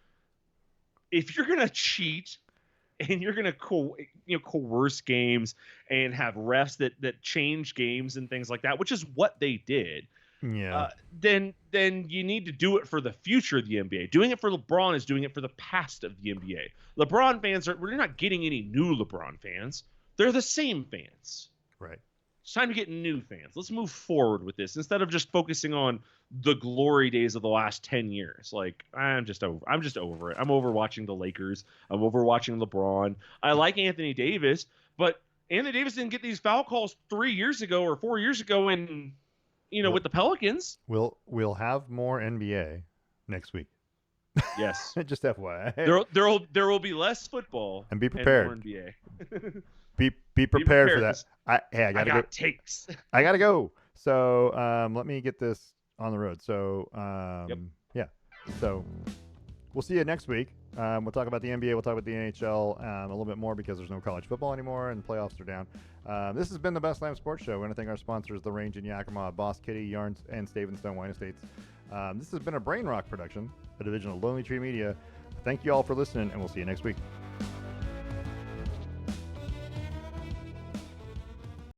if you're going to cheat and you're going to coerce games and have refs that change games and things like that, which is what they did. Yeah. Then you need to do it for the future of the NBA. Doing it for LeBron is doing it for the past of the NBA. LeBron fans we're not getting any new LeBron fans. They're the same fans. Right. It's time to get new fans. Let's move forward with this instead of just focusing on the glory days of the last 10 years. Like I'm just over it. I'm over watching the Lakers. I'm over watching LeBron. I like Anthony Davis, but Anthony Davis didn't get these foul calls 3 years ago or 4 years ago and with the Pelicans. We'll have more NBA next week. Yes. Just FYI. There will be less football and be prepared. And more NBA. Be prepared for that. I gotta go. Takes. I gotta go. So let me get this on the road. So yeah. So we'll see you next week. We'll talk about the NBA. We'll talk about the NHL a little bit more because there's no college football anymore and playoffs are down. This has been the Best Lamb Sports Show. We want to thank our sponsors, The Range in Yakima, Boss Kitty Yarns, and Stave & Stone Wine Estates. This has been a Brain Rock production, a division of Lonely Tree Media. Thank you all for listening, and we'll see you next week.